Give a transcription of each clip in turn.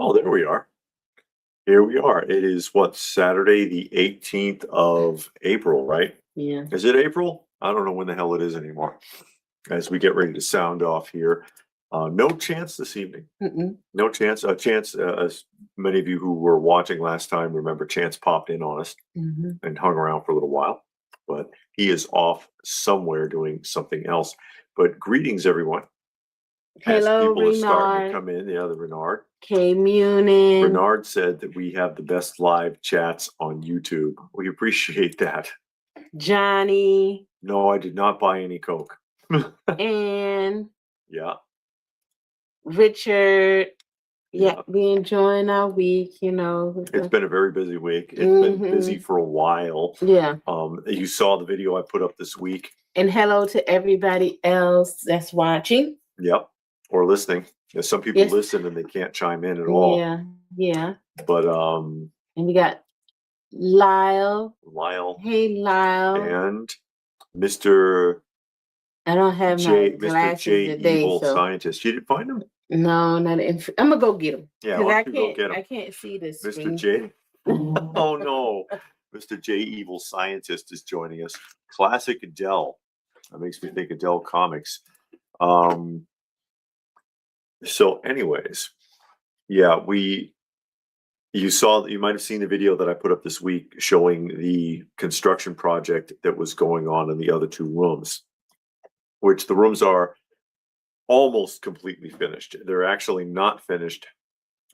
Oh, there we are. Here we are. It is what, Saturday, the 18th of April, right? Yeah. Is it April? I don't know when the hell it is anymore. As we get ready to sound off here. No chance this evening. No chance. Chance, as many of you who were watching last time remember, Chance popped in on us and hung around for a little while. But he is off somewhere doing something else. But greetings, everyone. As Hello, people are starting to Renard. come in, the Renard. K-Munin. Bernard said that we have the best live chats on YouTube. We appreciate that. Johnny. No, I did not buy any Coke. And Yeah. Richard. Yeah, we enjoying our week, you know. It's been a very busy week. It's been busy for a while. Yeah. You saw the video I put up this week. And hello to everybody else that's watching. Yep. Or listening. Some people listen and they can't chime in at all. Yeah, yeah. But and we got Lyle. Hey, Lyle. And Mr. I don't have my glasses today, Evil Scientist. You didn't find him? No, not in. I'm gonna go get him. Yeah, I can't see this. Mr. J. Oh no, Mr. J. Evil Scientist is joining us. Classic Adele. That makes me think Adele Comics. So, anyways, yeah, you might have seen the video that I put up this week showing the construction project that was going on in the other two rooms, which the rooms are almost completely finished. They're actually not finished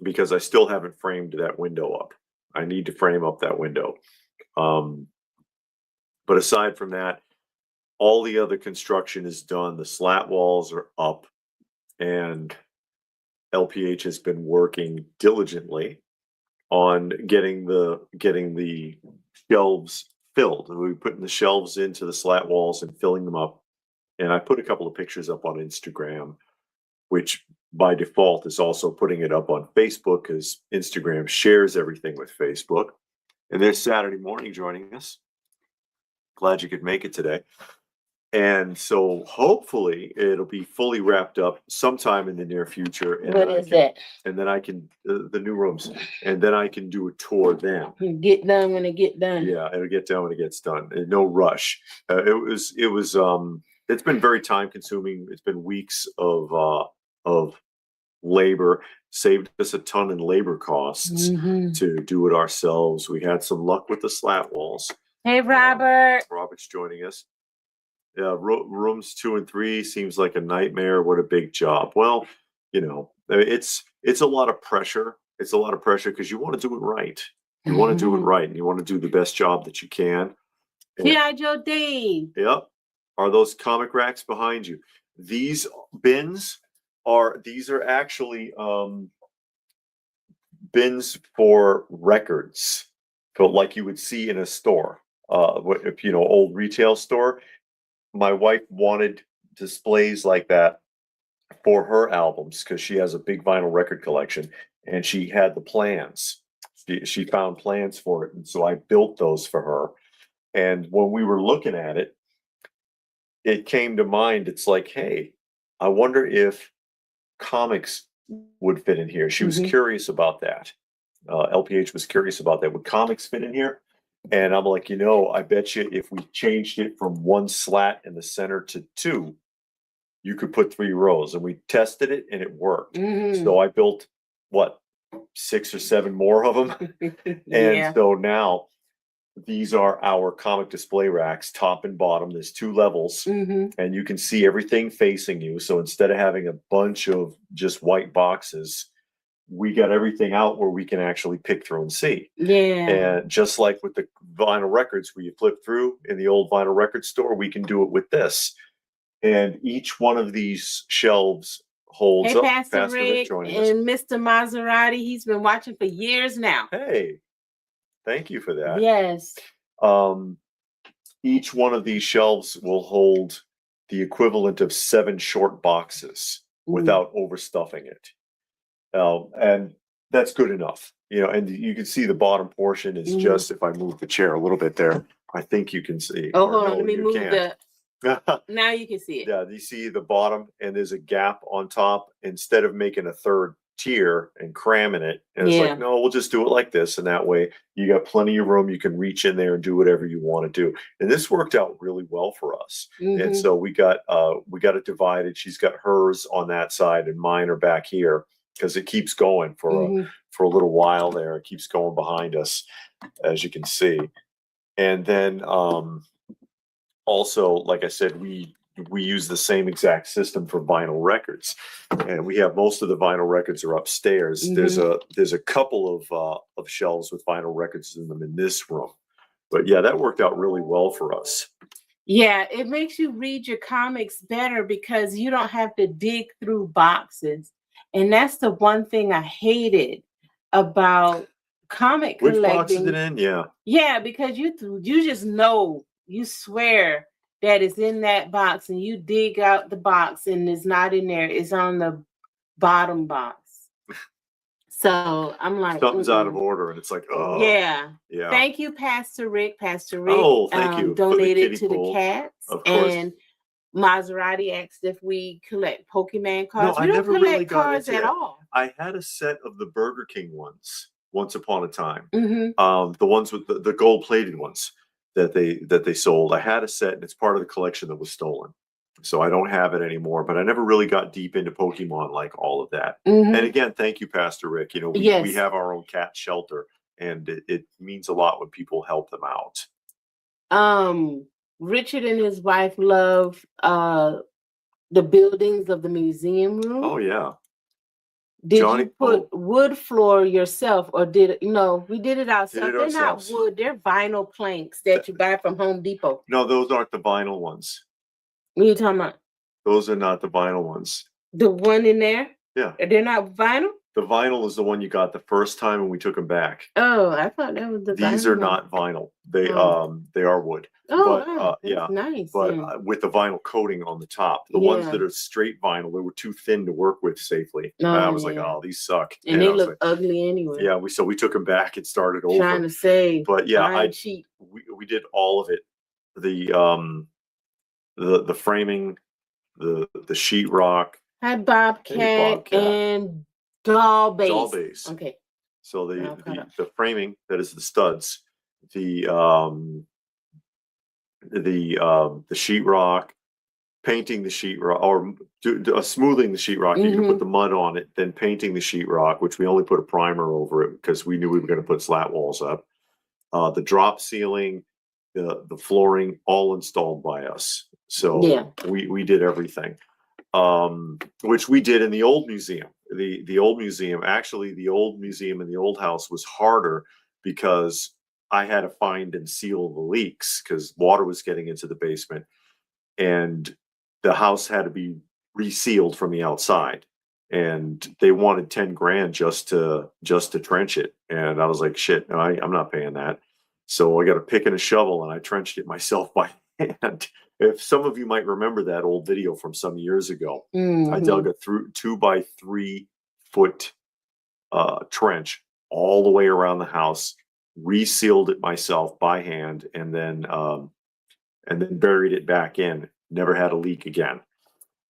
because I still haven't framed that window up. I need to frame up that window. But aside from that, all the other construction is done. The slat walls are up, and LPH has been working diligently on getting the shelves filled. We're putting the shelves into the slat walls and filling them up. And I put a couple of pictures up on Instagram, which by default is also putting it up on Facebook because Instagram shares everything with Facebook. And there's Saturday morning joining us. Glad you could make it today. And so hopefully it'll be fully wrapped up sometime in the near future. And what is that? And then I can, the new rooms, and then I can do a tour then. Get done when it get done. Yeah, it'll get done when it gets done. No rush. It's been very time consuming. It's been weeks of labor, saved us a ton in labor costs to do it ourselves. We had some luck with the slat walls. Hey, Robert. Robert's joining us. Rooms 2 and 3 seems like a nightmare. What a big job. Well, you know, it's a lot of pressure. It's a lot of pressure because you want to do it right. You want to do it right, and you want to do the best job that you can. G.I. Joe Dave. Yep. Are those comic racks behind you? These bins are actually bins for records, like you would see in a store. If you know, old retail store. My wife wanted displays like that for her albums because she has a big vinyl record collection, and she had the plans. She found plans for it, and so I built those for her. And when we were looking at it, it came to mind. It's like, hey, I wonder if comics would fit in here. She was curious about that. LPH was curious about that. Would comics fit in here? And I'm like, I bet you if we changed it from one slat in the center to 2, you could put 3 rows. And we tested it and it worked. So I built 6 or 7 more of them. And so now these are our comic display racks, top and bottom. There's 2 levels, and you can see everything facing you. So instead of having a bunch of just white boxes, we got everything out where we can actually pick through and see. Yeah. And just like with the vinyl records, where you flip through in the old vinyl record store, we can do it with this. And each one of these shelves holds up. Pastor Rick and Mr. Maserati, he's been watching for years now. Hey, thank you for that. Yes. Each one of these shelves will hold the equivalent of 7 short boxes without overstuffing it. And that's good enough, and you can see the bottom portion is just, if I move the chair a little bit there, I think you can see. Oh, hold on, let me move now you can see it. Yeah, you see the bottom, and there's a gap on top. Instead of making a third tier and cramming it. And it's Yeah. like, no, we'll just do it like this. And that way you got plenty of room. You can reach in there and do whatever you want to do. And this worked out really well for us. And so we got it divided. She's got hers on that side and mine are back here because it keeps going for a little while there. It keeps going behind us, as you can see. And then also, like I said, we use the same exact system for vinyl records, and we have most of the vinyl records are upstairs. There's a couple of shelves with vinyl records in them in this room, but yeah, that worked out really well for us. Yeah, it makes you read your comics better because you don't have to dig through boxes, and that's the one thing I hated about comic collecting. Which box is it in? Yeah, because you just know, you swear that it's in that box, and you dig out the box and it's not in there. It's on the bottom box. So I'm like, something's out of order, and it's like, oh yeah. Thank you, Pastor Rick. Pastor Rick, thank you. Donated to the cats. Of course. And Maserati asked if we collect Pokemon cards. No, We I don't never collect really got cards into at that. all. I had a set of the Burger King ones once upon a time. Mm-hmm. The ones with the gold plated ones that they sold. I had a set, and it's part of the collection that was stolen. So I don't have it anymore, but I never really got deep into Pokemon like all of that. Mm-hmm. And again, thank you, Pastor Rick. You know, we have our own cat shelter, and it means a lot when people help them out. Richard and his wife love the buildings of the museum room. Oh yeah. Did you put wood floor yourself, or we did it ourselves? They're not wood, they're vinyl planks that you buy from Home Depot. No, those aren't the vinyl ones. What are you talking about? Those are not the vinyl ones. The one in there? Yeah. They're not vinyl? The vinyl is the one you got the first time when we took them back. Oh, I thought that was the vinyl. These are not vinyl. They are wood. Oh, but yeah, nice. But with the vinyl coating on the top. The ones that are straight vinyl, they were too thin to work with safely. And I was like, oh, these suck. And they look ugly anyway. Yeah, so we took them back and started over. Trying to save. But yeah, we did all of it. The framing, the sheetrock. Had Bobcat and doll base. Doll base. Okay. So the framing, that is the studs, the sheetrock, painting the sheetrock, or smoothing the sheetrock. You can put the mud on it, then painting the sheetrock, which we only put a primer over it because we knew we were going to put slat walls up. The drop ceiling, the flooring, all installed by us. So we did everything. Which we did in the old museum. The old museum, actually, the old museum in the old house was harder because I had to find and seal the leaks because water was getting into the basement, and the house had to be resealed from the outside. And they wanted 10 grand just to trench it, and I was like, shit, no, I'm not paying that. So I got a pick and a shovel, and I trenched it myself by hand. If some of you might remember that old video from some years ago, I dug a 2 by 3 foot trench all the way around the house, resealed it myself by hand, and then buried it back in. Never had a leak again.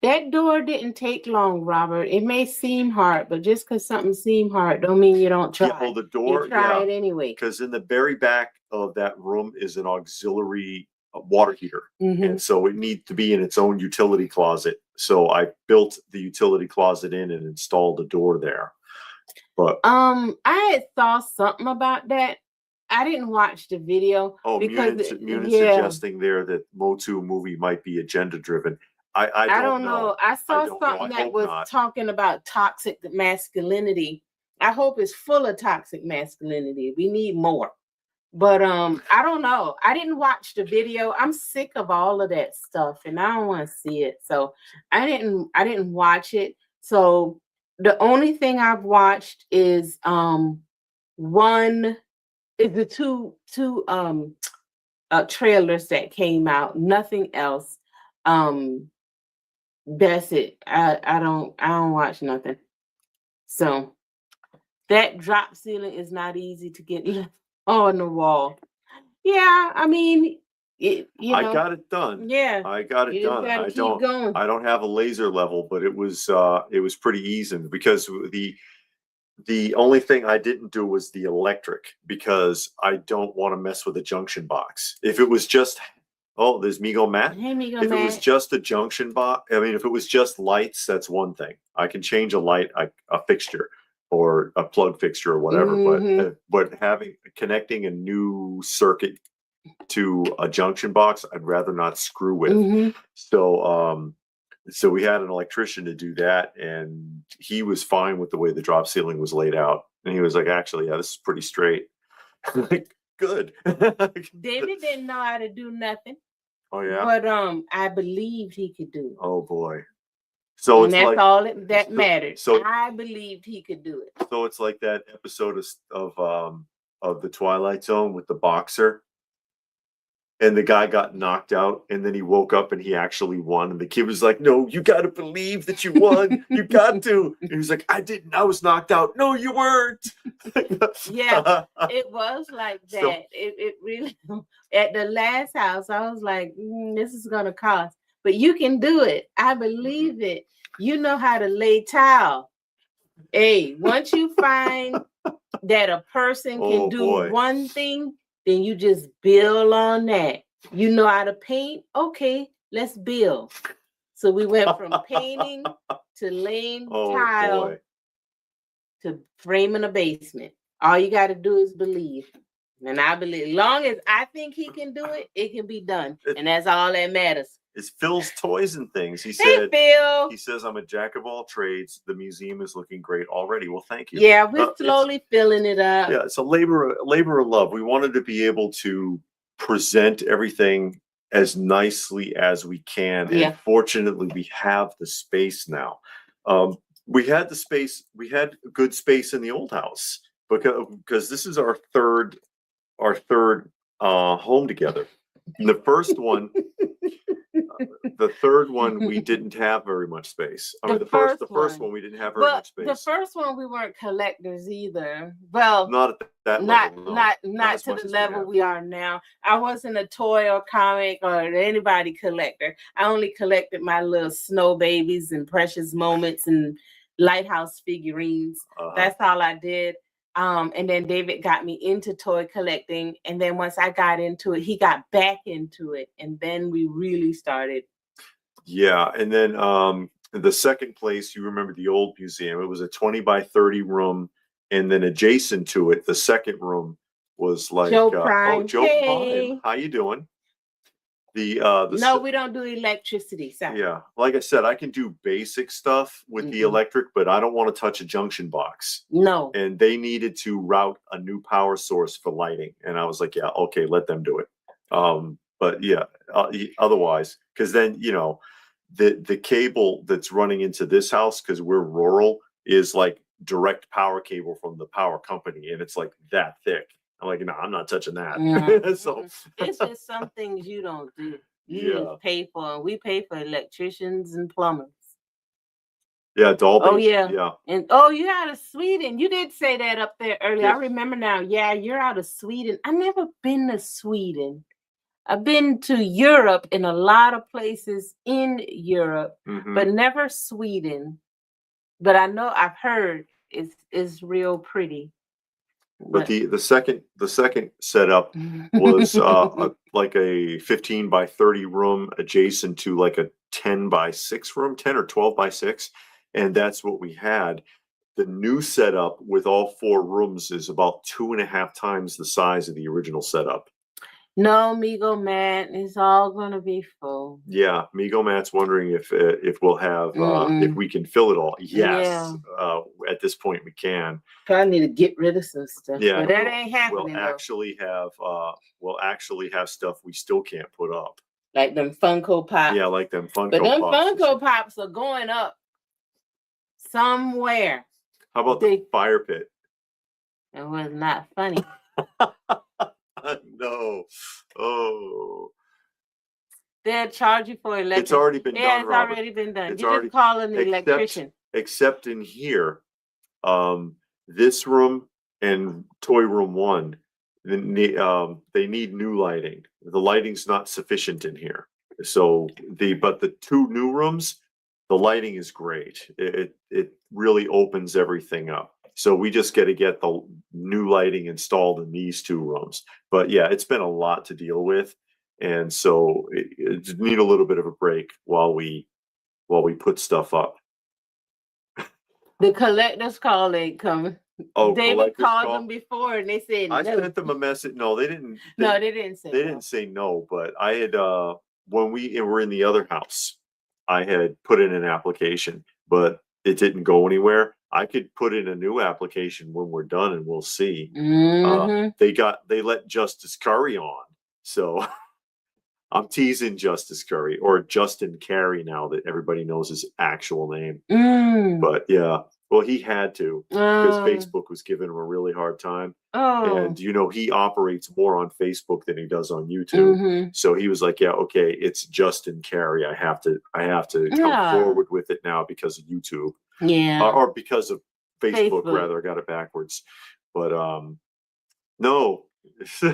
That door didn't take long, Robert. It may seem hard, but just because something seems hard don't mean you don't try. Yeah, well, the door, you try it anyway. Because in the very back of that room is an auxiliary water heater, and so it needs to be in its own utility closet. So I built the utility closet in and installed the door there. But I had thought something about that. I didn't watch the video. Oh, Munich suggesting there that Motu movie might be agenda driven. I don't know. I saw something that was talking about toxic masculinity. I hope it's full of toxic masculinity. We need more. But I don't know. I didn't watch the video. I'm sick of all of that stuff, and I don't want to see it. So I didn't watch it. So the only thing I've watched is the two trailers that came out. Nothing else. That's it. I don't watch nothing. So that drop ceiling is not easy to get on the wall. Yeah, I mean, I got it done. Yeah, I got it done. I don't have a laser level, but it was pretty easy because The only thing I didn't do was the electric because I don't want to mess with a junction box. If it was just, oh, there's Migo Matt. Hey, Migo If it was Matt. just a junction box, I mean, if it was just lights, that's one thing. I can change a light, a fixture or a plug fixture or whatever. But connecting a new circuit to a junction box, I'd rather not screw with. So we had an electrician to do that, and he was fine with the way the drop ceiling was laid out. And he was like, actually, yeah, this is pretty straight. Like, good. David didn't know how to do nothing. Oh yeah. But I believed he could do it. Oh boy. So and it's that's like all that mattered. So I believed he could do it. So it's like that episode of the Twilight Zone with the boxer. And the guy got knocked out, and then he woke up and he actually won. And the kid was like, "No, you got to believe that you won. You got to." And he was like, "I didn't. I was knocked out." "No, you weren't." Yeah, it was like that. So, it really, at the last house, I was like, this is going to cost. But you can do it. I believe it. You know how to lay tile. Hey, once you find that a person can do one thing, then you just build on that. You know how to paint? Okay, let's build. So we went from painting to laying tile to framing a basement. All you got to do is believe. And I believe, as long as I think he can do it, it can be done. And that's all that matters. It's Phil's Toys and Things. He said, Phil. He says, "I'm a jack of all trades. The museum is looking great already." Well, thank you. Yeah, we're slowly filling it up. Yeah, it's a labor of love. We wanted to be able to present everything as nicely as we can. Yeah. And fortunately, we have the space now. We had the space. We had good space in the old house because this is our third home together. And the first one. The third one we didn't have very much space. I mean, the first one we didn't have very much space. The first one we weren't collectors either. Well, not at that level. No. Not to the level we are now. I wasn't a toy or comic or anybody collector. I only collected my little snow babies and precious moments and lighthouse figurines. That's all I did. And then David got me into toy collecting. And then once I got into it, he got back into it. And then we really started. Yeah. And then the second place, you remember the old museum, it was a 20 by 30 room. And then adjacent to it, the second room was like Joe Prime. Joe Prime. How you doing? No, we don't do electricity. Sorry. Yeah, like I said, I can do basic stuff with the electric, but I don't want to touch a junction box. No. And they needed to route a new power source for lighting, and I was like, yeah, okay, let them do it. But yeah, otherwise, because then the cable that's running into this house, because we're rural, is like direct power cable from the power company, and it's like that thick. I'm like, no, I'm not touching that. Yeah. So it's just some things you don't do. You just pay for. We pay for electricians and plumbers. Yeah, Dolby. Oh yeah. And you're out of Sweden. You did say that up there earlier. Yeah. I remember now. Yeah, you're out of Sweden. I've never been to Sweden. I've been to Europe in a lot of places in Europe, but never Sweden. But I know I've heard it's real pretty. But the second setup was like a 15 by 30 room adjacent to like a 10 by 6 room, 10 or 12 by 6. And that's what we had. The new setup with all 4 rooms is about 2.5 times the size of the original setup. No, Migo Matt, it's all gonna be full. Yeah, Migo Matt's wondering if we'll have if we can fill it all. Yes, at this point we can. Probably need to get rid of some stuff. Yeah, but that ain't happening. We'll actually have stuff we still can't put up, like them Funko Pops. Yeah, like them Funko. But them Funko Pops are going up somewhere. How about the fire pit? It was not funny. No. Oh. They'll charge you for electricity. It's already been done. Yeah, it's already been done. You just call an electrician. Except in here, this room and toy room 1, they need new lighting. The lighting's not sufficient in here. So but the 2 new rooms, the lighting is great. It really opens everything up. So we just got to get the new lighting installed in these 2 rooms. But yeah, it's been a lot to deal with. And so it need a little bit of a break while we put stuff up. The collectors call ain't coming. Oh, David called them before and they said I no. sent them a message. No, they didn't. No, they didn't say They didn't say no, but I had when we were in the other house, I had put in an application, but it didn't go anywhere. I could put in a new application when we're done and we'll see. They let Justice Curry on. So I'm teasing Justice Curry, or Justin Carey now that everybody knows his actual name. But yeah, well, he had to because Facebook was giving him a really hard time. And he operates more on Facebook than he does on YouTube. So he was like, yeah, okay, it's Justin Carey. I have to come forward with it now because of YouTube. Yeah. Or because of Facebook. Rather. I got it backwards. But no,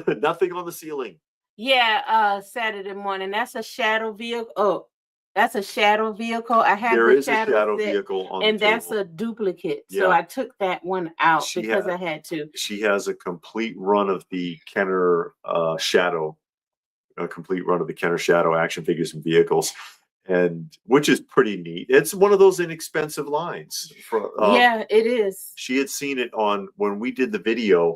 nothing on the ceiling. Yeah, Saturday morning. That's a shadow vehicle. Oh, that's a shadow vehicle. I have there the is a shadow vehicle on and the that's table. A duplicate. So I took that one out because I had to. She has a complete run of the Kenner Shadow, a complete run of the Kenner Shadow action figures and vehicles, and which is pretty neat. It's one of those inexpensive lines. Yeah, it is. She had seen it on when we did the video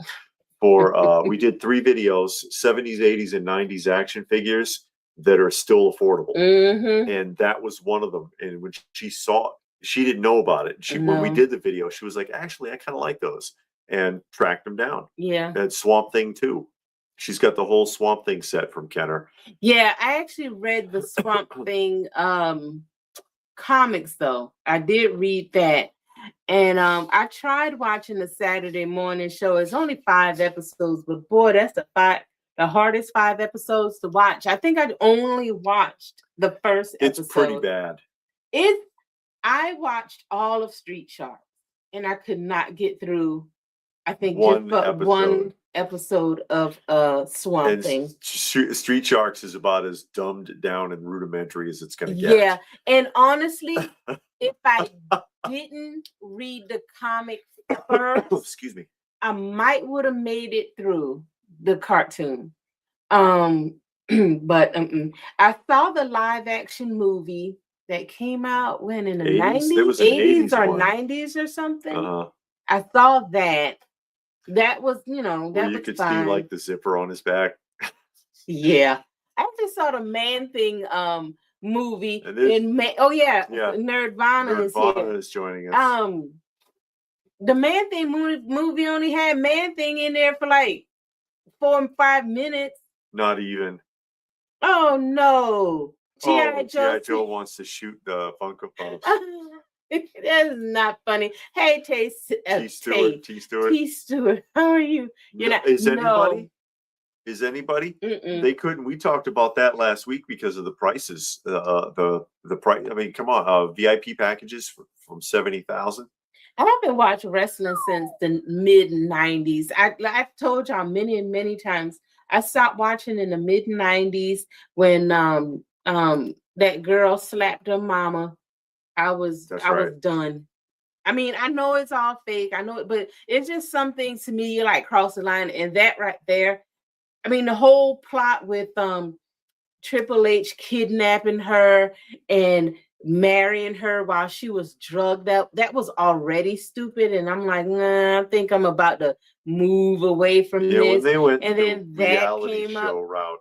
for we did 3 videos, 70s, 80s, and 90s action figures that are still affordable. And that was one of them. And when she saw it, she didn't know about it. When we did the video, she was like, actually, I kind of like those, and tracked them down. Yeah. And Swamp Thing too. She's got the whole Swamp Thing set from Kenner. Yeah, I actually read the Swamp Thing comics though. I did read that. And I tried watching the Saturday morning show. It's only 5 episodes, but boy, that's the hardest 5 episodes to watch. I think I only watched the first episode. It's pretty bad. I watched all of Street Sharks, and I could not get through. I think one episode of Swamp Thing. Street Sharks is about as dumbed down and rudimentary as it's going to get. Yeah, and honestly, if I didn't read the comic first, excuse me, I might would have made it through the cartoon. But I saw the live action movie that came out when in the 80s or 90s or something. I saw that. That was, that you could see like the zipper on his back. Yeah. I actually saw the Man-Thing movie Nerdvana is joining us. The Man-Thing movie only had Man-Thing in there for like 4 and 5 minutes. Not even. Oh no. G.I. Joe wants to shoot the Funko Pops. That's not funny. Hey, T. Stewart, how are you? Is anybody? They couldn't. We talked about that last week because of the prices. The price. I mean, come on. VIP packages from 70,000. I haven't watched wrestling since the mid-90s. I've told y'all many times. I stopped watching in the mid-90s when that girl slapped her mama. I was done. I mean, I know it's all fake. I know it, but it's just something to me you like cross the line. And that right there, I mean, the whole plot with Triple H kidnapping her and marrying her while she was drugged up, that was already stupid. And I'm like, I think I'm about to move away from this. When they went and then that came up route,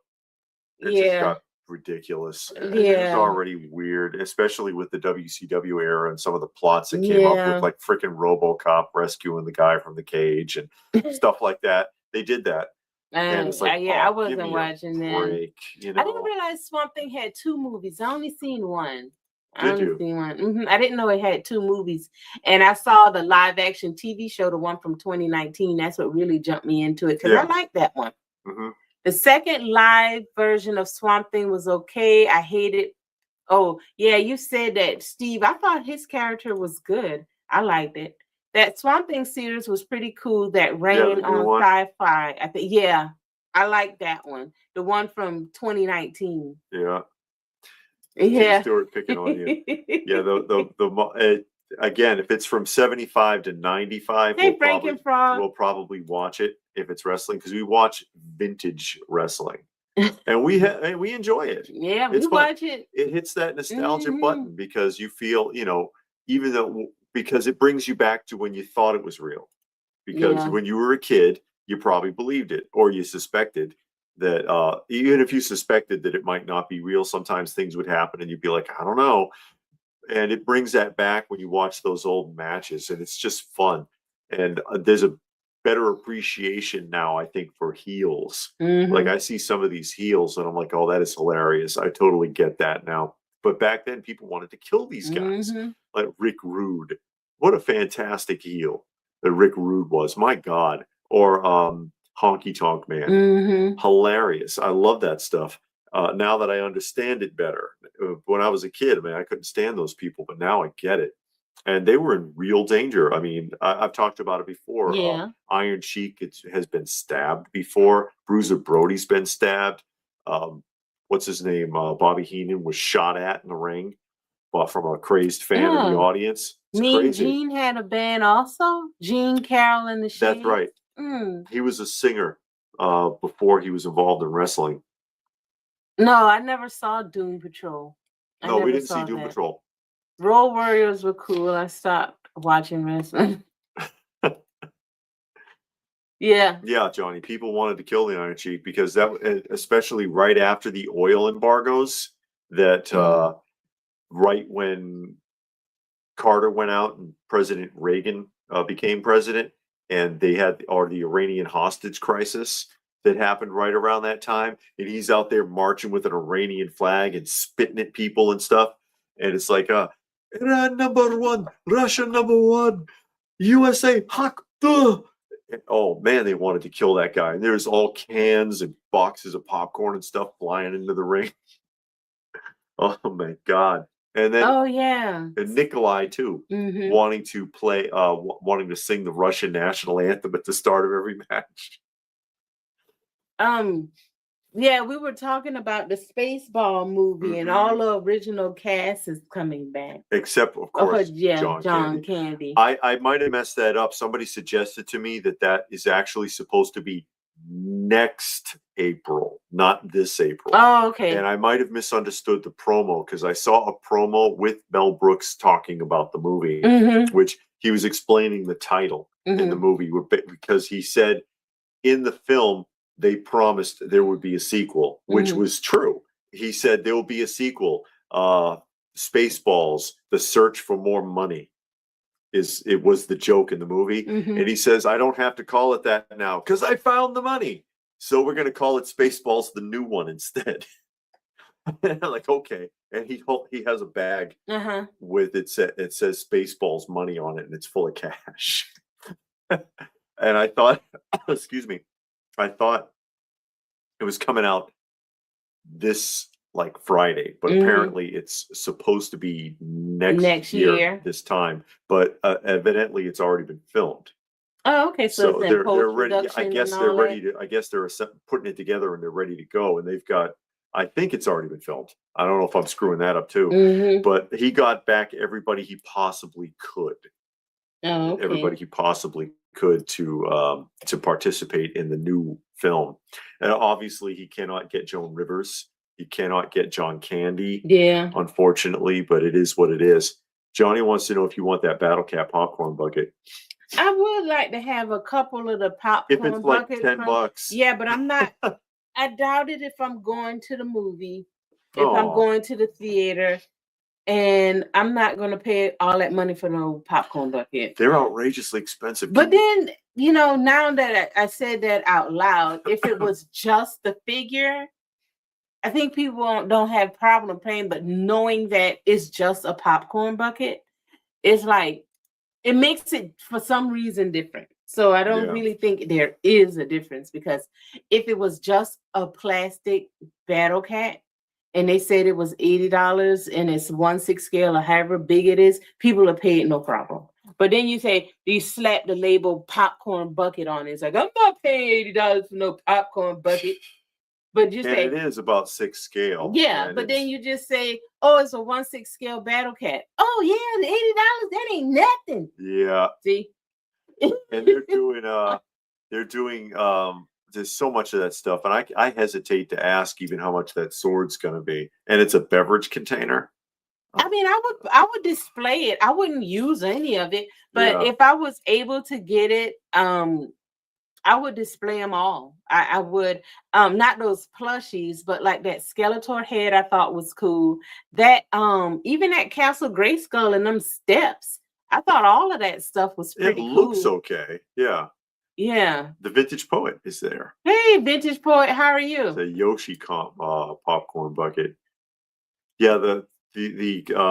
it just got ridiculous. And it was already weird, especially with the WCW era and some of the plots that came up with like freaking RoboCop rescuing the guy from the cage and stuff like that. They did that. And it's like, I wasn't watching that. I didn't realize Swamp Thing had 2 movies. I only seen one. Seen one. I didn't know it had 2 movies. And I saw the live action TV show, the one from 2019. That's what really jumped me into it because I like that one. The second live version of Swamp Thing was okay. I hated. Oh, yeah, you said that, Steve. I thought his character was good. I liked it. That Swamp Thing series was pretty cool. That ran on Sci-Fi. I think, I like that one. The one from 2019. Yeah. Yeah. Stewart picking on you. Yeah, again, if it's from 75 to 95, Hey, Frank and Frog. we'll probably watch it if it's wrestling, because we watch vintage wrestling. And we enjoy it. Yeah, it's we watch it. It hits that nostalgia button because you feel, even though, because it brings you back to when you thought it was real. Because when you were a kid, you probably believed it, or you suspected that, even if you suspected that it might not be real, sometimes things would happen and you'd be like, I don't know. And it brings that back when you watch those old matches, and it's just fun. And there's a better appreciation now, I think, for heels. Like, I see some of these heels and I'm like, oh, that is hilarious. I totally get that now. But back then, people wanted to kill these guys. Like Rick Rude. What a fantastic heel that Rick Rude was. My God. Or Honky Tonk Man. Hilarious. I love that stuff. Now that I understand it better. When I was a kid, I couldn't stand those people, but now I get it. And they were in real danger. I've talked about it before. Iron Sheik has been stabbed before. Bruiser Brody's been stabbed. What's his name? Bobby Heenan was shot at in the ring from a crazed fan of the audience. Mean Gene had a band also? Gene Carroll and the Shades? That's right. He was a singer before he was involved in wrestling. No, I never saw Doom Patrol. No, we didn't see Doom Patrol. Road Warriors were cool. I stopped watching wrestling. Yeah, Johnny. People wanted to kill the Iron Sheik because that, especially right after the oil embargoes, that right when Carter went out and President Reagan became president, and they had the Iranian hostage crisis that happened right around that time, and he's out there marching with an Iranian flag and spitting at people and stuff, and it's like, Iran #1, Russia #1, USA, hak duh. Oh man, they wanted to kill that guy, and there's all cans and boxes of popcorn and stuff flying into the ring. Oh my God. And then and Nikolai too, wanting to play, wanting to sing the Russian national anthem at the start of every match. Yeah, we were talking about the Spaceball movie, and all the original cast is coming back. Except, of course, John Candy. I might have messed that up. Somebody suggested to me that is actually supposed to be next April, not this April. Oh, okay. And I might have misunderstood the promo, because I saw a promo with Mel Brooks talking about the movie, which he was explaining the title in the movie, because he said in the film they promised there would be a sequel, which was true. He said there will be a sequel. Spaceballs, The Search for More Money. It was the joke in the movie. And he says, I don't have to call it that now because I found the money. So we're going to call it Spaceballs, the new one, instead. I'm like, okay. And he has a bag with it says Spaceballs money on it, and it's full of cash. And I thought, excuse me, I thought it was coming out this Friday, but apparently it's supposed to be next year this time. But evidently it's already been filmed. Oh, okay. So they're ready. I guess they're ready to. I guess they're putting it together and they're ready to go. And they've got. I think it's already been filmed. I don't know if I'm screwing that up too. But he got back everybody he possibly could. Oh, okay. Everybody he possibly could to participate in the new film. And obviously he cannot get Joan Rivers. He cannot get John Candy. Yeah. Unfortunately, but it is what it is. Johnny wants to know if you want that Battle Cat popcorn bucket. I would like to have a couple of the popcorn buckets. If it's like $10. Yeah, but I'm not. I doubt it if I'm going to the movie, if I'm going to the theater, and I'm not going to pay all that money for no popcorn bucket. They're outrageously expensive. But then, now that I said that out loud, if it was just the figure, I think people don't have problem paying, but knowing that it's just a popcorn bucket, it's like, it makes it for some reason different. So I don't really think there is a difference, because if it was just a plastic Battle Cat and they said it was $80 and it's 1/6 scale or however big it is, people are paying no problem. But then you slap the label popcorn bucket on it. It's like, I'm not paying $80 for no popcorn bucket. But you and say it is about 6 scale. yeah, but then you just say, oh, it's a 1/6 scale battle cat. Oh yeah, the $80, that ain't nothing. Yeah. See? And they're doing there's so much of that stuff, and I hesitate to ask even how much that sword's gonna be. And it's a beverage container. I mean, I would display it. I wouldn't use any of it, but Yeah. if I was able to get it, I would display them all. I would, not those plushies, but like that Skeletor head I thought was cool. That even that Castle Grayskull and them steps, I thought all of that stuff was pretty It cool. looks okay. Yeah. Yeah. The Vintage Poet is there. Hey, Vintage Poet, how are you? The Yoshi popcorn bucket. Yeah, the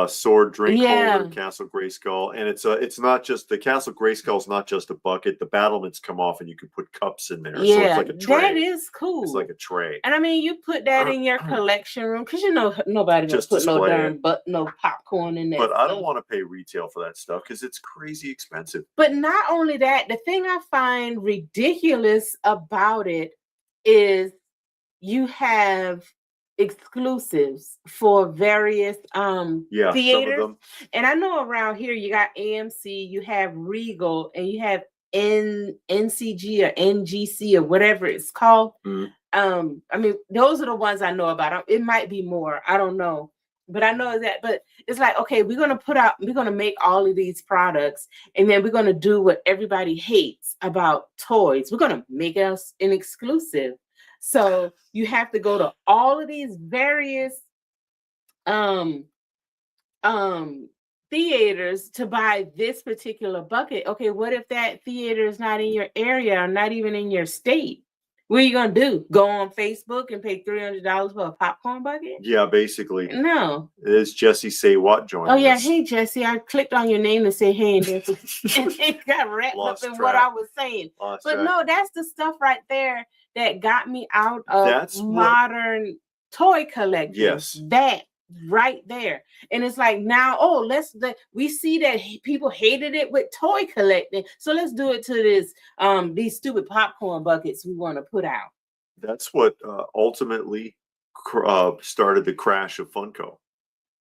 sword drink holder, Castle Grayskull, and it's not just the Castle Grayskull's not just a bucket. The battlements come off, and you can put cups in there. Yeah, so it's like a tray. That is cool. It's like a tray. And I mean, you put that in your collection room because you know nobody just put no darn no popcorn in there. But I don't want to pay retail for that stuff because it's crazy expensive. But not only that, the thing I find ridiculous about it is you have exclusives for various theaters. And I know around here you got AMC, you have Regal, and you have NCG or NGC or whatever it's called. I mean, those are the ones I know about. It might be more, I don't know, but I know that. But it's like, okay, we're gonna make all of these products, and then we're gonna do what everybody hates about toys. We're gonna make us an exclusive. So you have to go to all of these various theaters to buy this particular bucket. Okay, what if that theater is not in your area or not even in your state? What are you gonna do? Go on Facebook and pay $300 for a popcorn bucket? Yeah, basically. No. Is Jesse Say What joining us? Oh yeah, hey Jesse, I clicked on your name to say hey, and it got wrapped up in what I was saying. But no, that's the stuff right there that got me out of modern toy collecting. Yes. That right there. And it's like now, we see that people hated it with toy collecting. So let's do it to this these stupid popcorn buckets we want to put out. That's what ultimately started the crash of Funko,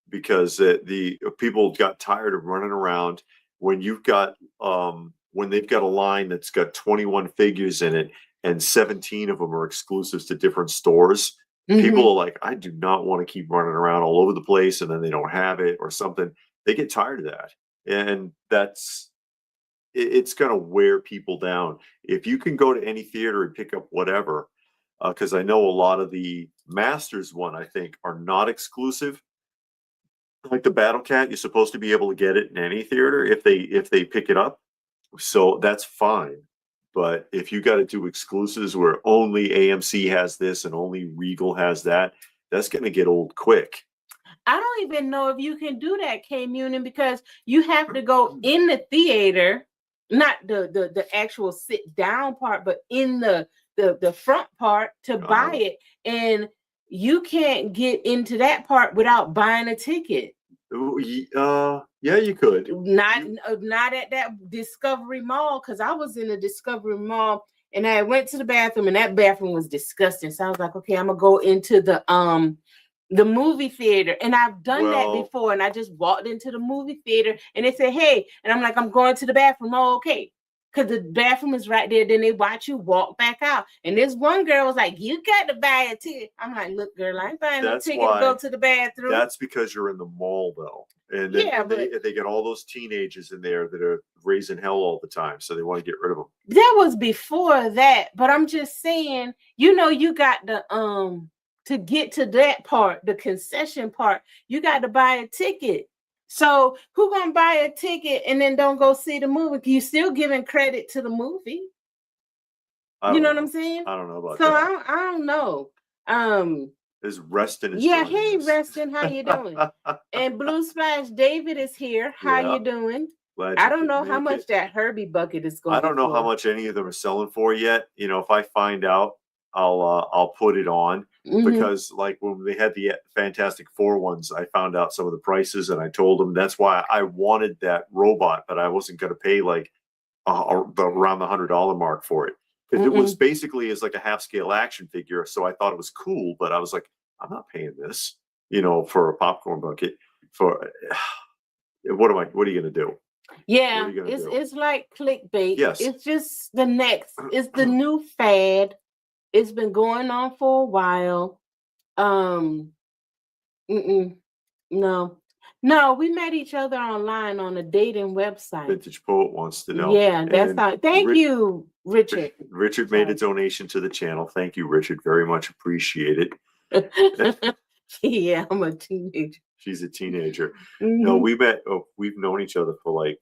because the people got tired of running around when you've got when they've got a line that's got 21 figures in it and 17 of them are exclusives to different stores. People are like, I do not want to keep running around all over the place, and then they don't have it or something. They get tired of that, and it's going to wear people down. If you can go to any theater and pick up whatever, because I know a lot of the Masters one, I think, are not exclusive. Like the Battle Cat, you're supposed to be able to get it in any theater if they pick it up. So that's fine. But if you got to do exclusives where only AMC has this and only Regal has that, that's going to get old quick. I don't even know if you can do that, K Munin, because you have to go in the theater, not the actual sit down part, but in the front part to buy it. And you can't get into that part without buying a ticket. Yeah, you could. Not at that Discovery Mall, because I was in the Discovery Mall and I went to the bathroom and that bathroom was disgusting. So I was like, okay, I'm gonna go into the movie theater. And I've done that before, and I just walked into the movie theater and they said, hey, and I'm like, I'm going to the bathroom. Oh, okay. Because the bathroom is right there. Then they watch you walk back out. And this one girl was like, you got to buy a ticket. I'm like, look, girl, I ain't buying no ticket to go to the bathroom. That's because you're in the mall, though. And then they get all those teenagers in there that are raising hell all the time. So they want to get rid of them. That was before that. But I'm just saying, you got the to get to that part, the concession part, you got to buy a ticket. So who gonna buy a ticket and then don't go see the movie? You still giving credit to the movie. You know what I'm saying? I don't know about that. So I don't know. Is Reston? Yeah, hey Reston, how you doing? And Blue Splash David is here. How you doing? I don't know how much that Herbie bucket is going. I don't know how much any of them are selling for yet. If I find out, I'll put it on. Because like when they had the Fantastic Four ones, I found out some of the prices and I told them that's why I wanted that robot, but I wasn't going to pay like around the $100 mark for it. because it was basically as like a half scale action figure. So I thought it was cool, but I was like, I'm not paying this, for a popcorn bucket. For what are you gonna do? Yeah, it's like clickbait. Yes. It's just it's the new fad. It's been going on for a while. No, we met each other online on a dating website. Vintage Poet wants to know. Yeah, that's not. Thank you, Richard. Richard made a donation to the channel. Thank you, Richard. Very much appreciate it. Yeah, I'm a teenager. She's a teenager. No, we've known each other for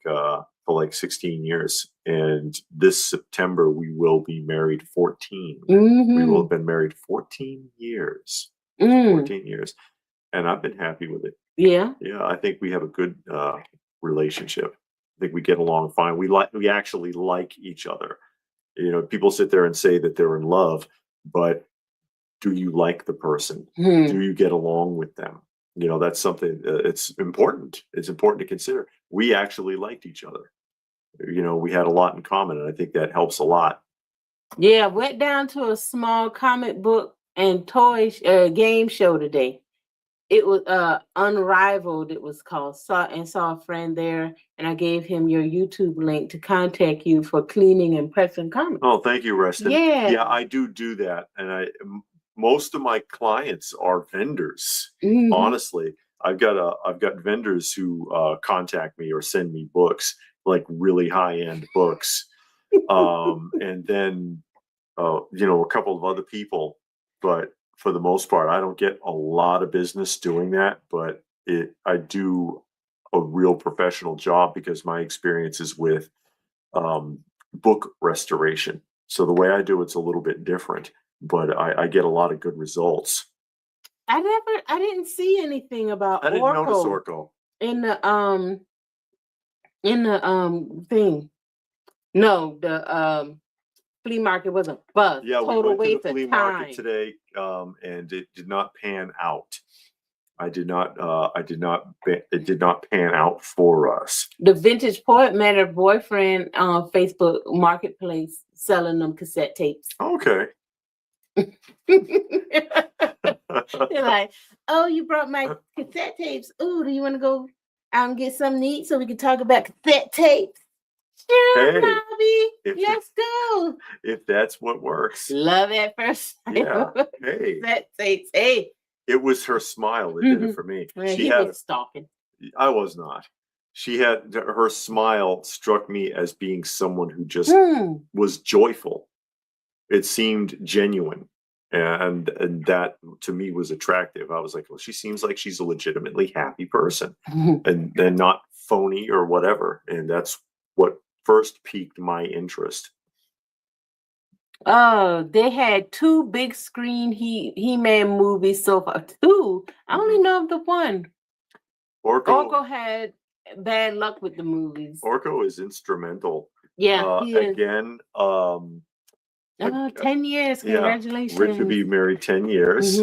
like 16 years, and this September we will be married 14. We will have been married 14 years. 14 years, and I've been happy with it. Yeah, I think we have a good relationship. I think we get along fine. We actually like each other. People sit there and say that they're in love, but do you like the person? Do you get along with them? That's something it's important. It's important to consider. We actually liked each other. We had a lot in common, and I think that helps a lot. Yeah, went down to a small comic book and toy game show today. It was Unrivaled, it was called. Saw a friend there, and I gave him your YouTube link to contact you for cleaning and pressing comics. Oh, thank you, Reston. Yeah, I do that, and most of my clients are vendors. Honestly, I've got vendors who contact me or send me books, like really high-end books, and then a couple of other people, but for the most part, I don't get a lot of business doing that, but I do a real professional job because my experience is with book restoration. So the way I do it's a little bit different, but I get a lot of good results. I didn't see anything about Orko. I didn't notice Orko in the thing. No, the flea market was a buzz. Yeah, we went to the flea market today, and it did not pan out. It did not pan out for us. The Vintage Poet met her boyfriend on Facebook Marketplace selling them cassette tapes. Okay. They're like, oh, you brought my cassette tapes. Oh, do you want to go out and get something to eat so we can talk about cassette tapes? Sure, hey, Bobby, let's go. If that's what works. Love at first sight. Yeah. Hey. Cassette tapes. Hey. It was her smile that did it for me. Well, she was stalking. I was not. Her smile struck me as being someone who just was joyful. It seemed genuine. And that to me was attractive. I was like, well, she seems like she's a legitimately happy person and not phony or whatever. And that's what first piqued my interest. Oh, they had 2 big screen He-Man movies so far. 2? I only know of the one. Orko had bad luck with the movies. Orko is instrumental. Yeah, he is. Again, 10 years. Congratulations. Yeah, Rich be married 10 years.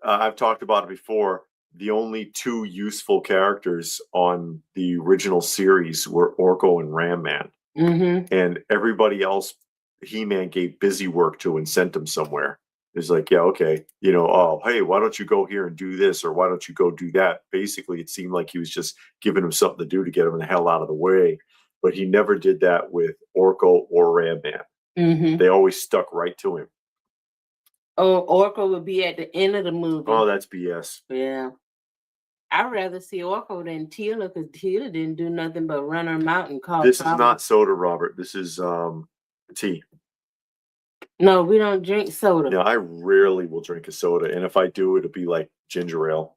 I've talked about it before. The only 2 useful characters on the original series were Orko and Ram Man. And everybody else He-Man gave busy work to and sent him somewhere. It's like, yeah, okay, oh, hey, why don't you go here and do this, or why don't you go do that? Basically, it seemed like he was just giving him something to do to get him the hell out of the way. But he never did that with Orko or Ram Man. They always stuck right to him. Oh, Orko would be at the end of the movie. Oh, that's BS. Yeah. I'd rather see Orko than Tila, because Tila didn't do nothing but run her mouth and cause This problems. Is not soda, Robert. This is tea. No, we don't drink soda. Yeah, I rarely will drink a soda. And if I do, it'll be like ginger ale.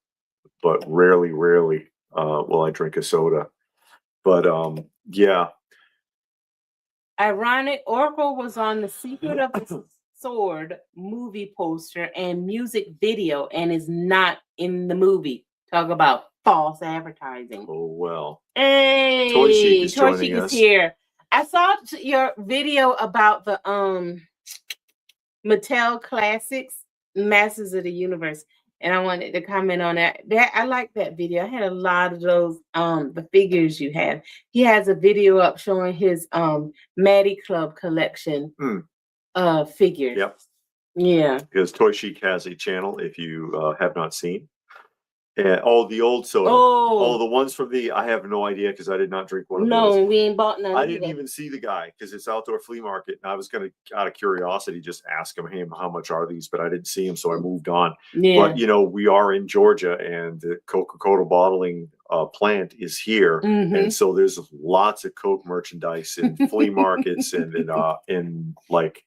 But rarely will I drink a soda. But yeah. Ironic, Orko was on the Secret of the Sword movie poster and music video and is not in the movie. Talk about false advertising. Oh, well. Hey, Toy Chic is joining us. Here. I saw your video about the Mattel Classics Masters of the Universe. and I wanted to comment on that. I like that video. I had a lot of those the figures you have. He has a video up showing his Maddie Club collection figures. Yep. Yeah. Because Toy Chic has a channel if you have not seen. And the old soda. Oh, the ones from I have no idea because I did not drink one of those. those. No, we ain't bought none. I didn't even see the guy because it's outdoor flea market, and I was gonna, out of curiosity, just ask him, "Hey, how much are these?" But I didn't see him, so I moved on. Yeah. But we are in Georgia, and the Coca-Cola bottling plant is here, and so there's lots of Coke merchandise in flea markets and in like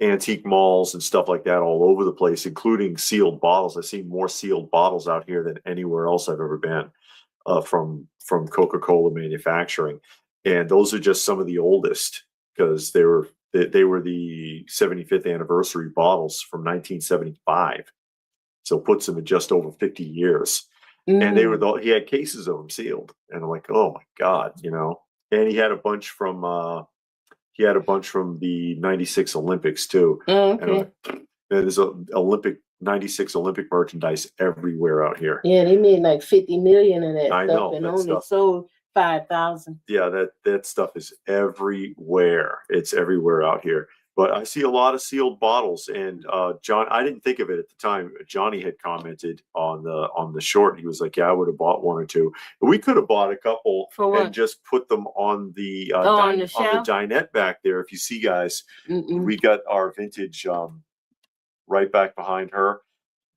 antique malls and stuff like that all over the place, including sealed bottles. I've seen more sealed bottles out here than anywhere else I've ever been from Coca-Cola manufacturing. And those are just some of the oldest because they were the 75th anniversary bottles from 1975. So it puts them at just over 50 years. And he had cases of them sealed. And I'm like, oh my God, And he had a bunch from the 96 Olympics too. Oh, okay. And there's '96 Olympic merchandise everywhere out here. Yeah, they made like 50 million in that I stuff know, and that only stuff. sold 5,000. Yeah, that stuff is everywhere. It's everywhere out here. But I see a lot of sealed bottles, and John, I didn't think of it at the time. Johnny had commented on the short. He was like, "Yeah, I would have bought one or two. We could have bought a couple and just put them on the on the dinette back there. If you see, guys, we got our vintage right back behind her.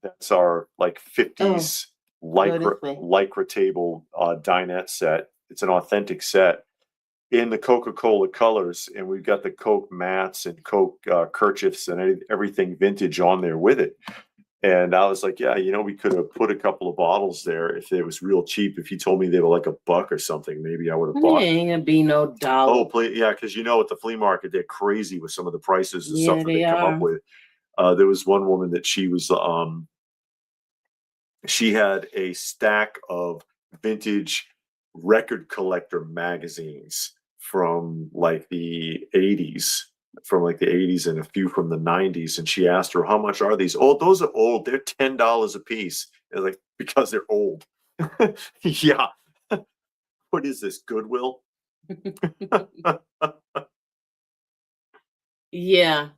That's our like 50s lycra table dinette set. It's an authentic set in the Coca-Cola colors, and we've got the Coke mats and Coke kerchiefs and everything vintage on there with it. And I was like, yeah, we could have put a couple of bottles there if it was real cheap. If you told me they were like $1 or something, maybe I would have bought. Ain't gonna be no dollar. Oh, please, yeah, because at the flea market they're crazy with some of the prices and stuff that they come up with. There was one woman that she had a stack of vintage record collector magazines from like the 80s, and a few from the 90s. And she asked her, how much are these? Oh, those are old. They're $10 a piece. And like, because they're old. Yeah. What is this, Goodwill? Yeah.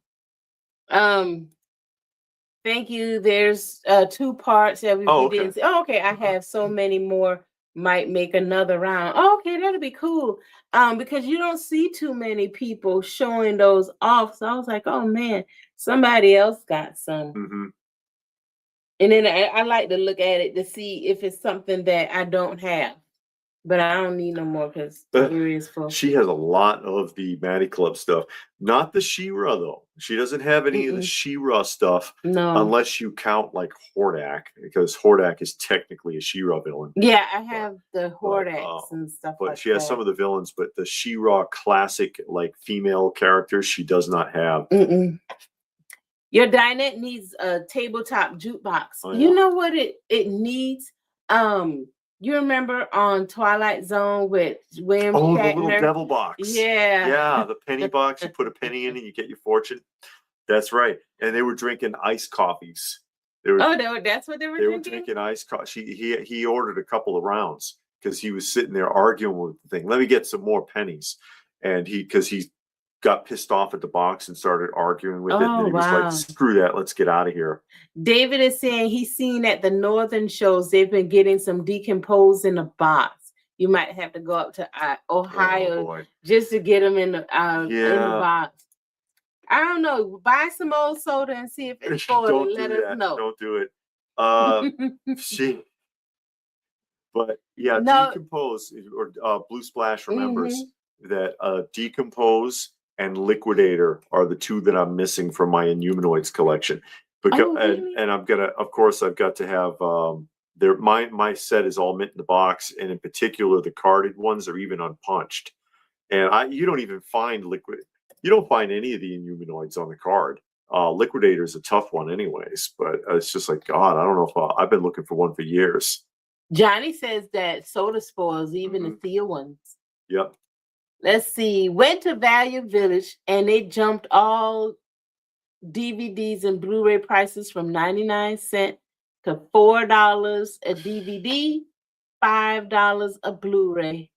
Thank you. There's 2 parts that we didn't see. Oh, okay. I have so many more. Might make another round. Oh, okay, that'll be cool. Because you don't see too many people showing those off. So I was like, oh man, somebody else got some. And then I like to look at it to see if it's something that I don't have. But I don't need no more because the area is full. She has a lot of the Maddie Club stuff. Not the She-Ra, though. She doesn't have any of the She-Ra stuff. No. Unless you count like Hordak, because Hordak is technically a She-Ra villain. Yeah, I have the Hordaks and stuff like that. But she has some of the villains, but the She-Ra classic, like female characters, she does not have. Your dinette needs a tabletop jukebox. Oh, yeah. You know what it needs? You remember on Twilight Zone with William Shatner? The little devil box. Yeah. Yeah, the penny box. You put a penny in and you get your fortune. That's right. And they were drinking iced coffees. That's what they were drinking? They were drinking iced coffee. He ordered a couple of rounds because he was sitting there arguing with the thing. Let me get some more pennies. And because he got pissed off at the box and started arguing with it. And he was like, screw that. Let's get out of here. David is saying he's seen at the northern shows, they've been getting some decomposed in a box. You might have to go up to Ohio just to get them in the box. I don't know. Buy some old soda and see if it's full and let us know. Don't do it. Decompose, or Blue Splash remembers that Decompose and Liquidator are the 2 that I'm missing from my Inhumanoids collection. Because and I've got to have my set is all mint in the box, and in particular the carded ones are even unpunched. And you don't even find you don't find any of the Inhumanoids on the card. Liquidator is a tough one anyways, but it's just like, God, I don't know if I've been looking for one for years. Johnny says that soda spoils, even the Thea ones. Yep. Let's see. Went to Value Village and they jumped all DVDs and Blu-ray prices from 99 cents to $4 a DVD, $5 a Blu-ray,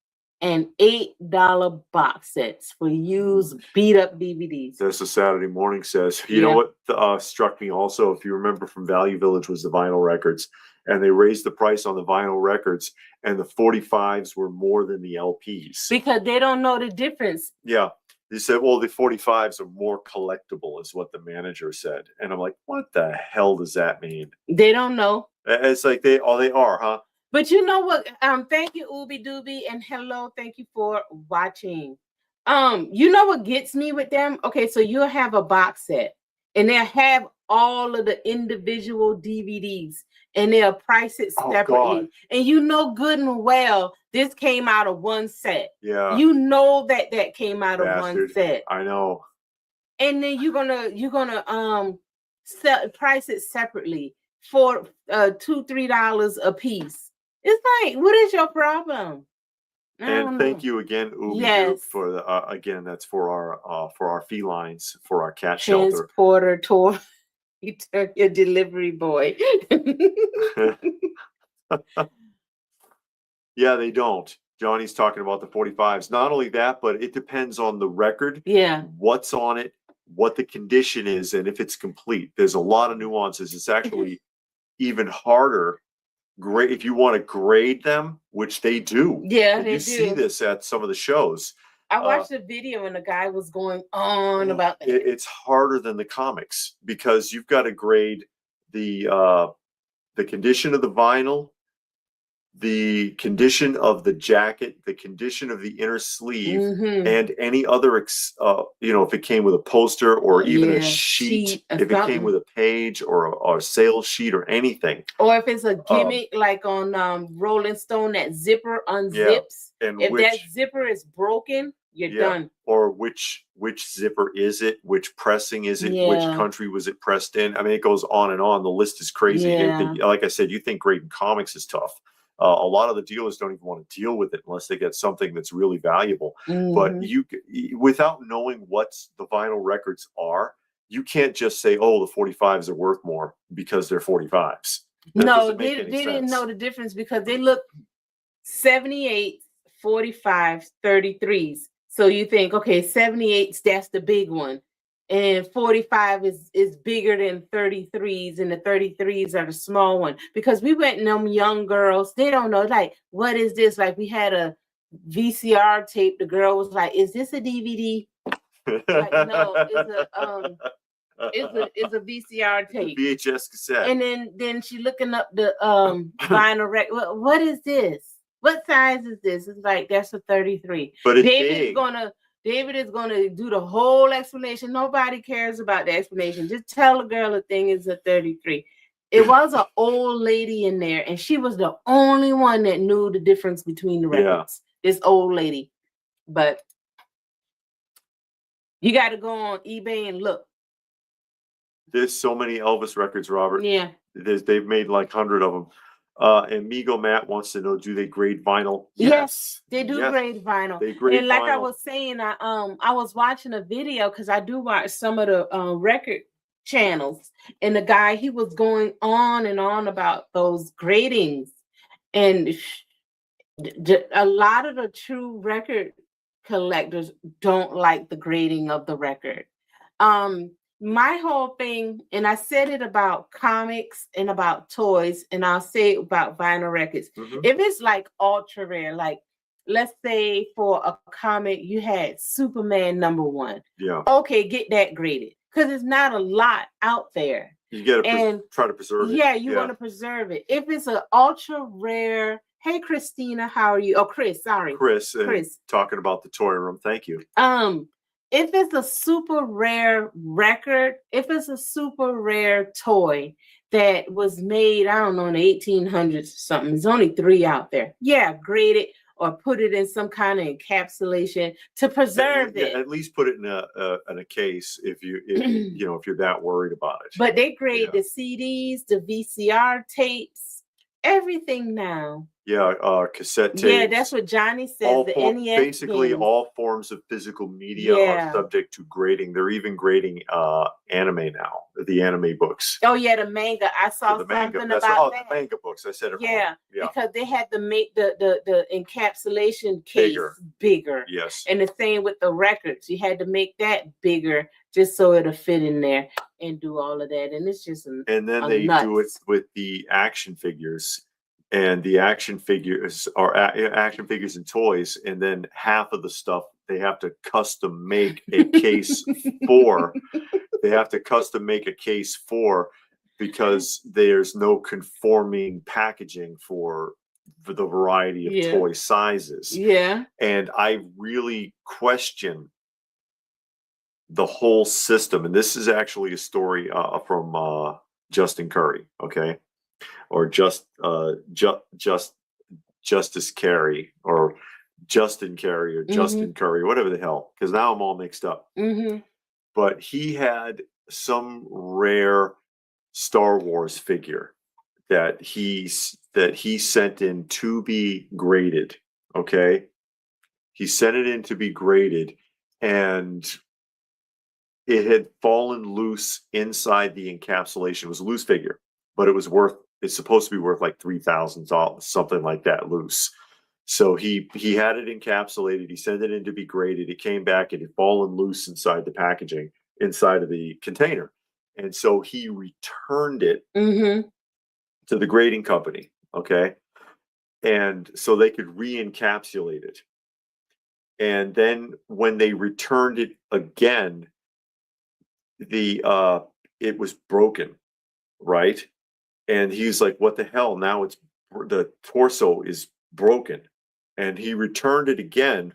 and $8 box sets for used beat up DVDs. That's what Saturday Morning says. You know what struck me also, if you remember from Value Village, was the vinyl records. And they raised the price on the vinyl records, and the 45s were more than the LPs. Because they don't know the difference. Yeah. They said, well, the 45s are more collectible, is what the manager said. And I'm like, what the hell does that mean? They don't know. It's like they are, huh? But you know what? Thank you, Ooby Dooby, and hello, thank you for watching. You know what gets me with them? Okay, so you'll have a box set, and they'll have all of the individual DVDs, and they'll price it separately. And you know good and well this came out of one set. Yeah. You know that came out of one set. I know. And then you're gonna price it separately for $2-3 a piece. It's like, what is your problem? And thank you again, Ooby, for the again. That's for our felines, for our cat shelter. Transporter tour. Your delivery boy. Yeah, they don't. Johnny's talking about the 45s. Not only that, but it depends on the record. Yeah. What's on it, what the condition is, and if it's complete. There's a lot of nuances. It's actually even harder. Great if you want to grade them, which they do. Yeah, they do. You see this at some of the shows. I watched a video and the guy was going on about that. It's harder than the comics because you've got to grade the condition of the vinyl, the condition of the jacket, the condition of the inner sleeve, and any other, if it came with a poster or even a sheet, if it came with a page or a sales sheet or anything. Or if it's a gimmick like on Rolling Stone, that zipper unzips. And if that zipper is broken, you're done. Or which zipper is it? Which pressing is it? Which country was it pressed in? I mean, it goes on and on. The list is crazy. Like I said, you think grading comics is tough. A lot of the dealers don't even want to deal with it unless they get something that's really valuable. But without knowing what the vinyl records are, you can't just say, oh, the 45s are worth more because they're 45s. No, they didn't know the difference because they look 78, 45s, 33s. So you think, okay, 78s, that's the big one. And 45 is bigger than 33s, and the 33s are the small one. Because we went and them young girls, they don't know, like, what is this? Like, we had a VCR tape. The girl was like, is this a DVD? Like, no, it's a VCR tape. VHS cassette. And then she looking up the vinyl record. What is this? What size is this? It's like, that's a 33. But David is going to do the whole explanation. Nobody cares about the explanation. Just tell the girl the thing is a 33. It was an old lady in there, and she was the only one that knew the difference between the records. This old lady. But you got to go on eBay and look. There's so many Elvis records, Robert. Yeah. They've made like 100 of them. And Migo Matt wants to know, do they grade vinyl? Yes, they do grade vinyl. They grade and like vinyl. I was saying, I was watching a video because I do watch some of the record channels, and the guy, he was going on and on about those gradings, and a lot of the true record collectors don't like the grading of the record. My whole thing, and I said it about comics and about toys, and I'll say it about vinyl records. If it's like ultra rare, like let's say for a comic, you had Superman #1. Yeah. Okay, get that graded because it's not a lot out there. You got to try to preserve it. Yeah, you want to preserve it. If it's an ultra rare, hey Christina, how are you? Oh, Chris, sorry. Chris, talking about the toy room. Thank you. If it's a super rare record, if it's a super rare toy that was made, I don't know, in the 1800s or something, there's only 3 out there. Yeah, grade it or put it in some kind of encapsulation to preserve it. At least put it in a case if you're that worried about it. But they grade the CDs, the VCR tapes, everything now. Yeah, cassette tapes. Yeah, that's what Johnny says. The NES basically games. all forms of physical media are subject to grading. They're even grading anime now, the anime books. Oh yeah, the manga. I saw the manga, something about that. The manga books. I said it yeah, wrong. Yeah, because they had to make the encapsulation case bigger. Yes. And the same with the records. You had to make that bigger just so it'll fit in there and do all of that. And it's just and then they do it with the action figures. And the action figures are action figures and toys, and then half of the stuff they have to custom make a case for. They have to custom make a case for, because there's no conforming packaging for the variety of toy sizes. Yeah. And I really question the whole system. And this is actually a story from Justin Curry. Okay. Or Justice Carey, or Justin Carey, or Justin Curry, whatever the hell, because now I'm all mixed up. But he had some rare Star Wars figure that he sent in to be graded. Okay, he sent it in to be graded, and it had fallen loose inside the encapsulation. It was a loose figure, but it was worth. It's supposed to be worth like $3,000, something like that, loose. So he had it encapsulated. He sent it in to be graded. It came back. It had fallen loose inside the packaging, inside of the container, and so he returned it to the grading company. Okay, and so they could re-encapsulate it. And then when they returned it again, it was broken, right? And he's like, what the hell? Now it's the torso is broken. And he returned it again.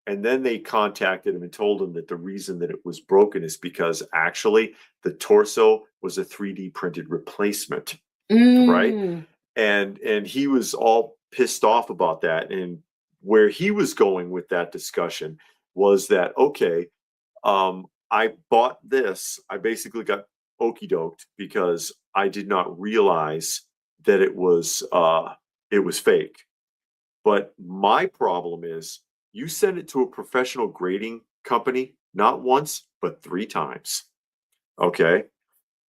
And then they contacted him and told him that the reason that it was broken is because actually the torso was a 3D printed replacement. Right. And he was all pissed off about that. And where he was going with that discussion was that, okay, I bought this. I basically got okey doked because I did not realize that it was fake. But my problem is you send it to a professional grading company, not once, but 3 times. Okay.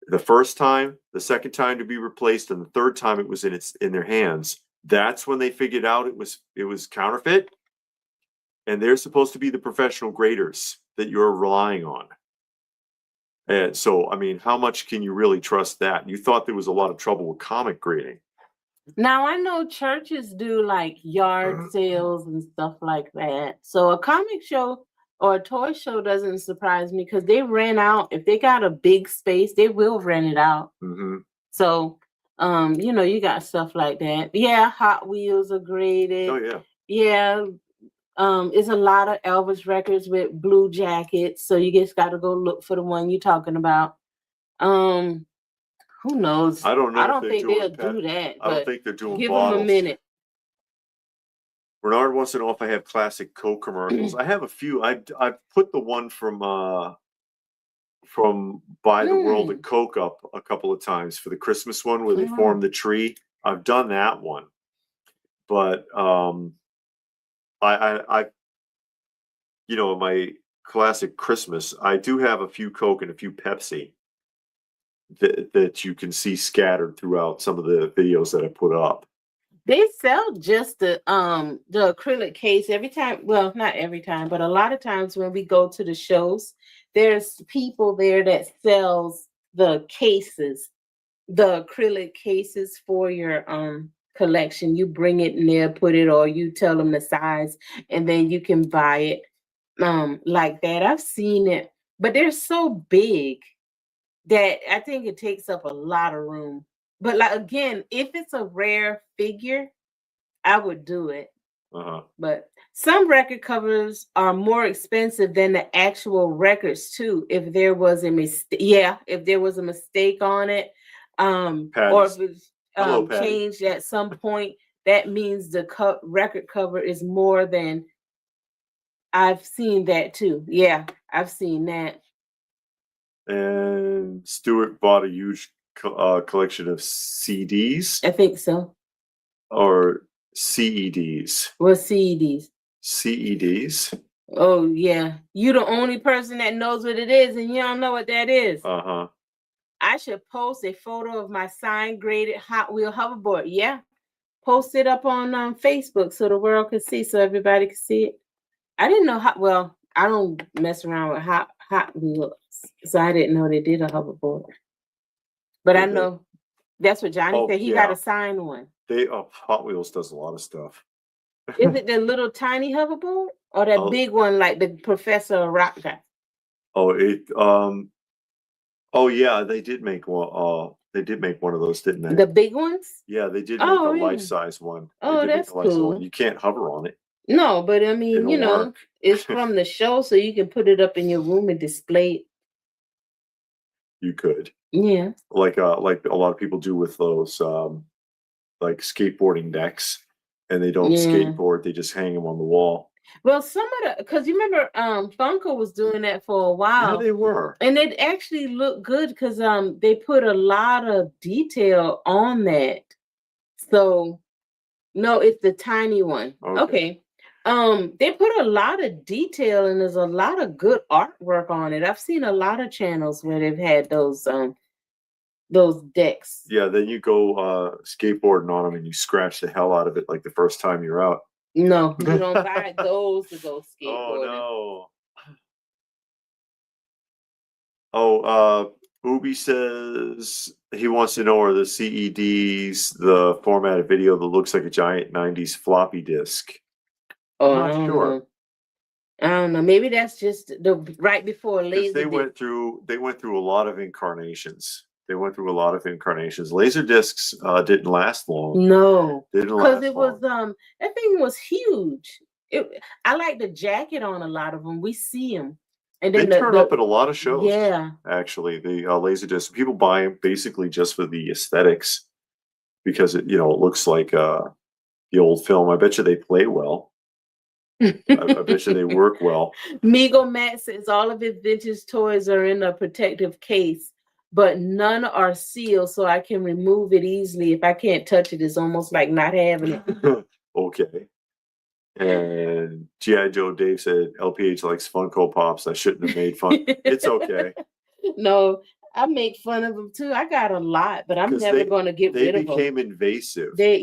The first time, the second time to be replaced, and the third time it was in their hands. That's when they figured out it was counterfeit. And they're supposed to be the professional graders that you're relying on. And so, I mean, how much can you really trust that? You thought there was a lot of trouble with comic grading. Now, I know churches do like yard sales and stuff like that. So a comic show or a toy show doesn't surprise me, because they rent out. If they got a big space, they will rent it out. So, you got stuff like that. Yeah, Hot Wheels are graded. Oh, yeah. Yeah. It's a lot of Elvis records with blue jackets, so you just got to go look for the one you're talking about. Who knows? I don't know. I don't think they'll do that. I don't think they're doing give bottles. them a minute. Bernard wants to know if I have classic Coke commercials. I have a few. I've put the one from Buy the World of Coke up a couple of times for the Christmas one where they form the tree. I've done that one, but I my classic Christmas, I do have a few Coke and a few Pepsi that you can see scattered throughout some of the videos that I put up. They sell just the acrylic case every time. Well, not every time, but a lot of times when we go to the shows, there's people there that sells the cases, the acrylic cases for your collection. You bring it in there, put it, or you tell them the size, and then you can buy it like that. I've seen it, but they're so big that I think it takes up a lot of room. But like, again, if it's a rare figure, I would do it. But some record covers are more expensive than the actual records too. If there was a mistake, if there was a mistake on it, or if it's changed at some point, that means the record cover is more than. I've seen that too. Yeah, I've seen that. And Stuart bought a huge collection of CDs. I think so. or CEDs? What CEDs? CEDs? Oh yeah, you the only person that knows what it is, and you don't know what that is. Uh-huh. I should post a photo of my sign graded Hot Wheel hoverboard. Yeah, post it up on Facebook so the world can see, so everybody can see it. I didn't know how. Well, I don't mess around with Hot Wheels, so I didn't know they did a hoverboard. But I know that's what Johnny said. He got a signed one. Hot Wheels does a lot of stuff. Is it the little tiny hoverboard or that big one like the Professor Rock guy? Oh yeah, they did make one. They did make one of those, didn't they? The big ones? Yeah, they did make a life-size one. Oh, that's cool. You can't hover on it. No, but I mean, you know, it's from the show, so you can put it up in your room and display it. You could. Yeah. Like a lot of people do with those like skateboarding decks, and they don't skateboard, they just hang them on the wall. Well, some of the, because you remember Funko was doing that for a while. Yeah, they were. And it actually looked good because they put a lot of detail on that. So no, it's the tiny one. Okay. They put a lot of detail and there's a lot of good artwork on it. I've seen a lot of channels where they've had those decks. Yeah, then you go skateboarding on them and you scratch the hell out of it like the first time you're out. No, you don't buy those to go skateboarding. Oh no. Ubi says he wants to know, are the CEDs the formatted video that looks like a giant 90s floppy disk? I'm not sure. I don't know. Maybe that's just the right before laser. They went through a lot of incarnations. Laser discs didn't last long. No, because it was that thing was huge. I like the jacket on a lot of them. We see them, and then they turn up at a lot of shows. Yeah, actually, the laser discs, people buy them basically just for the aesthetics, because it looks like the old film. I bet you they play well. I bet you they work well. Migo Matt says all of his vintage toys are in a protective case, but none are sealed, so I can remove it easily. If I can't touch it, it's almost like not having it. Okay. And G.I. Joe Dave said LPH likes Funko Pops. I shouldn't have made fun. It's okay. No, I make fun of them too. I got a lot, but I'm never going to get rid of them. They became invasive. They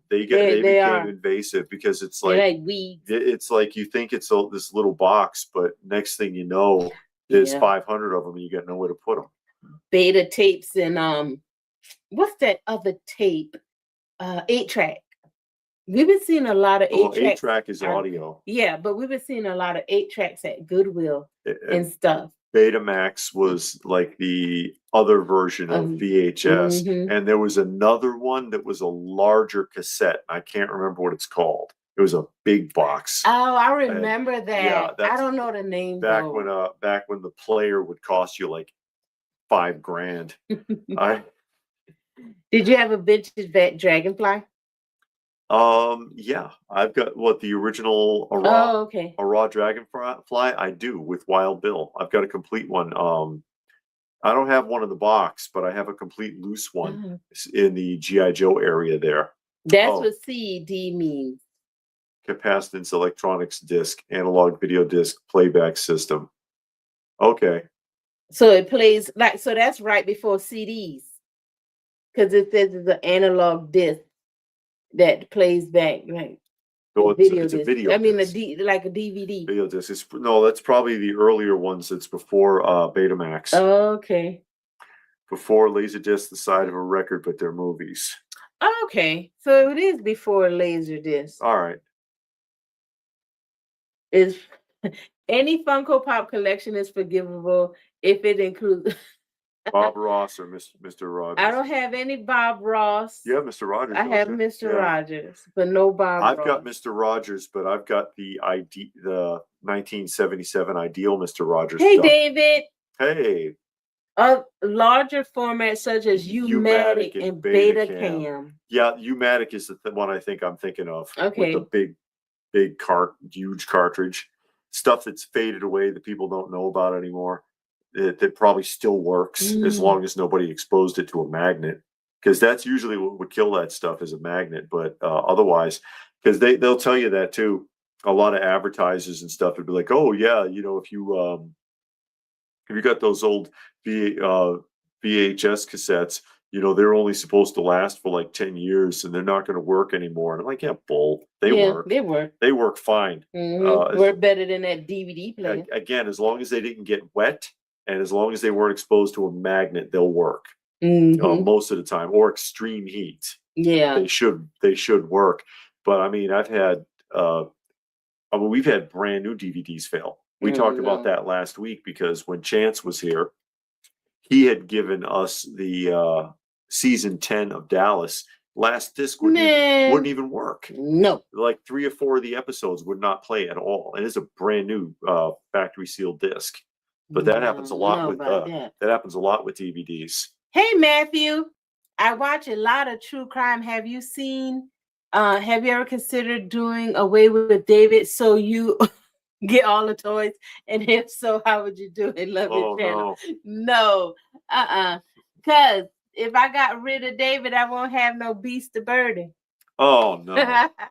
became invasive because it's like weeds. It's like you think it's this little box, but next thing you know, there's 500 of them, and you got nowhere to put them. Beta tapes and what's that other tape? 8-track. We've been seeing a lot of 8-track. 8-track is audio. Yeah, but we've been seeing a lot of 8-tracks at Goodwill and stuff. Betamax was like the other version of VHS, and there was another one that was a larger cassette. I can't remember what it's called. It was a big box. Oh, I remember that. Yeah, I don't know the name. Back when the player would cost you like $5,000. Did you have a vintage Dragonfly? Yeah, I've got the original a raw Dragonfly. I do, with Wild Bill. I've got a complete one. I don't have one in the box, but I have a complete loose one in the G.I. Joe area there. That's what CED means. Capacitance electronics disc, analog video disc playback system. Okay. So it plays so that's right before CDs, because it says it's an analog disc that plays back, right? No, it's a video. I mean, like a DVD. Video disc. That's probably the earlier ones. It's before Betamax. Oh, okay. Before Laserdisc, the side of a record, but they're movies. Okay, so it is before Laserdisc. All right. Is any Funko Pop collection is forgivable if it includes Bob Ross or Mr. Rogers? I don't have any Bob Ross. You have Mr. Rogers. I have Mr. Rogers, but no Bob Ross. I've got Mr. Rogers, but I've got the 1977 Ideal Mr. Rogers. Hey, David. Hey. A larger format such as U-matic and Betacam. Yeah, U-matic is the one I think I'm thinking of. Okay. With the big huge cartridge. Stuff that's faded away that people don't know about anymore. That probably still works as long as nobody exposed it to a magnet. because that's usually what would kill that stuff is a magnet. But otherwise, because they'll tell you that too. A lot of advertisers and stuff would be like, oh yeah, if you got those old VHS cassettes, they're only supposed to last for like 10 years and they're not going to work anymore. And I'm like, yeah, bull. They work. They work. They work fine. Work better than that DVD player. Again, as long as they didn't get wet and as long as they weren't exposed to a magnet, they'll work most of the time, or extreme heat. Yeah. They should work. But I mean, we've had brand new DVDs fail. We talked about that last week because when Chance was here, he had given us the season 10 of Dallas. Last disc wouldn't even work. No. Like 3 or 4 of the episodes would not play at all. And it's a brand new factory sealed disc. But that happens a lot with that happens a lot with DVDs. Hey Matthew, I watch a lot of true crime. Have you ever considered doing away with David so you get all the toys? And if so, how would you do it? Love your channel. No. Because if I got rid of David, I won't have no beast of burden. Oh no.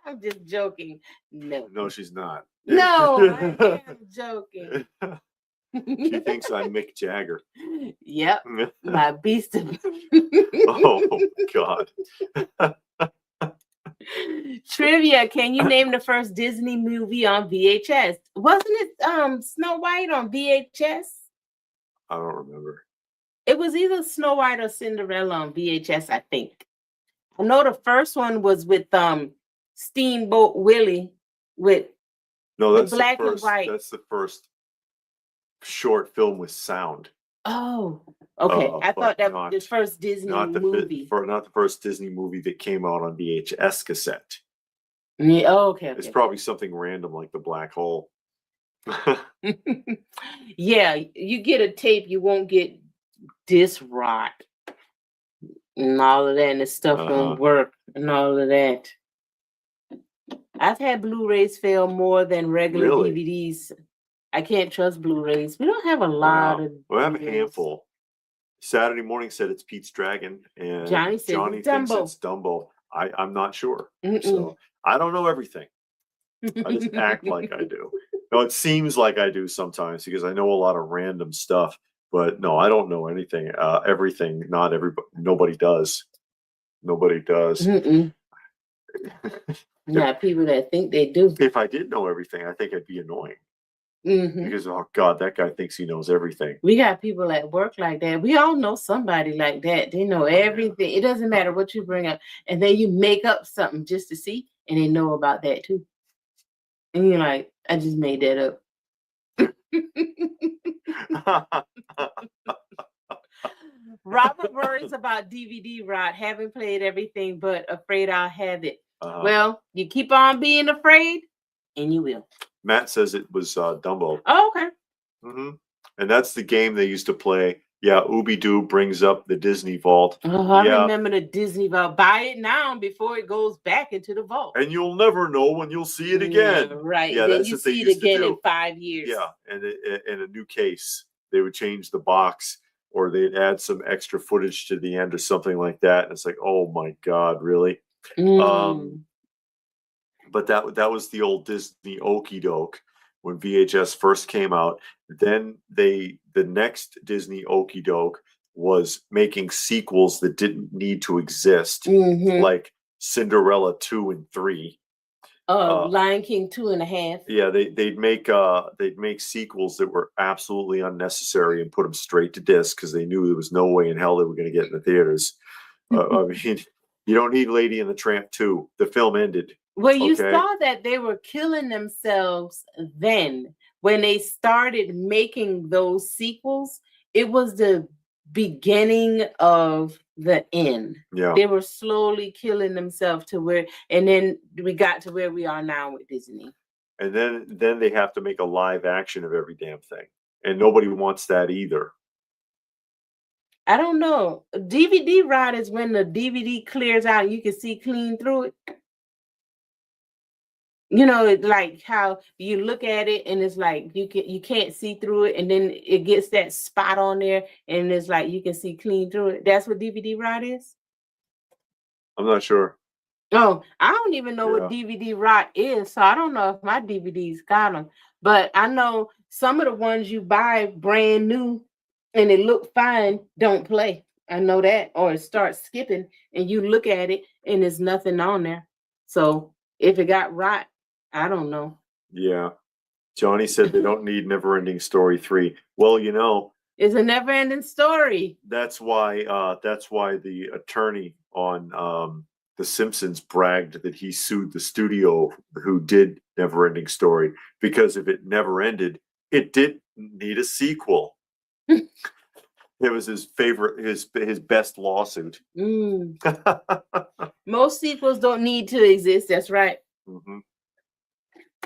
I'm just joking. No, she's not. No, I am joking. She thinks I'm Mick Jagger. Yep. My beast of burden. Oh God. Trivia, can you name the first Disney movie on VHS? Wasn't it Snow White on VHS? I don't remember. It was either Snow White or Cinderella on VHS, I think. I know the first one was with Steamboat Willie with that's black the first, and white. That's the first short film with sound. Oh, okay. I thought that was the first Disney movie. Not the first Disney movie that came out on VHS cassette. Yeah, okay. It's probably something random like the Black Hole. Yeah, you get a tape, you won't get disc rot and all of that, and the stuff don't work and all of that. I've had Blu-rays fail more than regular DVDs. I can't trust Blu-rays. We don't have a lot of. We have a handful. Saturday Morning said it's Pete's Dragon, and Johnny thinks it's Dumbo. I'm not sure. So I don't know everything. I just act like I do. No, it seems like I do sometimes because I know a lot of random stuff. But no, I don't know anything. Everything. Not everybody. Nobody does. Nobody does. Not people that think they do. If I did know everything, I think I'd be annoying. Because oh God, that guy thinks he knows everything. We got people at work like that. We all know somebody like that. They know everything. It doesn't matter what you bring up, and then you make up something just to see, and they know about that too. And you're like, I just made that up. Robert worries about DVD rot. Haven't played everything, but afraid I'll have it. Well, you keep on being afraid, and you will. Matt says it was Dumbo. Oh, okay. And that's the game they used to play. Yeah, Ooby Doo brings up the Disney Vault. I remember the Disney Vault. Buy it now before it goes back into the vault. And you'll never know when you'll see it again. Right. Yeah, then that's you what they see used it again to do. in 5 years. Yeah, and in a new case, they would change the box or they'd add some extra footage to the end or something like that. And it's like, oh my God, really? But that was the old Disney okey doke when VHS first came out. Then the next Disney okey doke was making sequels that didn't need to exist, like Cinderella 2 and 3. Lion King 2.5. Yeah, they'd make sequels that were absolutely unnecessary and put them straight to disc because they knew there was no way in hell they were going to get in the theaters. I mean, you don't need Lady and the Tramp 2. The film ended. Well, you saw that they were killing themselves then. When they started making those sequels, it was the beginning of the end. Yeah. They were slowly killing themselves and then we got to where we are now with Disney. And then they have to make a live action of every damn thing. And nobody wants that either. I don't know. DVD rot is when the DVD clears out and you can see clean through it. You know, like how you look at it and it's like you can't see through it, and then it gets that spot on there and it's like you can see clean through it. That's what DVD rot is? I'm not sure. Oh, I don't even know what DVD rot is, so I don't know if my DVDs got them. But I know some of the ones you buy brand new and it look fine don't play. I know that, or it starts skipping and you look at it and there's nothing on there. So if it got rot, I don't know. Yeah. Johnny said they don't need Never Ending Story 3. Well, you know, it's a never ending story. That's why the attorney on The Simpsons bragged that he sued the studio who did Never Ending Story, because if it never ended, it didn't need a sequel. It was his favorite, his best lawsuit. Most sequels don't need to exist. That's right. Mm-hmm.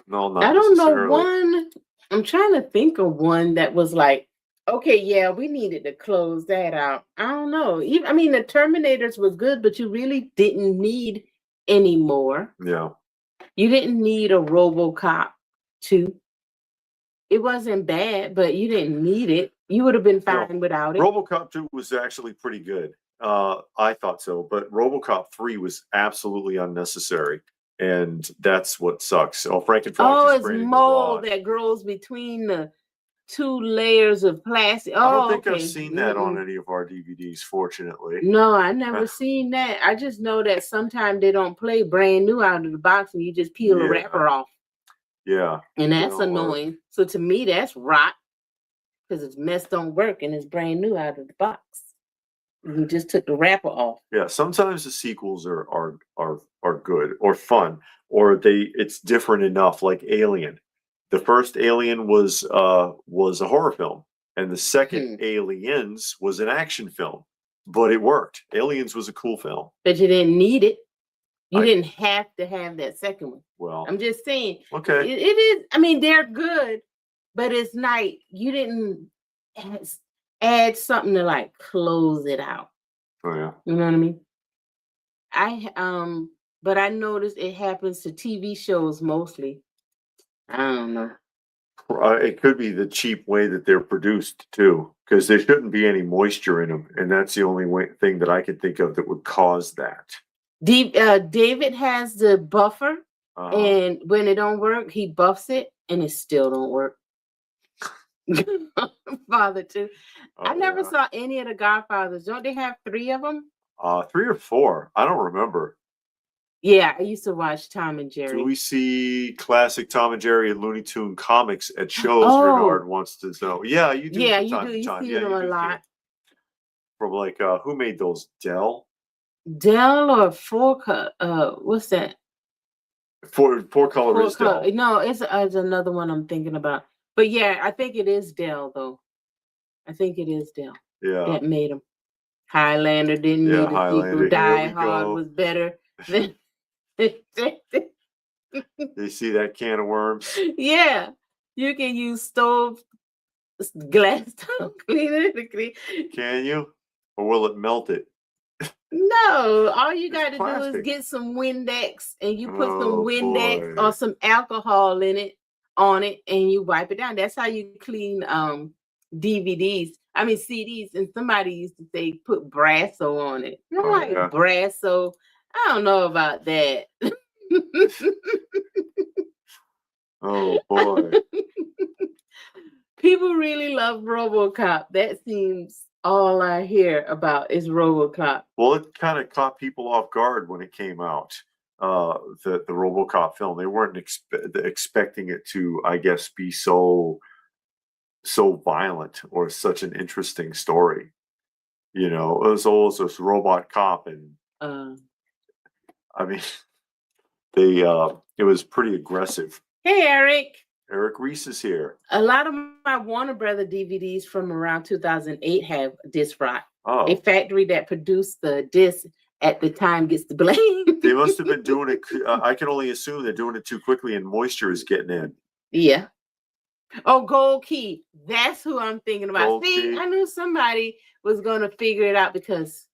No, not I don't know one. I'm trying to think of one that was like, okay, yeah, we needed to close that out. I don't know. I mean, the Terminators were good, but you really didn't need any more. Yeah. You didn't need a RoboCop 2. It wasn't bad, but you didn't need it. You would have been fine without it. RoboCop 2 was actually pretty good. I thought so, but RoboCop 3 was absolutely unnecessary. And that's what sucks. Oh, Frankenfurter. It's mold that grows between the 2 layers of plastic. I don't think I've seen that on any of our DVDs, fortunately. No, I never seen that. I just know that sometimes they don't play brand new out of the box and you just peel the wrapper off. Yeah. And that's annoying. So to me, that's rot, because its mess don't work and it's brand new out of the box. You just took the wrapper off. Yeah, sometimes the sequels are good or fun, or it's different enough, like Alien. The first Alien was a horror film, and the second Aliens was an action film, but it worked. Aliens was a cool film. But you didn't need it. You didn't have to have that second one. Well, I'm just saying. Okay. It is. I mean, they're good, but it's not. You didn't add something to like close it out. Oh yeah. You know what I mean? But I noticed it happens to TV shows mostly. I don't know. It could be the cheap way that they're produced too, because there shouldn't be any moisture in them, and that's the only thing that I can think of that would cause that. David has the buffer, and when it don't work, he buffs it, and it still don't work. Father too. I never saw any of the Godfathers. Don't they have 3 of them? 3 or 4. I don't remember. Yeah, I used to watch Tom and Jerry. Do we see classic Tom and Jerry and Looney Tune comics at shows? Renard wants to know. Yeah, you do. Yeah, you do. You see them a lot. From like, who made those? Dell or what's that? Four color is Dell. No, it's another one I'm thinking about. But yeah, I think it is Dell though. I think it is Dell. Yeah, that made them. Highlander didn't need a sequel. Die Hard was better than. They see that can of worms. Yeah, you can use glass stove cleaner to clean. Can you, or will it melt it? No, all you got to do is get some Windex and you put some Windex or some alcohol on it, and you wipe it down. That's how you clean CDs. And somebody used to say put Brasso on it. Brasso. I don't know about that. Oh boy. People really love RoboCop. That seems all I hear about is RoboCop. Well, it kind of caught people off guard when it came out. The RoboCop film. They weren't expecting it to, I guess, be so violent or such an interesting story. You know, it was always this robot cop, and I mean, it was pretty aggressive. Hey, Eric. Eric Reese is here. A lot of my Warner Brother DVDs from around 2008 have disc rot. A factory that produced the disc at the time gets the blame. They must have been doing it. I can only assume they're doing it too quickly and moisture is getting in. Yeah. Oh, Gold Key. That's who I'm thinking about. See, I knew somebody was going to figure it out because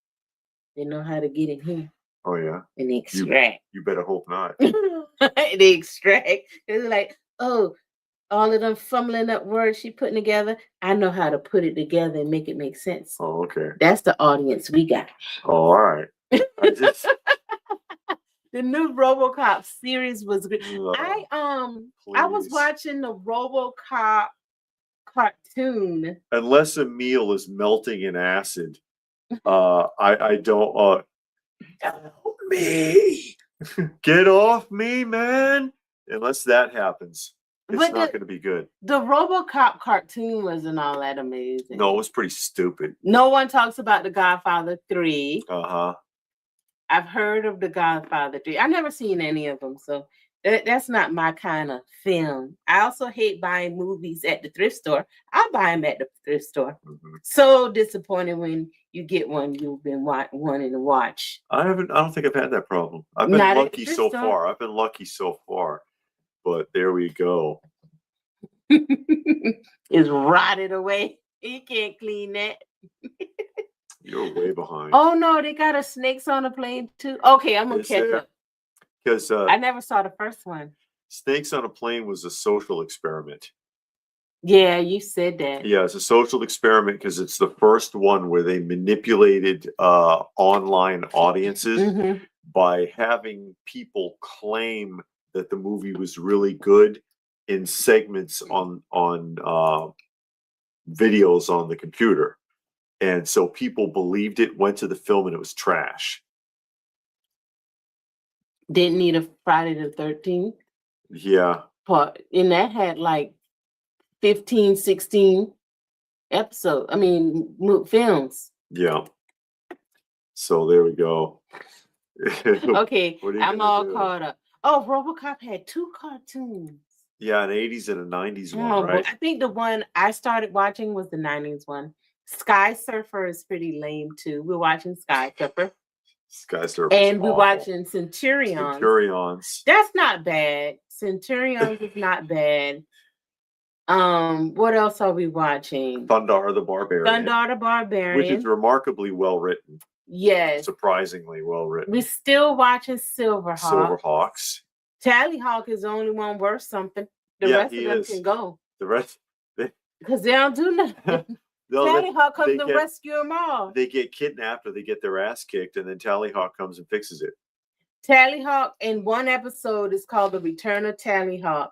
they know how to get in here. Oh, yeah. And they extract. You better hope not. They extract. It's like, oh, all of them fumbling up words she putting together. I know how to put it together and make it make sense. Oh, okay. That's the audience we got. Oh, all right. The new RoboCop series was good. I was watching the RoboCop cartoon. Unless Emil is melting in acid, I don't. Help me! Get off me, man! Unless that happens, it's not going to be good. The RoboCop cartoon wasn't all that amazing. No, it was pretty stupid. No one talks about The Godfather 3. Uh-huh. I've heard of The Godfather 3. I've never seen any of them, so that's not my kind of film. I also hate buying movies at the thrift store. I buy them at the thrift store. Mm-hmm. So disappointed when you get one you've been wanting to watch. I don't think I've had that problem. I've been lucky so far. I've been lucky so far. But there we go. It's rotted away. You can't clean that. You're way behind. Oh no, they got a Snakes on a Plane too. Okay, I'm gonna catch up. Because I never saw the first one. Snakes on a Plane was a social experiment. Yeah, you said that. Yeah, it's a social experiment because it's the first one where they manipulated online audiences by having people claim that the movie was really good in segments on videos on the computer. And so people believed it, went to the film, and it was trash. Didn't need a Friday the 13th. Yeah. Part, and that had like 15, 16 episodes. I mean, films. Yeah. So there we go. Okay, I'm all caught up. Oh, RoboCop had 2 cartoons. Yeah, an 80s and a 90s one, right? I think the one I started watching was the 90s one. Sky Surfer is pretty lame too. We're watching Sky Surfer. Sky Surfer. And we're watching Centurions. Centurions. That's not bad. Centurions is not bad. What else are we watching? Thundar the Barbarian. Thundar the Barbarian. Which is remarkably well written. Yes. Surprisingly well written. We're still watching Silverhawk. Silverhawks. Tallyhawk is the only one worth something. The rest of them can go. The rest, because they don't do nothing. Tallyhawk comes to rescue them all. They get kidnapped or they get their ass kicked, and then Tallyhawk comes and fixes it. Tallyhawk in one episode is called The Return of Tallyhawk,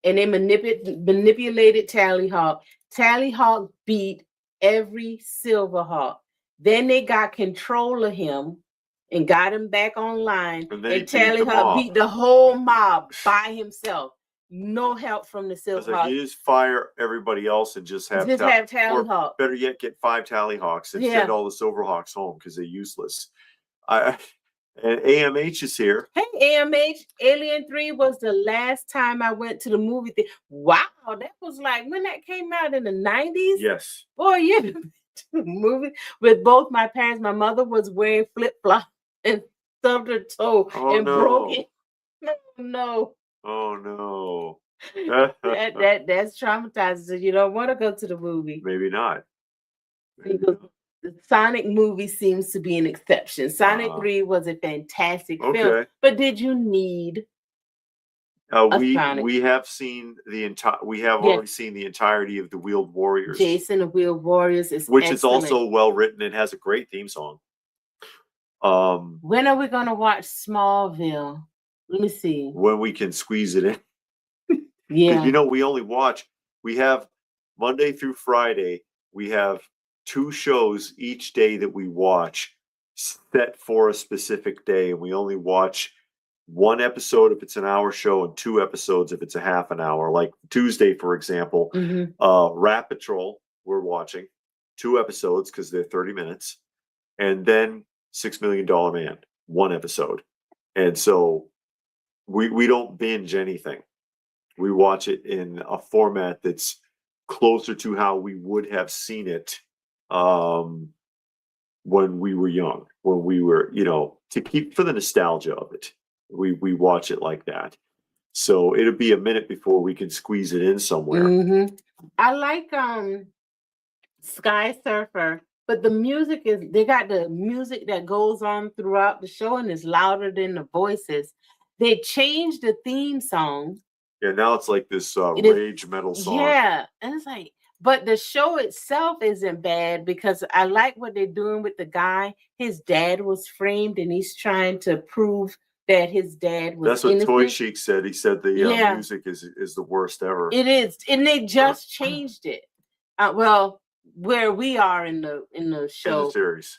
and they manipulated Tallyhawk. Tallyhawk beat every Silverhawk. Then they got control of him and got him back online. And Tallyhawk beat the whole mob by himself. No help from the Silverhawks. Like you just fire everybody else and just have Tallyhawk. Better yet, get 5 Tallyhawks and send all the Silverhawks home because they're useless. And AMH is here. Hey, AMH, Alien 3 was the last time I went to the movie theater. Wow, that was like when that came out in the 90s? Yes. Boy, yeah. Movie with both my parents. My mother was wearing flip-flops and stubbed her toe broke it. No. Oh no. That's traumatizing. You don't want to go to the movie. Maybe not. The Sonic movie seems to be an exception. Sonic 3 was a fantastic film. But did you need we have seen the entire. We have already seen the entirety of the Wheeled Warriors. Jason the Wheeled Warriors is which is also well written and has a great theme song. When are we gonna watch Smallville? Let me see. When we can squeeze it in. Yeah. You know, we have Monday through Friday. We have 2 shows each day that we watch set for a specific day, and we only watch 1 episode if it's an hour show and 2 episodes if it's a half an hour. Like Tuesday, for example, Rat Patrol, we're watching 2 episodes because they're 30 minutes, and then $6 Million Man, 1 episode. And so we don't binge anything. We watch it in a format that's closer to how we would have seen it when we were young, when we were, to keep for the nostalgia of it. We watch it like that. So it'll be a minute before we can squeeze it in somewhere. I like Sky Surfer, but the music they got the music that goes on throughout the show and is louder than the voices. They changed the theme song. Yeah, now it's like this rage metal song. Yeah, and it's like, but the show itself isn't bad because I like what they're doing with the guy. His dad was framed and he's trying to prove that his dad was That's what innocent. Toy Chic said. He said the music is the worst ever. It is, and they just changed it. Well, where we are in the show,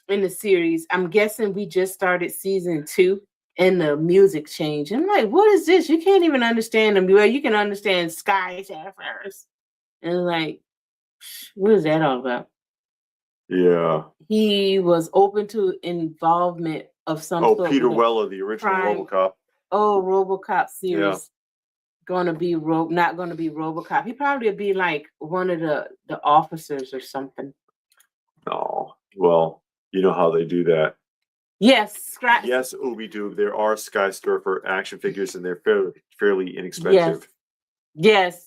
in the series, I'm guessing we just started season 2, and the music changed. I'm like, what is this? You can't even understand them. Well, you can understand Sky first, and like, what is that all about? Yeah. He was open to involvement of some sort. Oh, Peter Weller, the original RoboCop. Oh, RoboCop series. Yeah. Gonna be not gonna be RoboCop. He probably would be like one of the officers or something. No. Well, you know how they do that. Yes, yes, Ooby-Doob. There are Skyscraper action figures, and they're fairly inexpensive. Yes.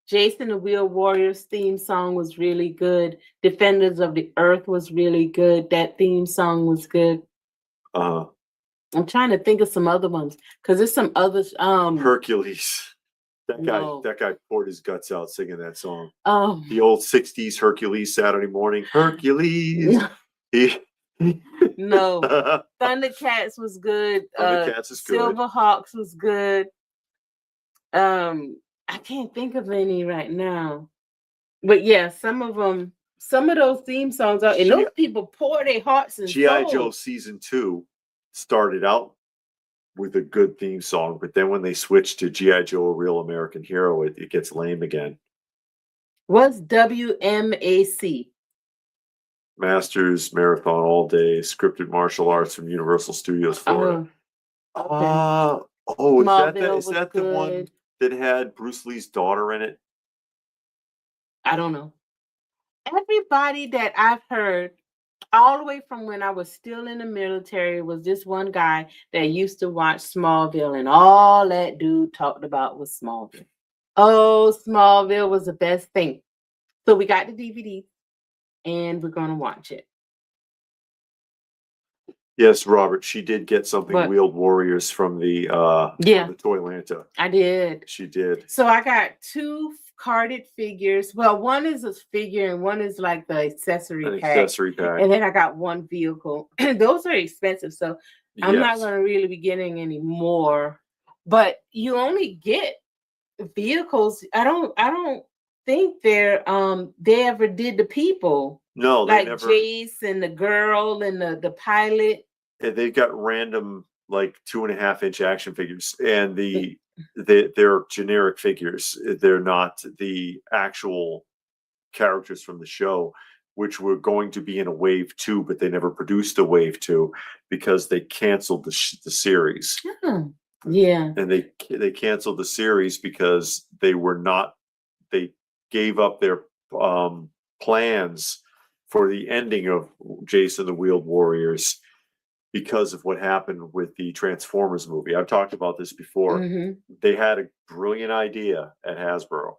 Jason the Wheel Warriors theme song was really good. Defenders of the Earth was really good. That theme song was good. I'm trying to think of some other ones because there's some others. Hercules. That guy poured his guts out singing that song. The old 60s Hercules Saturday morning. Hercules. No. Thundercats was good. Thundercats is good. Silverhawks was good. I can't think of any right now. But yeah, some of those theme songs are, and those people pour their hearts and G.I. Joe season 2 started out with a good theme song, but then when they switched to G.I. Joe, A Real American Hero, it gets lame again. What's WMAC? Masters Marathon All Day Scripted Martial Arts from Universal Studios Florida. Is that the one that had Bruce Lee's daughter in it? I don't know. Everybody that I've heard all the way from when I was still in the military was this one guy that used to watch Smallville, and all that dude talked about was Smallville. Oh, Smallville was the best thing. So we got the DVD, and we're going to watch it. Yes, Robert, she did get something Wheeled Warriors from the Toylanta. I did. She did. So I got 2 carded figures. Well, one is a figure and one is like the accessory pack. And then I got 1 vehicle. Those are expensive, so I'm not going to really be getting any more. But you only get vehicles. I don't think they ever did the people. No, like never. Jace and the girl and the pilot. They've got random like 2.5-inch action figures, and they're generic figures. They're not the actual characters from the show, which were going to be in a wave 2, but they never produced a wave 2 because they canceled the series. Yeah, and they canceled the series because they gave up their plans for the ending of Jason the Wheeled Warriors because of what happened with the Transformers movie. I've talked about this before. They had a brilliant idea at Hasbro.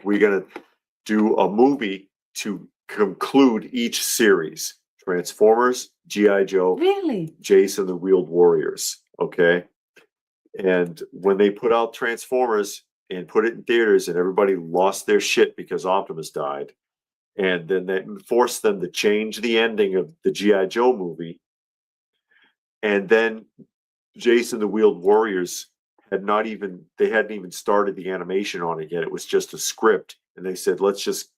We're going to do a movie to conclude each series. Transformers, G.I. Joe, Jason the Wheeled Warriors. Okay. And when they put out Transformers and put it in theaters, and everybody lost their shit because Optimus died, and then that forced them to change the ending of the G.I. Joe movie. And then Jason the Wheeled Warriors hadn't even started the animation on it yet. It was just a script. And they said, let's just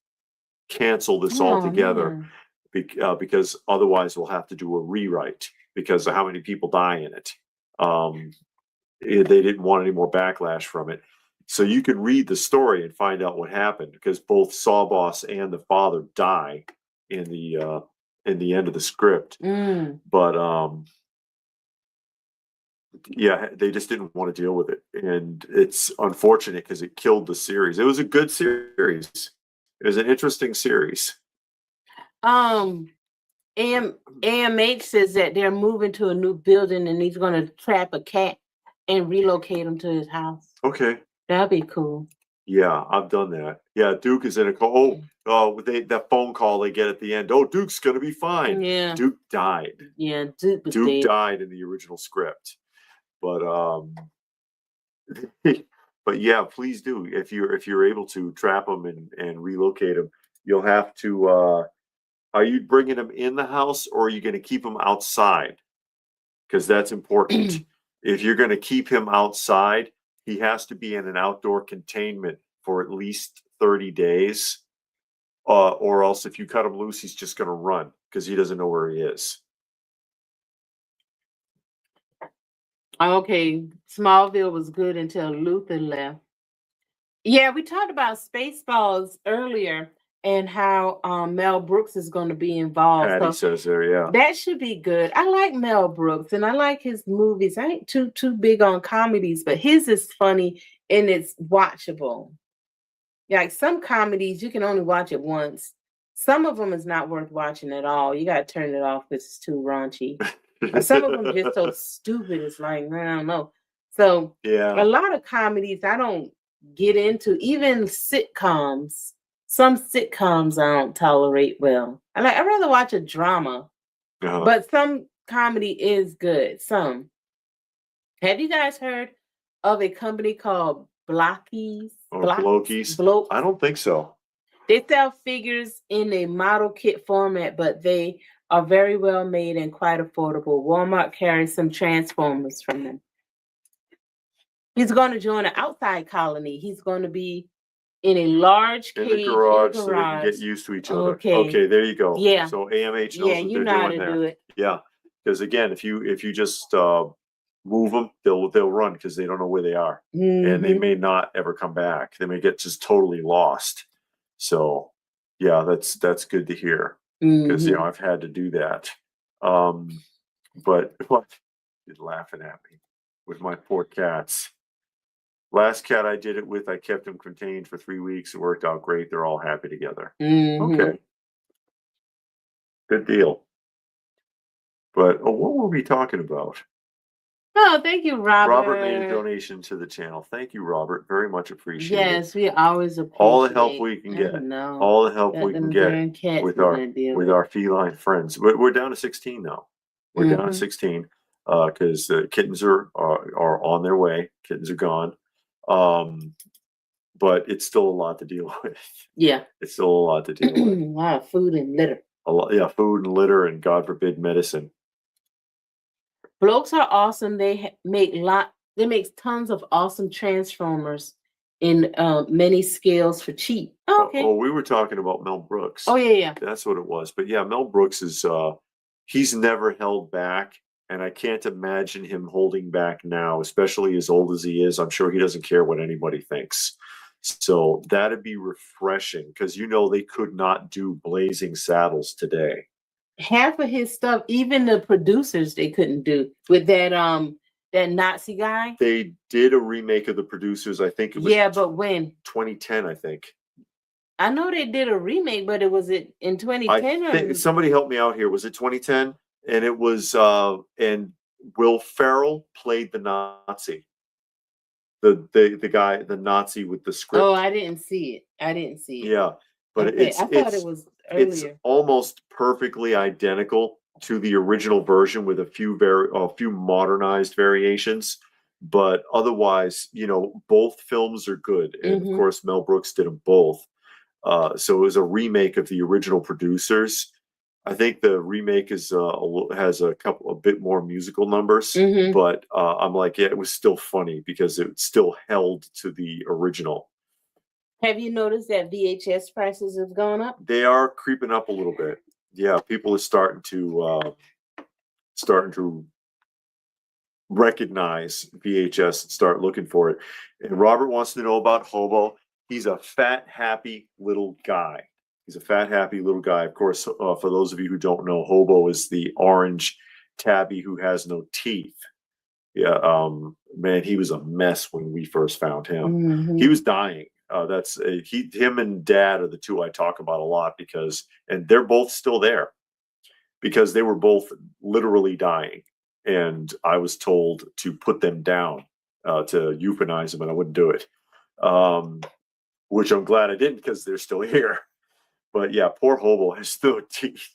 cancel this altogether because otherwise we'll have to do a rewrite because of how many people die in it. They didn't want any more backlash from it. So you can read the story and find out what happened because both Sawboss and the father die in the end of the script. But they just didn't want to deal with it, and it's unfortunate because it killed the series. It was a good series. It was an interesting series. AMH says that they're moving to a new building and he's going to trap a cat and relocate him to his house. Okay. That'd be cool. Yeah, I've done that. Yeah, Duke is in a call. That phone call they get at the end. Oh, Duke's gonna be fine. Yeah. Duke died. Yeah, Duke died in the original script. But but yeah, please do. If you're able to trap them and relocate them, you'll have to. Are you bringing them in the house or are you going to keep them outside? because that's important. If you're going to keep him outside, he has to be in an outdoor containment for at least 30 days. Or else if you cut him loose, he's just going to run because he doesn't know where he is. Okay, Smallville was good until Luther left. Yeah, we talked about Spaceballs earlier and how Mel Brooks is going to be involved. Patty says there, yeah. That should be good. I like Mel Brooks and I like his movies. I ain't too big on comedies, but his is funny and it's watchable. Like some comedies, you can only watch it once. Some of them is not worth watching at all. You got to turn it off because it's too raunchy. Some of them just so stupid. It's like, I don't know. So yeah, a lot of comedies I don't get into. Even sitcoms. Some sitcoms I don't tolerate well. I'd rather watch a drama. But some comedy is good. Some. Have you guys heard of a company called Blockies? Blokies? I don't think so. They sell figures in a model kit format, but they are very well made and quite affordable. Walmart carries some Transformers from them. He's going to join an outside colony. He's going to be in a large cage in the garage so they can get used to each other. Okay, there you go. Yeah. So AMH knows what they're doing there. Do it. Yeah, because again, if you just move them, they'll run because they don't know where they are, and they may not ever come back. They may get just totally lost. So yeah, that's good to hear because I've had to do that. But what is laughing at me with my poor cats. Last cat I did it with, I kept them contained for 3 weeks. It worked out great. They're all happy together. Okay. Good deal. But what were we talking about? Oh, thank you, Robert. Robert made a donation to the channel. Thank you, Robert. Very much appreciated. Yes, we always appreciate all the help we can get. All the help we can get with our feline friends. We're down to 16 now. We're down to 16 because the kittens are on their way. Kittens are gone. But it's still a lot to deal with. Yeah. It's still a lot to deal with. A lot of food and litter. A lot, yeah, food and litter and God forbid medicine. Blokes are awesome. They make tons of awesome Transformers in many scales for cheap. Oh, okay. We were talking about Mel Brooks. Oh, yeah. That's what it was. But yeah, Mel Brooks is he's never held back. And I can't imagine him holding back now, especially as old as he is. I'm sure he doesn't care what anybody thinks. So that'd be refreshing because they could not do Blazing Saddles today. Half of his stuff, even the producers, they couldn't do with that Nazi guy. They did a remake of the producers. I think it was but when 2010, I think. I know they did a remake, but was it in 2010? Somebody help me out here. Was it 2010? And it was and Will Ferrell played the Nazi. The guy, the Nazi with the script. Oh, I didn't see it. Yeah, but I thought it was earlier. It's almost perfectly identical to the original version with a few modernized variations. But otherwise, both films are good, and of course Mel Brooks did them both. So it was a remake of the original producers. I think the remake has a bit more musical numbers, but I'm like, yeah, it was still funny because it still held to the original. Have you noticed that VHS prices have gone up? They are creeping up a little bit. Yeah, people are starting to recognize VHS and start looking for it. And Robert wants to know about Hobo. He's a fat, happy little guy. He's a fat, happy little guy. Of course, for those of you who don't know, Hobo is the orange tabby who has no teeth. Yeah, man, he was a mess when we first found him. He was dying. Him and Dad are the two I talk about a lot and they're both still there because they were both literally dying. And I was told to put them down, to euthanize them, and I wouldn't do it. Which I'm glad I didn't because they're still here. But yeah, poor Hobo has no teeth.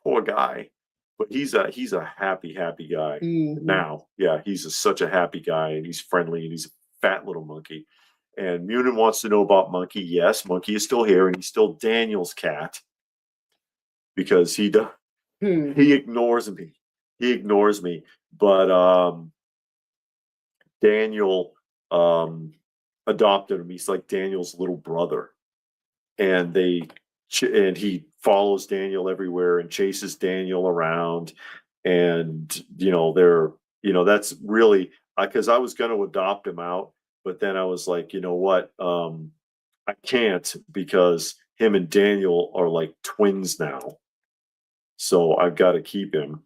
Poor guy. But he's a happy guy now. Yeah, he's such a happy guy, and he's friendly, and he's a fat little monkey. And Munin wants to know about Monkey. Yes, Monkey is still here, and he's still Daniel's cat because he ignores me. He ignores me. but Daniel adopted him. He's like Daniel's little brother, and he follows Daniel everywhere and chases Daniel around, and that's really because I was going to adopt him out, but then I was like, you know what, I can't because him and Daniel are like twins now, so I've got to keep him.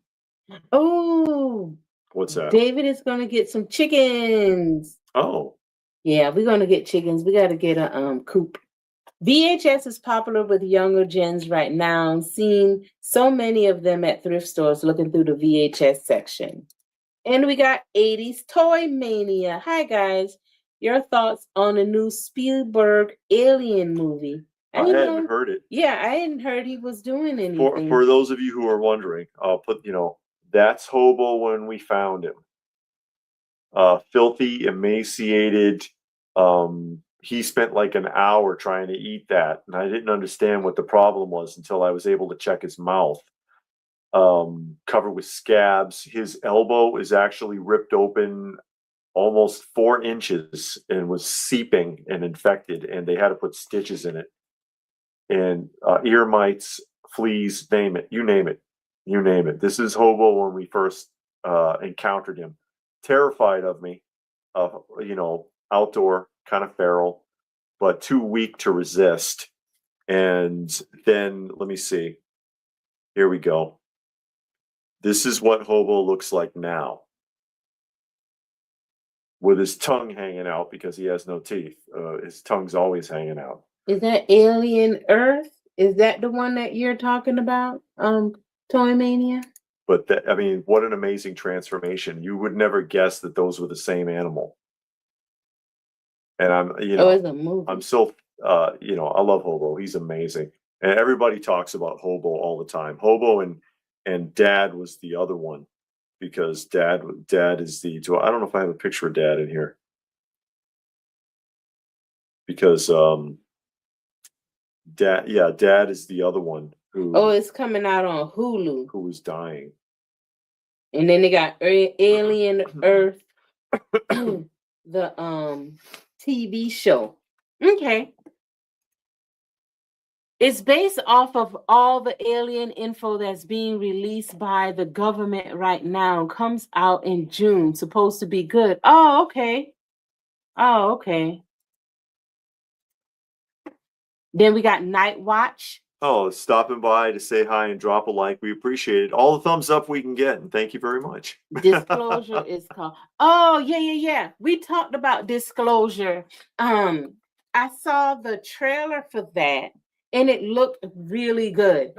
Oh, what's that? David is going to get some chickens. Oh, yeah, we're going to get chickens. We got to get a coop. VHS is popular with younger gens right now. I'm seeing so many of them at thrift stores looking through the VHS section. And we got 80s Toy Mania. Hi, guys. Your thoughts on the new Spielberg Alien movie? I hadn't heard it. Yeah, I hadn't heard he was doing anything. For those of you who are wondering, I'll put, that's Hobo when we found him. Filthy, emaciated. He spent like an hour trying to eat that, and I didn't understand what the problem was until I was able to check his mouth. Covered with scabs. His elbow is actually ripped open almost 4 inches and was seeping and infected, and they had to put stitches in it. And ear mites, fleas, name it. You name it. You name it. This is Hobo when we first encountered him. Terrified of me. Outdoor, kind of feral, but too weak to resist. And then, let me see. Here we go. This is what Hobo looks like now. With his tongue hanging out because he has no teeth. His tongue's always hanging out. Is that Alien Earth? Is that the one that you're talking about? Toy Mania? But what an amazing transformation. You would never guess that those were the same animal. And it's a movie. I'm so, I love Hobo. He's amazing. And everybody talks about Hobo all the time. Hobo and Dad was the other one, because Dad is I don't know if I have a picture of Dad in here. Because Dad is the other one who. Oh, it's coming out on Hulu. Who was dying. And then they got Alien Earth, the TV show. Okay. It's based off of all the alien info that's being released by the government right now. Comes out in June. Supposed to be good. Oh, okay. Then we got Night Watch. Oh, stopping by to say hi and drop a like. We appreciate it. All the thumbs up we can get, and thank you very much. Disclosure is called. Oh, yeah. We talked about Disclosure. I saw the trailer for that, and it looked really good.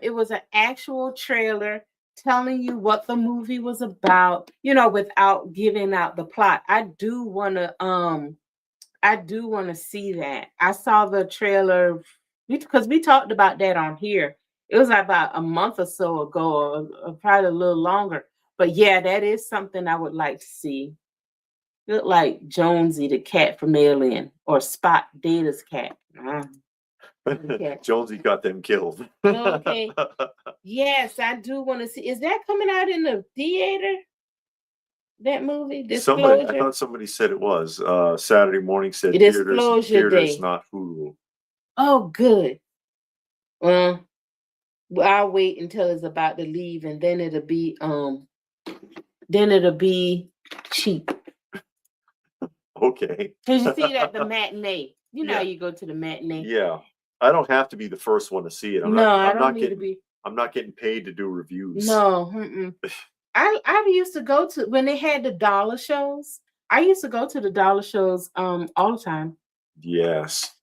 It was an actual trailer telling you what the movie was about, without giving out the plot. I do want to see that. I saw the trailer because we talked about that on here. It was about a month or so ago, or probably a little longer. But yeah, that is something I would like to see. Look like Jonesy the cat from Alien, or Spot Data's cat. Jonesy got them killed. Okay. Yes, I do want to see. Is that coming out in the theater? That movie, Disclosure? I thought somebody said it was. Saturday morning said Disclosure theaters, Day. not Hulu. Oh, good. Well, I'll wait until it's about to leave, and then it'll be cheap. Okay. Because you see it at the matinee. How you go to the matinee. Yeah. I don't have to be the first one to see it. I don't need to be. I'm not getting paid to do reviews. No. I used to go to, when they had the dollar shows. I used to go to the dollar shows all the time. Yes.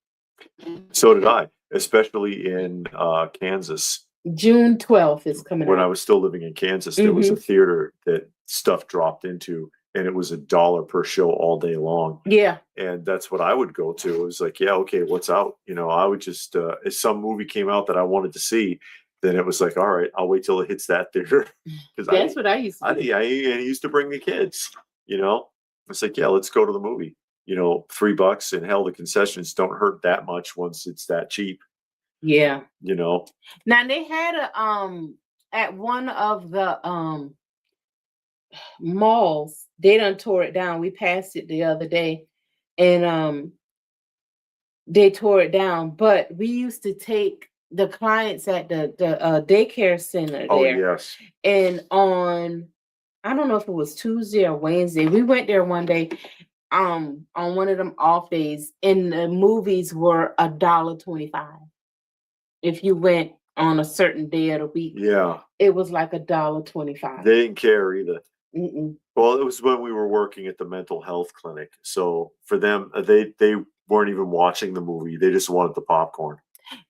So did I, especially in Kansas. June 12th is coming When out. I was still living in Kansas, there was a theater that stuff dropped into, and it was $1 per show all day long. Yeah. And that's what I would go to. It was like, yeah, okay, what's out? I would just, if some movie came out that I wanted to see, then it was like, all right, I'll wait till it hits that theater. That's what I used to do. I used to bring the kids, It's like, yeah, let's go to the movie. $3, and hell, the concessions don't hurt that much once it's that cheap. Yeah. Now they had at one of the malls, they done tore it down. We passed it the other day, and they tore it down. But we used to take the clients at the daycare center Oh, there. yes. And on, I don't know if it was Tuesday or Wednesday, we went there one day, on one of them off days, and the movies were $1.25. If you went on a certain day of the week, Yeah. it was like $1.25. They didn't care either. Mm-mm. Well, it was when we were working at the mental health clinic. So for them, they weren't even watching the movie. They just wanted the popcorn.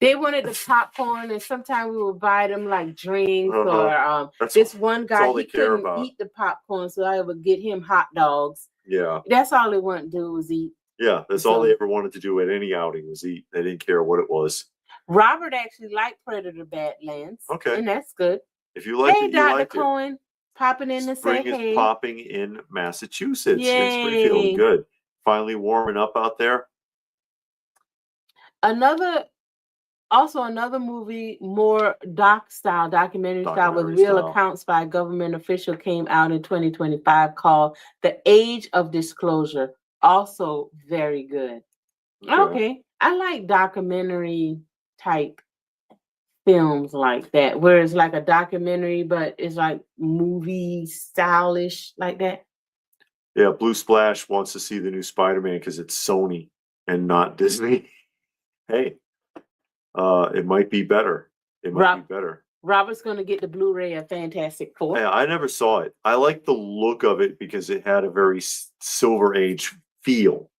They wanted the popcorn, and sometimes we would buy them like drinks, or That's this one guy, all they he care couldn't about. eat the popcorn, so I would get him hot dogs. Yeah. That's all they wanted to do was eat. Yeah, that's all they ever wanted to do at any outing was eat. They didn't care what it was. Robert actually liked Predator Badlands. Okay. And that's good. If you like hey, it, you Dr. like Cohen, it. popping in to say Spring hey. is popping in Massachusetts. Yay. It's feeling good. Finally warming up out there. Another movie, more documentary style with real accounts by a government official, came out in 2025 called The Age of Disclosure. Also very good. Okay. I like documentary type films like that, where it's like a documentary, but it's like movie stylish like that. Yeah, Blue Splash wants to see the new Spider-Man because it's Sony and not Disney. Hey, it might be better. It might be better. Robert's going to get the Blu-ray of Fantastic Four. Yeah, I never saw it. I like the look of it because it had a very Silver Age feel.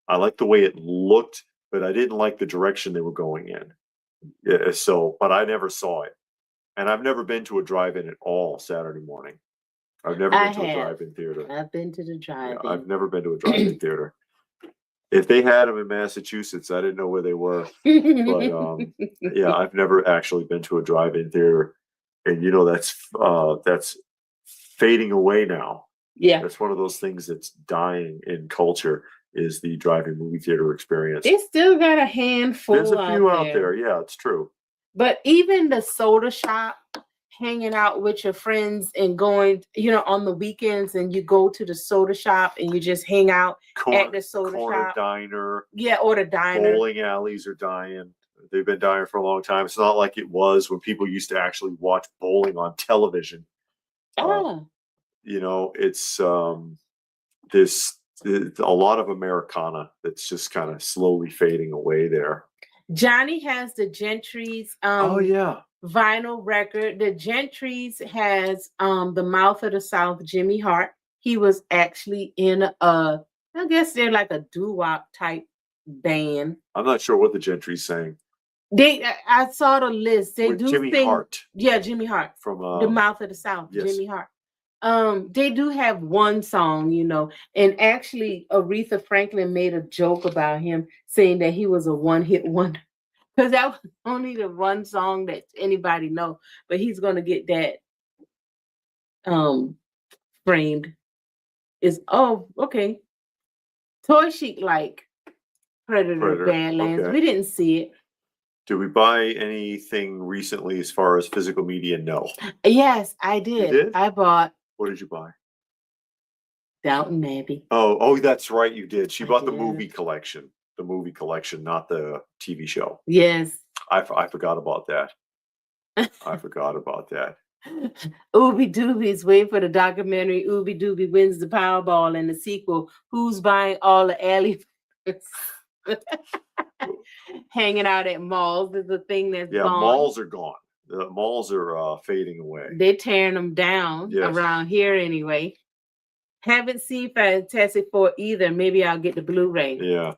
I liked the way it looked, but I didn't like the direction they were going in. Yeah, but I never saw it. And I've never been to a drive-in at all Saturday morning. I've never been to a drive-in theater. I've been to the drive-in. Yeah, I've never been to a drive-in theater. If they had them in Massachusetts, I didn't know where they were. But yeah, I've never actually been to a drive-in theater. And that's fading away now. Yeah. That's one of those things that's dying in culture, is the drive-in movie theater experience. They still got a handful. There's a few out there. Yeah, it's true. But even the soda shop, hanging out with your friends and going, on the weekends, and you go to the soda shop and you just hang out at the soda shop. Diner. Yeah, or the diner. Bowling alleys are dying. They've been dying for a long time. It's not like it was when people used to actually watch bowling on television. It's there's a lot of Americana that's just kind of slowly fading away there. Johnny has the Gentry's vinyl record. The Gentry's has The Mouth of the South, Jimmy Hart. He was actually in I guess they're like a doo-wop type band. I'm not sure what the Gentry's saying. I saw the list. They With do Jimmy Hart. Yeah, Jimmy Hart from The Mouth of the South. Yes. Jimmy Hart. They do have one song, and actually Aretha Franklin made a joke about him, saying that he was a one-hit wonder, because that was only the one song that anybody know. But he's gonna get that framed. Okay. Toy Chic like Predator Badlands. Okay. We didn't see it. Did we buy anything recently as far as physical media? No. Yes, I did. You did? I bought. What did you buy? Downton Abbey. Oh, that's right, you did. She bought the movie collection. The movie collection, not the TV show. Yes. I forgot about that. I forgot about that. Ooby Dooby's waiting for the documentary. Ooby Dooby wins the Powerball, and the sequel. Who's buying all the alley? Hanging out at malls is a thing that's gone. Malls are gone. The malls are fading away. They're tearing them down around here anyway. Haven't seen Fantastic Four either. Maybe I'll get the Blu-ray. Yeah.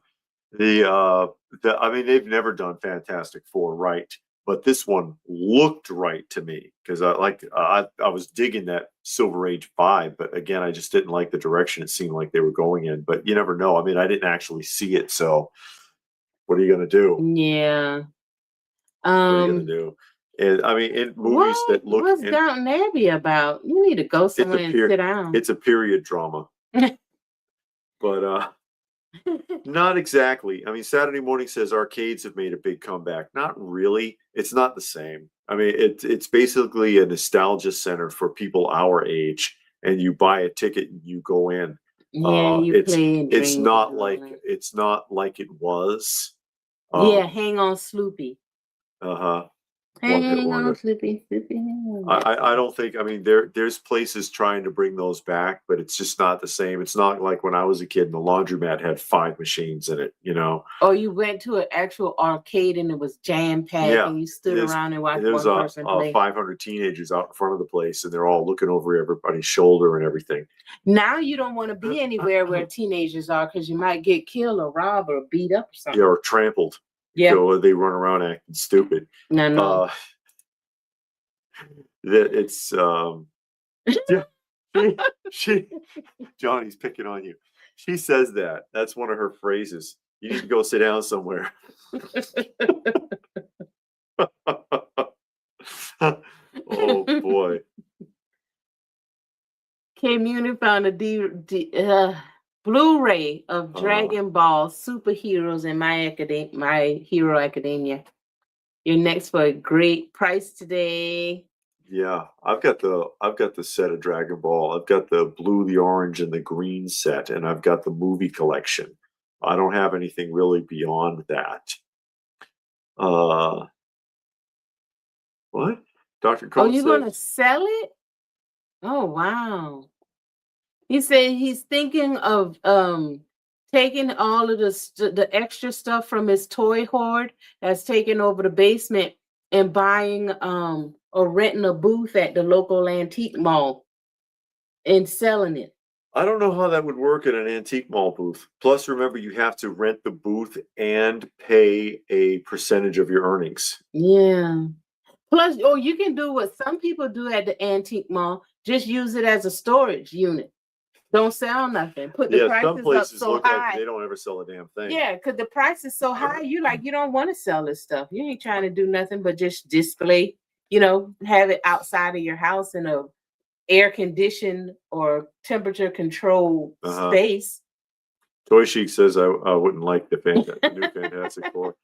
They've never done Fantastic Four right, but this one looked right to me because I was digging that Silver Age vibe, but again, I just didn't like the direction it seemed like they were going in. But you never know. I mean, I didn't actually see it, so what are you gonna do? Yeah. What are you gonna do? And I mean, in movies that look. What's Downton Abbey about? You need to go somewhere and sit down. It's a period drama. But not exactly. I mean, Saturday Morning says arcades have made a big comeback. Not really. It's not the same. I mean, it's basically a nostalgia center for people our age. and you buy a ticket and you go in. Yeah, you play and it's drink not and like all that. it's not like it was. Yeah, hang on, Sloopy. Hang on, Sloopy. I don't think, I mean, there's places trying to bring those back, but it's just not the same. It's not like when I was a kid and the laundromat had 5 machines in it, you know. Or you went to an actual arcade and it was jam-packed and you stood around and watched one person play. 500 teenagers out in front of the place and they're all looking over everybody's shoulder and everything. Now you don't want to be anywhere where teenagers are because you might get killed or robbed or beat up or something. Yeah, or trampled. Yeah. So they run around acting stupid. No. That it's she Johnny's picking on you. She says that. That's one of her phrases. You need to go sit down somewhere. Oh boy. Community found a Blu-ray of Dragon Ball Superheroes in My Hero Academia. You're next for a great price today. Yeah, I've got the set of Dragon Ball. I've got the blue, the orange, and the green set, and I've got the movie collection. I don't have anything really beyond that. What? Dr. Cole you're gonna sell it? Oh wow. He said he's thinking of taking all of the extra stuff from his toy hoard that's taken over the basement and buying or renting a booth at the local antique mall and selling it. I don't know how that would work at an antique mall booth. Plus, remember, you have to rent the booth and pay a percentage of your earnings. Yeah. Plus, you can do what some people do at the antique mall. Just use it as a storage unit. Don't sell nothing. Put the prices some places up so look high. Like they don't ever sell a damn thing. Yeah, because the price is so high. You don't want to sell this stuff. You ain't trying to do nothing but just display, have it outside of your house in a air conditioned or temperature controlled space. Toy Chic says I wouldn't like the new Fantastic Four.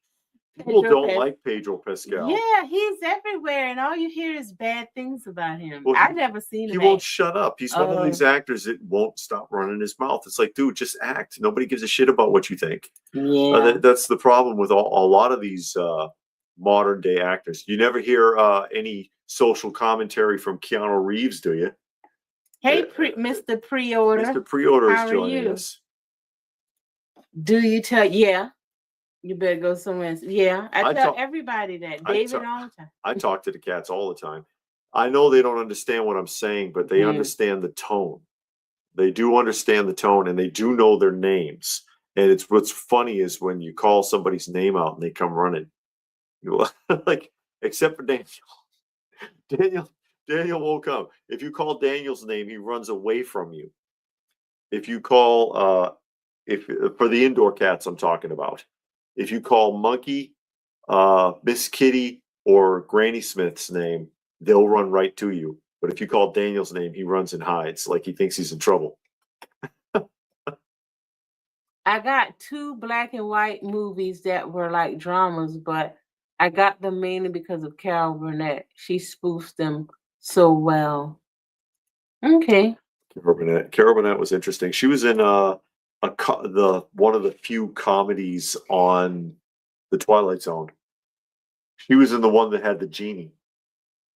People don't like Pedro Pascal. Yeah, he's everywhere, and all you hear is bad things about him. Well, I've never seen him. He won't shut up. He's one of these actors that won't stop running his mouth. It's like, dude, just act. Nobody gives a shit about what you think. Yeah, that's the problem with a lot of these modern day actors. You never hear any social commentary from Keanu Reeves, do you? Hey, Mr. Pre-Order. Mr. Pre-Order is joining us. Do you tell? Yeah. You better go somewhere. Yeah, I tell everybody that. David all the time. I talk to the cats all the time. I know they don't understand what I'm saying, but they understand the tone. They do understand the tone, and they do know their names. And it's what's funny is when you call somebody's name out and they come running. Like, except for Daniel. Daniel won't come. If you call Daniel's name, he runs away from you. If you call, for the indoor cats I'm talking about. If you call Monkey, Miss Kitty, or Granny Smith's name, they'll run right to you. But if you call Daniel's name, he runs and hides like he thinks he's in trouble. I got 2 black and white movies that were like dramas, but I got them mainly because of Carol Burnett. She spoofed them so well. Okay. Carol Burnett was interesting. She was in one of the few comedies on the Twilight Zone. She was in the one that had the genie.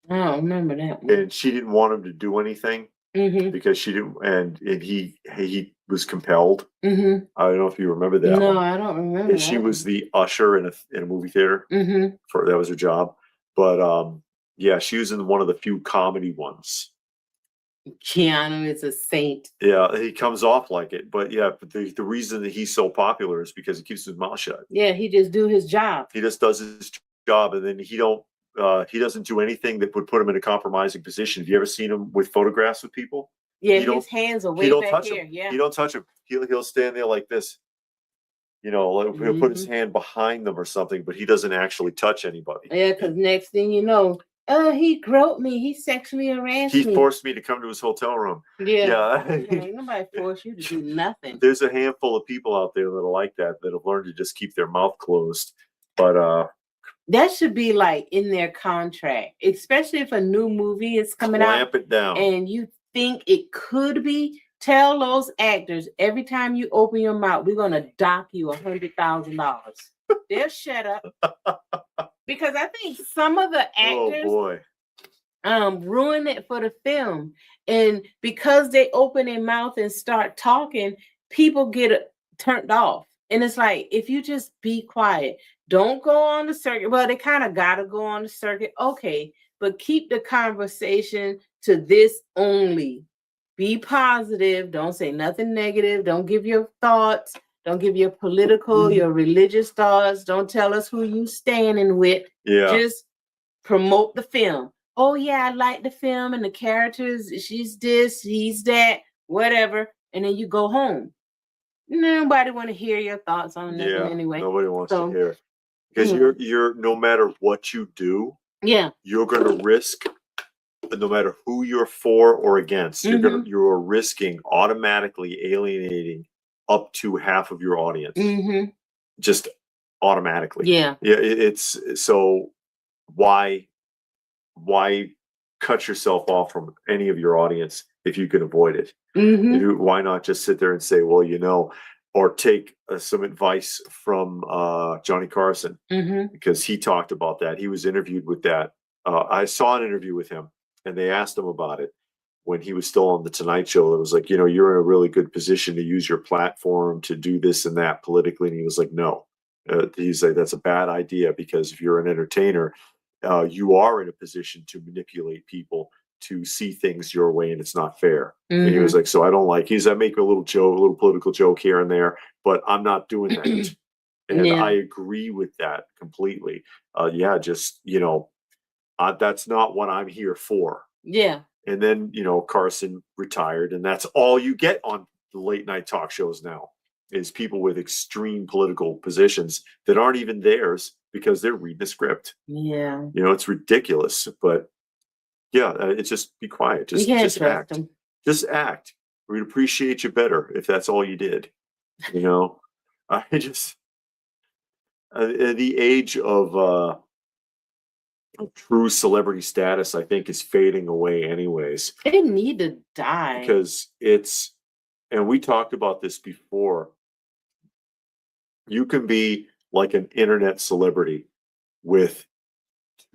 I don't remember that one. And she didn't want him to do anything because she didn't, and he was compelled. I don't know if you remember that. No, one. I don't remember. And she was the usher in a movie theater. That was her job. But yeah, she was in one of the few comedy ones. Keanu is a saint. Yeah, he comes off like it, but yeah, but the reason that he's so popular is because he keeps his mouth shut. Yeah, he just do his job. He just does his job, and then he doesn't do anything that would put him in a compromising position. Have you ever seen him with photographs with people? Yeah, his hands are way back here. Yeah, he don't touch him. He'll stand there like this. He'll put his hand behind them or something, but he doesn't actually touch anybody. Yeah, because next thing you know, he groped me. He sexually harassed me. He forced me to come to his hotel room. Yeah. Ain't nobody forced you to do nothing. There's a handful of people out there that are like that have learned to just keep their mouth closed. But that should be like in their contract, especially if a new movie is coming out. Clamp it down. And you think it could be, tell those actors every time you open your mouth, we're gonna dock you $100,000. They'll shut up. Because I think some of the actors ruin it for the film. And because they open their mouth and start talking, people get turned off. And it's like, if you just be quiet, don't go on the circuit. Well, they kind of got to go on the circuit. Okay. But keep the conversation to this only. Be positive. Don't say nothing negative. Don't give your thoughts. Don't give your political, your religious thoughts. Don't tell us who you standing with. Yeah. Just promote the film. Oh, yeah, I like the film and the characters. She's this, he's that, whatever. And then you go home. Nobody want to hear your thoughts on nothing anyway. Nobody wants to hear. Because you're no matter what you do, you're gonna risk, no matter who you're for or against, you're risking automatically alienating up to half of your audience. Just automatically. Yeah, it's so why cut yourself off from any of your audience if you can avoid it? Why not just sit there and say, well, or take some advice from Johnny Carson, because he talked about that. He was interviewed with that. I saw an interview with him, and they asked him about it when he was still on the Tonight Show. It was like, you're in a really good position to use your platform to do this and that politically. And he was like, no. He's like, that's a bad idea, because if you're an entertainer, you are in a position to manipulate people to see things your way, and it's not fair. And he was like, so I don't like, I make a little political joke here and there, but I'm not doing that. And I agree with that completely. Just, that's not what I'm here for. Yeah. And then, Carson retired, and that's all you get on the late night talk shows now, is people with extreme political positions that aren't even theirs because they're reading the script. Yeah. It's ridiculous, but it's just be quiet. Just act. Them. Just act. We'd appreciate you better if that's all you did. I just, the age of true celebrity status, I think, is fading away anyways. They need to die. Because and we talked about this before, you can be like an internet celebrity with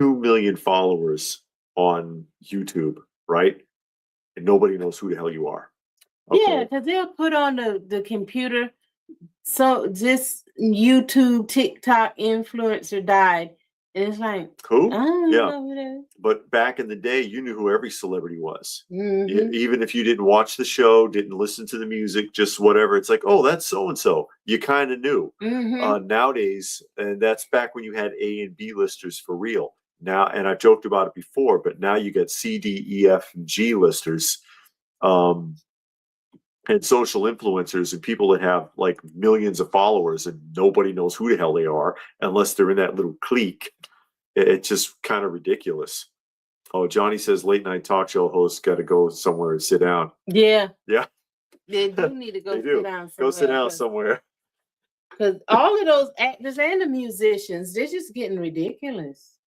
2 million followers on YouTube, right? And nobody knows who the hell you are. Okay. Yeah, because they'll put on the computer. So this YouTube, TikTok influencer died. And it's like, cool. Yeah. But back in the day, you knew who every celebrity was. Even if you didn't watch the show, didn't listen to the music, just whatever. It's like, oh, that's so-and-so. You kind of knew. Nowadays, and that's back when you had A and B listers for real. Now, and I joked about it before, but now you get C, D, E, F, and G listers, and social influencers, and people that have like millions of followers, and nobody knows who the hell they are unless they're in that little clique. It's just kind of ridiculous. Oh, Johnny says late night talk show hosts got to go somewhere and sit down. Yeah. Yeah. They do need to go sit down somewhere. Go sit down somewhere. Because all of those actors and the musicians, they're just getting ridiculous.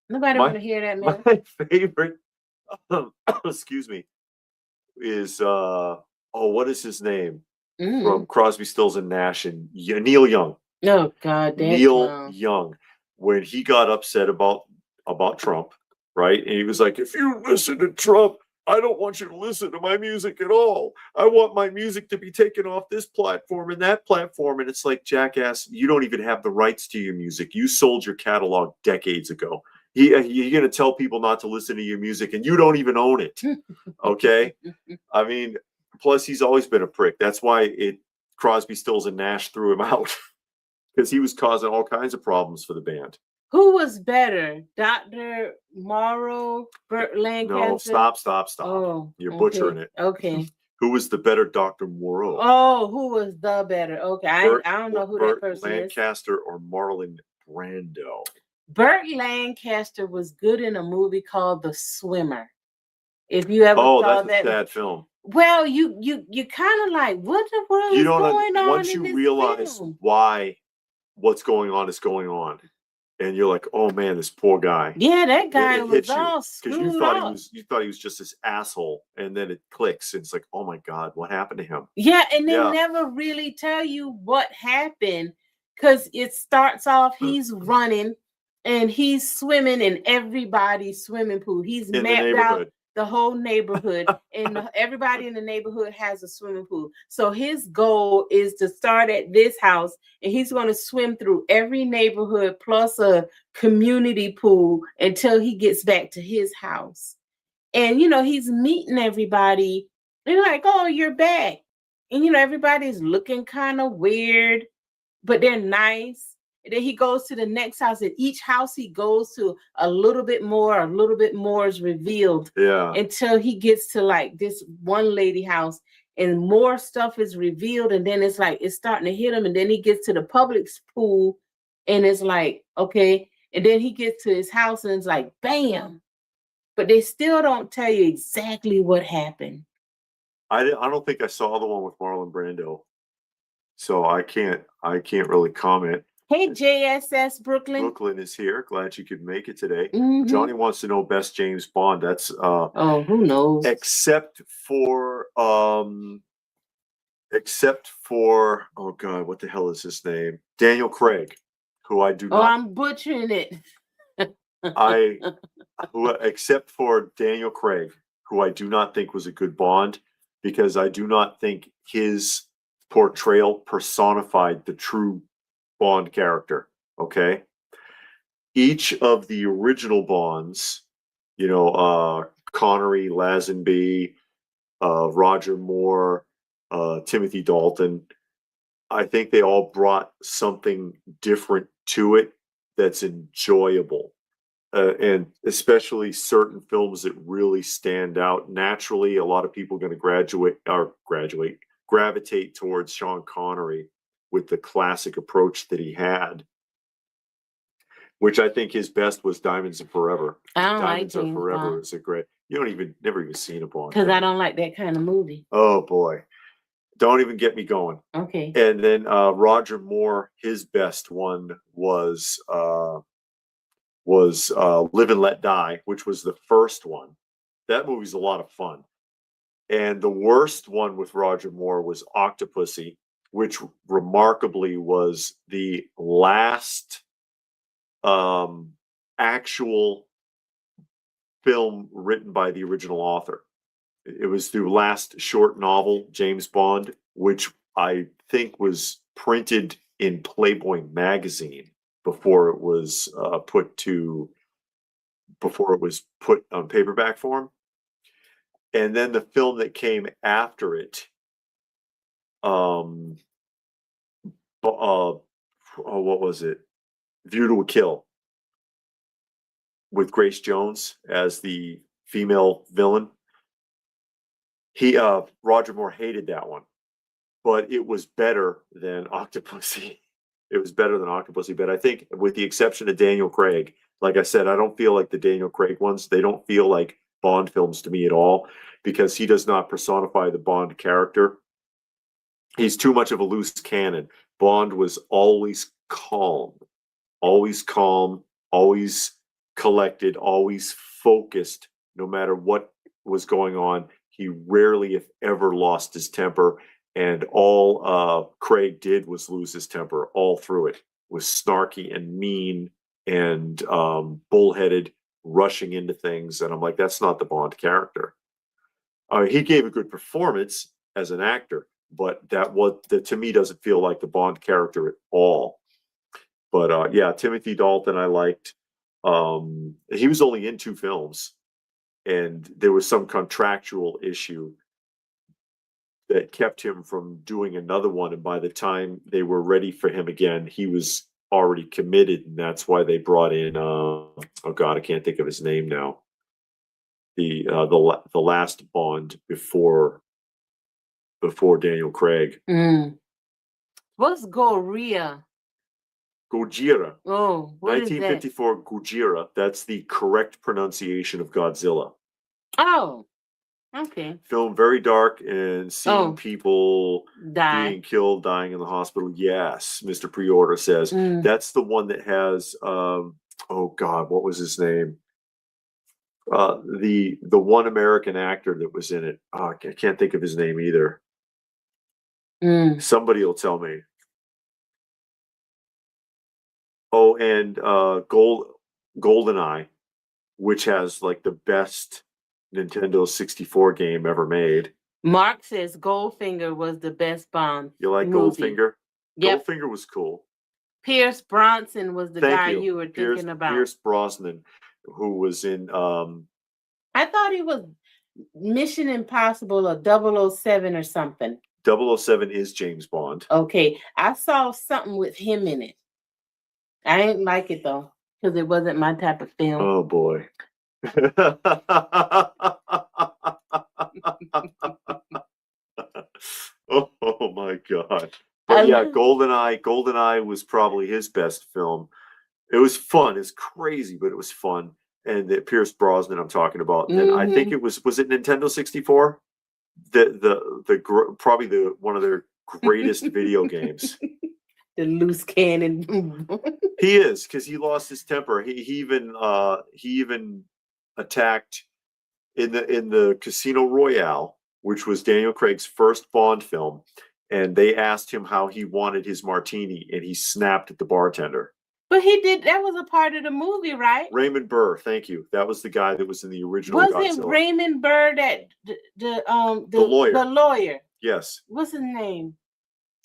Nobody want to hear that, man. My favorite, excuse me, is what is his name? From Crosby, Stills and Nash, and Neil Young. Oh God, Neil Young, when he got upset about Trump, right? And he was like, if you listen to Trump, I don't want you to listen to my music at all. I want my music to be taken off this platform and that platform. And it's like, jackass, you don't even have the rights to your music. You sold your catalog decades ago. You're going to tell people not to listen to your music, and you don't even own it. Okay? I mean, plus he's always been a prick. That's why Crosby, Stills and Nash threw him out, because he was causing all kinds of problems for the band. Who was better, Dr. Morrow, Burt Lancaster? No, stop. Oh, you're butchering it. Okay. Who was the better Dr. Morrow? Oh, who was the better? Okay, I don't know who that person is. Lancaster or Marlon Brando? Burt Lancaster was good in a movie called The Swimmer. If you ever saw that. Oh, that's a sad film. Well, you kind of like, what the world is going on? Once you realize why what's going on is going on, and you're like, oh man, this poor guy. Yeah, that guy It was hits you all because screwed you thought up. you thought he was just this asshole, and then it clicks, and it's like, oh my god, what happened to him? Yeah, and they Yeah. never really tell you what happened, because it starts off he's running and he's swimming in everybody's swimming pool. He's In the mapped out neighborhood. the whole neighborhood, and everybody in the neighborhood has a swimming pool. So his goal is to start at this house, and he's going to swim through every neighborhood plus a community pool until he gets back to his house. And he's meeting everybody. They're like, oh, you're back. And everybody's looking kind of weird, but they're nice. And then he goes to the next house, and each house he goes to, a little bit more is revealed. Yeah. Until he gets to like this one lady house, and more stuff is revealed, and then it's like it's starting to hit him, and then he gets to the public's pool, and it's like, okay, and then he gets to his house, and it's like, bam. But they still don't tell you exactly what happened. I don't think I saw the one with Marlon Brando, so I can't really comment. Hey, JSS Brooklyn. Brooklyn is here. Glad you could make it today. Mm-hmm. Johnny wants to know best James Bond. That's oh, who knows? Except for oh god, what the hell is his name? Daniel Craig, who I do not. Oh, I'm butchering it. Except for Daniel Craig, who I do not think was a good Bond, because I do not think his portrayal personified the true Bond character. Okay, each of the original Bonds, Connery, Lazenby, Roger Moore, Timothy Dalton, I think they all brought something different to it that's enjoyable. And especially certain films that really stand out. Naturally, a lot of people are going to gravitate towards Sean Connery with the classic approach that he had, which I think his best was Diamonds Are Forever. Diamonds Are Forever is a great. You never even seen a Bond. Because I don't like that kind of movie. Oh boy, don't even get me going. Okay. And then Roger Moore, his best one was Live and Let Die, which was the first one. That movie's a lot of fun. And the worst one with Roger Moore was Octopussy, which remarkably was the last actual film written by the original author. It was the last short novel, James Bond, which I think was printed in Playboy magazine before it was put on paperback form. And then the film that came after it, what was it? View to a Kill, with Grace Jones as the female villain. Roger Moore hated that one, but it was better than Octopussy. It was better than Octopussy, but I think with the exception of Daniel Craig, like I said, I don't feel like the Daniel Craig ones, they don't feel like Bond films to me at all, because he does not personify the Bond character. He's too much of a loose cannon. Bond was always calm, always collected, always focused, no matter what was going on. He rarely, if ever, lost his temper. And all Craig did was lose his temper all through it. Was snarky and mean and bullheaded, rushing into things. And I'm like, that's not the Bond character. He gave a good performance as an actor, but that to me doesn't feel like the Bond character at all. But yeah, Timothy Dalton I liked. He was only in 2 films, and there was some contractual issue that kept him from doing another one. And by the time they were ready for him again, he was already committed, and that's why they brought in oh god, I can't think of his name now. The last Bond before Daniel Craig. What's Gojira? Gojira. Oh, what 1954 is that? Gojira. That's the correct pronunciation of Godzilla. Oh, Okay. Film very dark and seeing people being killed, dying in the hospital. Yes, Mr. Pre-Order says. That's the one that has oh God, what was his name? The one American actor that was in it. I can't think of his name either. Somebody will tell me. Oh, and GoldenEye, which has like the best Nintendo 64 game ever made. Mark says Goldfinger was the best Bond. You like movie. Goldfinger? Yep. Goldfinger was cool. Pierce Bronson was the guy you were thinking about. Pierce Brosnan, who was in I thought he was Mission Impossible or 007 or something. 007 is James Bond. Okay. I saw something with him in it. I didn't like it though, because it wasn't my type of film. Oh boy. Oh my God. But yeah, GoldenEye was probably his best film. It was fun. It's crazy, but it was fun. And the Pierce Brosnan I'm talking about. And I think it was it Nintendo 64? Probably one of their greatest video games. The loose cannon. He is, because he lost his temper. He even attacked in the Casino Royale, which was Daniel Craig's first Bond film, and they asked him how he wanted his martini, and he snapped at the bartender. But he did. That was a part of the movie, right? Raymond Burr, thank you. That was the guy that was in the original. Wasn't Raymond Burr that the lawyer? The lawyer. Yes. What's his name?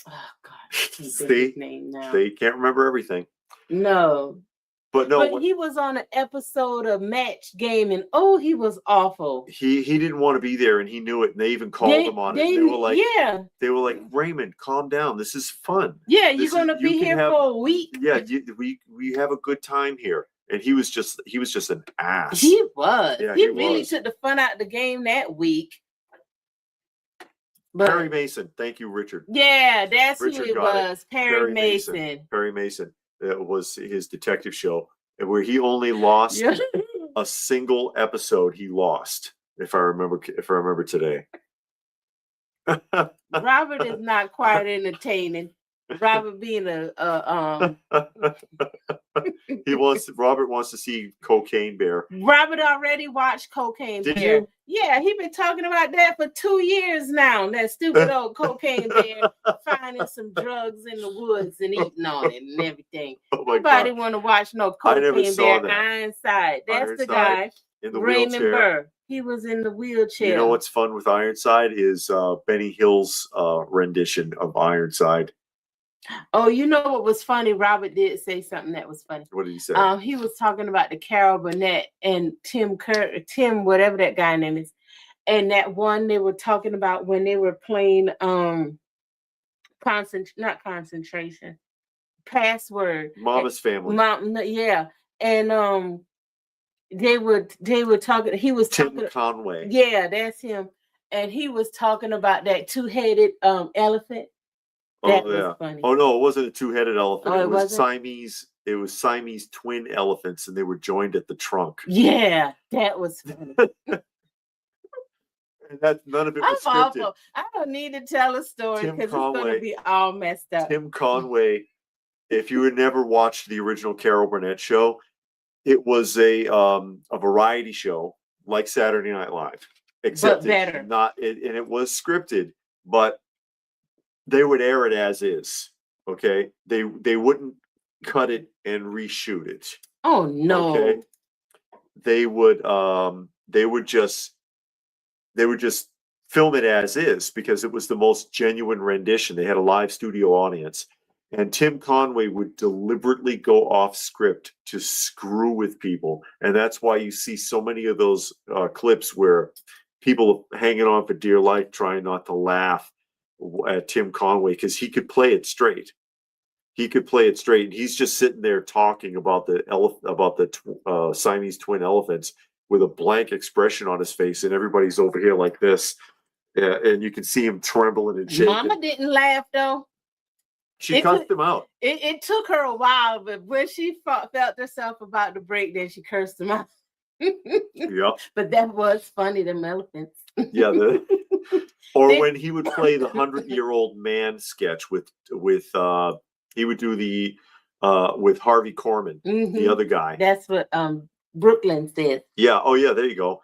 Oh God, I can't think of his name now. They can't remember everything. No. But no, but he was on an episode of Match Game, and he was awful. He didn't want to be there, and he knew it. And they even called him on it. They were like, they were like, Raymond, calm down. This is fun. Yeah, you're gonna be here for a week. Yeah, we have a good time here. And he was just an ass. He was. Yeah, he really took the fun out of the game that week. But Perry Mason, thank you, Richard. Yeah, that's Richard who it was. Perry Mason. Perry Mason. It was his detective show, where he only lost a single episode. He lost, if I remember today. Robert is not quite entertaining. Robert being Robert wants to see Cocaine Bear. Robert already watched Cocaine Bear. Did you? Yeah, he's been talking about that for 2 years now. That stupid old Cocaine Bear finding some drugs in the woods and eating on it and everything. Nobody want to watch no Cocaine Bear. Ironside. That's the guy. In the Raymond wheelchair. Burr. He was in the wheelchair. You know what's fun with Ironside is Benny Hill's rendition of Ironside. Oh, you know what was funny? Robert did say something that was funny. What did he say? He was talking about the Carol Burnett and Tim, whatever that guy name is, and that one they were talking about when they were playing not concentration, password. Mama's Family. Yeah, and they were talking. He was Tim talking. Conway. Yeah, that's him, and he was talking about that two-headed elephant. That was funny. Oh no, it wasn't a two-headed elephant. Oh, it was Siamese. It was Siamese twin elephants, and they were joined at the trunk. Yeah, that was funny. And none of it was scripted. Awful. I don't need to tell a story because it's going to be all messed up. Tim Conway. If you had never watched the original Carol Burnett show, it was a variety show like Saturday Night Live, except better. And it was scripted, but they would air it as is. Okay, they wouldn't cut it and reshoot it. Oh no. Okay? They would just film it as is because it was the most genuine rendition. They had a live studio audience, and Tim Conway would deliberately go off script to screw with people, and that's why you see so many of those clips where people are hanging on for dear life, trying not to laugh at Tim Conway, because he could play it straight. And he's just sitting there talking about the Siamese twin elephants with a blank expression on his face, and everybody's over here like this, and you can see him trembling and shaking. Mama didn't laugh though. She cussed him out. It took her a while, but when she felt herself about to break, then she cursed him out. Yeah. But that was funny, them elephants. Yeah, or when he would play the 100-year-old man sketch with he would do the with Harvey Korman, the other guy. That's what Brooklyn said. Yeah. Oh yeah. There you go.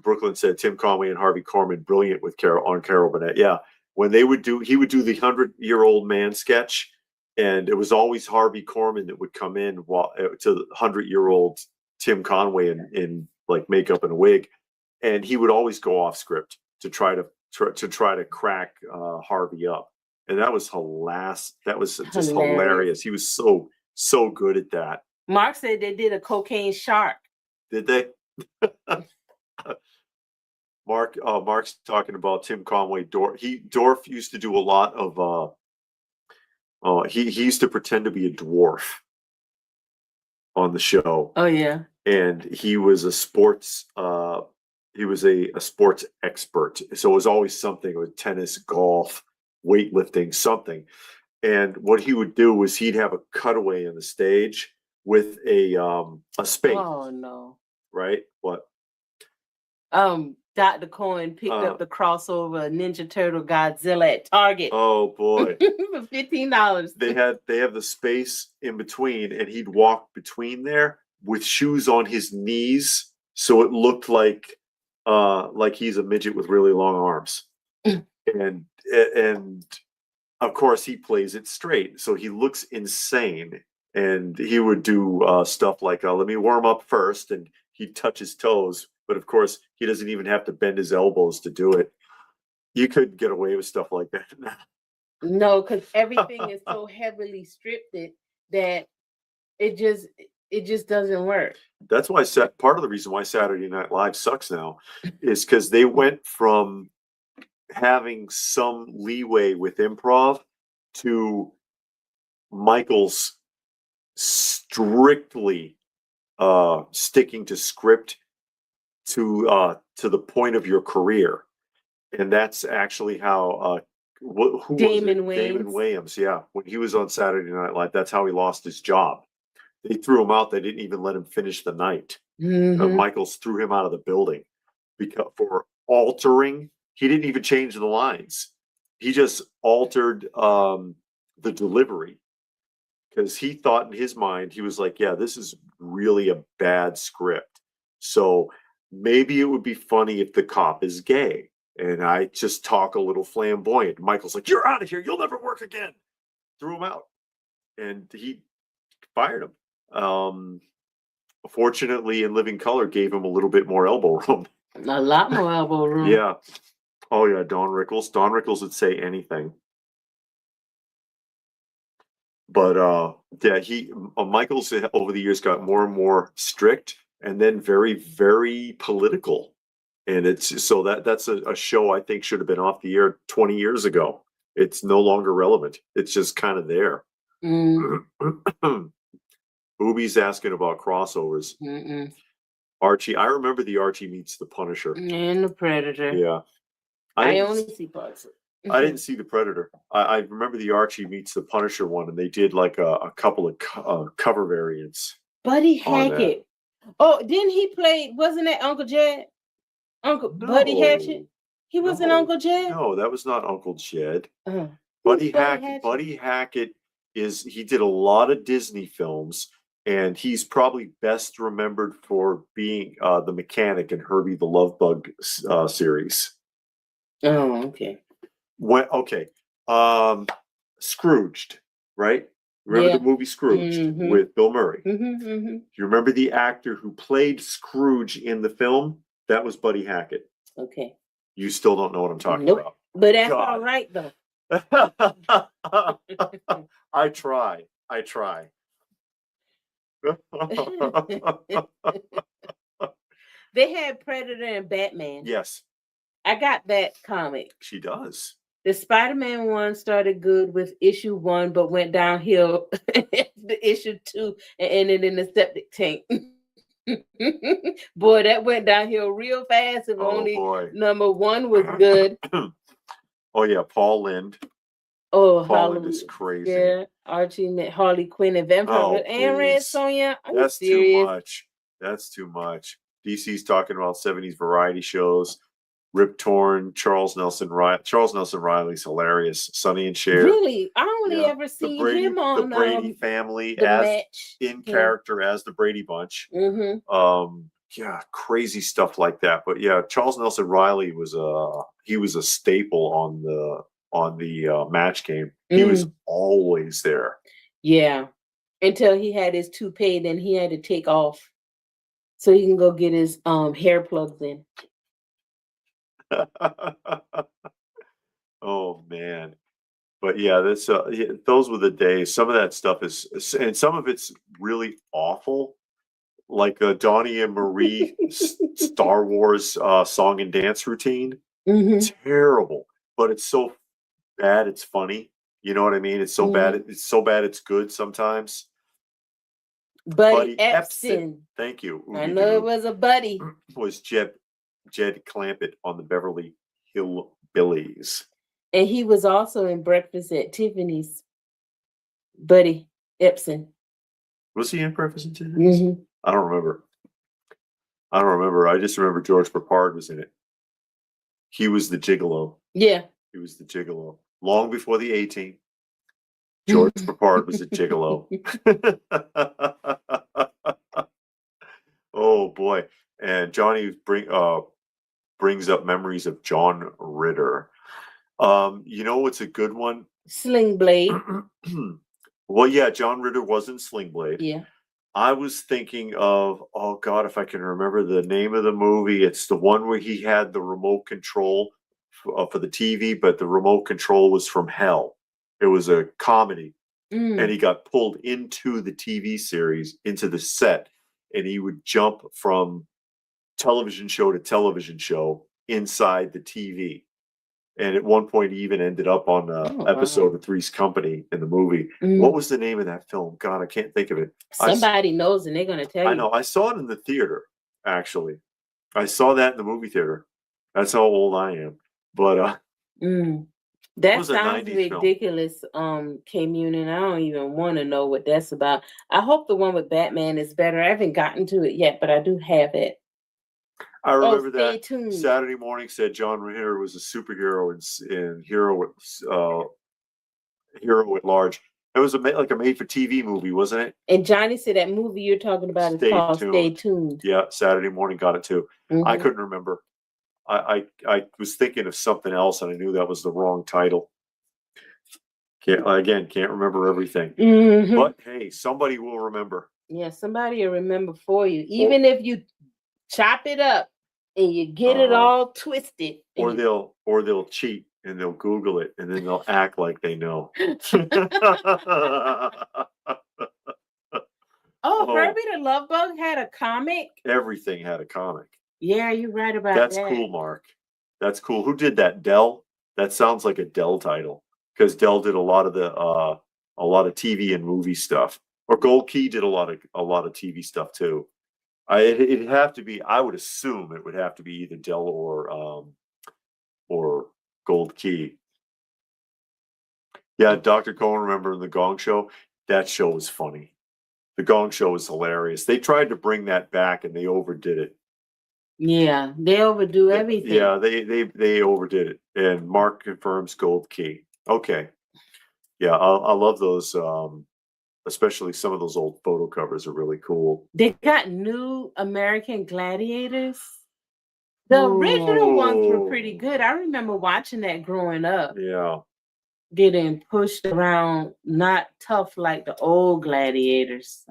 Brooklyn said Tim Conway and Harvey Korman brilliant with Carol Burnett. Yeah. When he would do the 100-year-old man sketch, and it was always Harvey Korman that would come in to the 100-year-old Tim Conway in like makeup and a wig, and he would always go off script to try to crack Harvey up, and that was hilarious. That was just hilarious. He was so good at that. Mark said they did a cocaine shark. Did they? Mark's talking about Tim Conway. Dorf used to do a lot of he used to pretend to be a dwarf on the show. Oh yeah. And he was a sports sports expert. So it was always something with tennis, golf, weightlifting, something. And what he would do was he'd have a cutaway in the stage with a spade. Oh no. Right? What? Dr. Cohen picked up the crossover Ninja Turtle Godzilla at Target. Oh boy. For $15. They have the space in between, and he'd walk between there with shoes on his knees, so it looked like he's a midget with really long arms. and of course he plays it straight, so he looks insane. And he would do stuff like, let me warm up first, and he'd touch his toes. But of course, he doesn't even have to bend his elbows to do it. You couldn't get away with stuff like that. No, because everything is so heavily scripted that it just doesn't work. That's why part of the reason why Saturday Night Live sucks now is because they went from having some leeway with improv to Michael's strictly sticking to script to the point of your career. And that's actually how Damon Wayans, yeah, when he was on Saturday Night Live, that's how he lost his job. They threw him out. They didn't even let him finish the night. Michaels threw him out of the building for altering. He didn't even change the lines. He just altered the delivery, because he thought in his mind, he was like, yeah, this is really a bad script. So maybe it would be funny if the cop is gay and I just talk a little flamboyant. Michael's like, you're out of here. You'll never work again. Threw him out. And he fired him. Fortunately, In Living Color gave him a little bit more elbow room. A lot more elbow room. Yeah. Oh, yeah, Don Rickles. Don Rickles would say anything. But yeah, Michael's over the years got more and more strict, and then very, very political. And it's so that's a show I think should have been off the air 20 years ago. It's no longer relevant. It's just kind of there. Booby's asking about crossovers. Archie, I remember the Archie Meets the Punisher and the Predator. Yeah, I only see parts of it. I didn't see the Predator. I remember the Archie Meets the Punisher one, and they did like a couple of cover variants. Buddy Hackett. Oh, didn't he play? Wasn't that Uncle Jed? Buddy Hackett. He wasn't Uncle Jed. No, that was not Uncle Jed. Buddy Hackett he did a lot of Disney films, and he's probably best remembered for being the mechanic in Herbie the Love Bug series. Oh, okay. Scrooged, right? Remember the movie Scrooged with Bill Murray? You remember the actor who played Scrooge in the film? That was Buddy Hackett. Okay. You still don't know what I'm talking about. But that's all right, though. I try. They had Predator and Batman. Yes. I got that comic. She does. The Spider-Man one started good with issue 1, but went downhill the issue 2 and ended in the septic tank. Boy, that went downhill real fast. If number 1 was good. Oh yeah, Paul Lind. Oh, Paul Lind is crazy. Yeah, Archie met Harley Quinn and Vampire and Red Sonja. That's too much. That's too much. DC's talking about 70s variety shows. Rip Torn, Charles Nelson Riley's hilarious. Sonny and Cher. Really? I only ever seen him on the Brady family the as match. in character as the Brady Bunch. Yeah, crazy stuff like that. But yeah, Charles Nelson Riley was a staple on the match game. He was always there. Yeah, until he had his toupee, then he had to take off so he can go get his hair plugs in. Oh man. But yeah, that's those were the days. Some of that stuff is, and some of it's really awful, like Donnie and Marie Star Wars song and dance routine. Terrible, but it's so bad it's funny. You know what I mean? It's so bad. It's so bad it's good sometimes. Buddy Epson. Thank you. I know it was a buddy. Was Jed Clampett on the Beverly Hillbillies. And he was also in Breakfast at Tiffany's. Buddy Epson. Was he in Breakfast at Tiffany's? I don't remember. I just remember George Peppard was in it. He was the gigolo. Yeah. He was the gigolo. Long before the 18. George Peppard was a gigolo. Oh boy. And Johnny brings up memories of John Ritter. You know what's a good one? Sling Blade. Well, yeah, John Ritter was in Sling Blade. Yeah. I was thinking of, oh God, if I can remember the name of the movie, it's the one where he had the remote control for the TV, but the remote control was from hell. It was a comedy, and he got pulled into the TV series, into the set, and he would jump from television show to television show inside the TV. And at one point, he even ended up on an episode of Three's Company in the movie. What was the name of that film? God, I can't think of it. Somebody knows, and they're going to tell you. I know. I saw it in the theater, actually. I saw that in the movie theater. That's how old I am. But that sounds ridiculous, K-Munin. I don't even want to know what that's about. I hope the one with Batman is better. I haven't gotten to it yet, but I do have it. I remember that tuned. Saturday Morning said John Ritter was a superhero in Hero at Large. It was like a made-for-TV movie, wasn't it? And Johnny said that movie you're talking about is called Stay Tuned. Yeah, Saturday Morning got it too. I couldn't remember. I was thinking of something else, and I knew that was the wrong title. Can't remember everything. But hey, somebody will remember. Yeah, somebody will remember for you, even if you chop it up and you get it all twisted. Or they'll cheat and they'll Google it and then they'll act like they know. Herbie the Love Bug had a comic. Everything had a comic. Yeah, you're right about that. That's cool, Mark. That's cool. Who did that? Dell? That sounds like a Dell title, because Dell did a lot of TV and movie stuff. Or Gold Key did a lot of TV stuff too. It'd have to be. I would assume it would have to be either Dell or Gold Key. Yeah, Dr. Cohen, remember in the Gong Show? That show was funny. The Gong Show was hilarious. They tried to bring that back and they overdid it. Yeah, they overdo everything. Yeah, they overdid it. And Mark confirms Gold Key. Okay. Yeah, I love those. Especially some of those old photo covers are really cool. They got new American Gladiators. The original ones were pretty good. I remember watching that growing up. Yeah. Getting pushed around, not tough like the old Gladiators.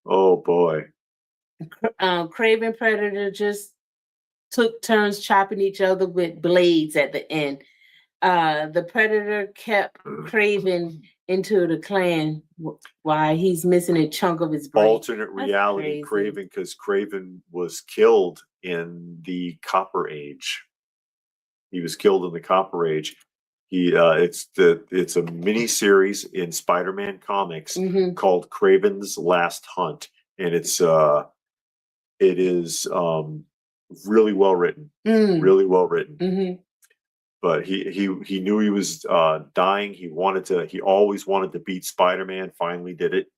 Oh boy. Craven Predator just took turns chopping each other with blades at the end. The Predator kept Craven into the clan while he's missing a chunk of his brain. Alternate reality Craven, because Craven was killed in the Copper Age. He was killed in the Copper Age. It's a mini series in Spider-Man comics called Craven's Last Hunt, and it is really well written. Really well written. But he knew he was dying. He always wanted to beat Spider-Man. Finally did it.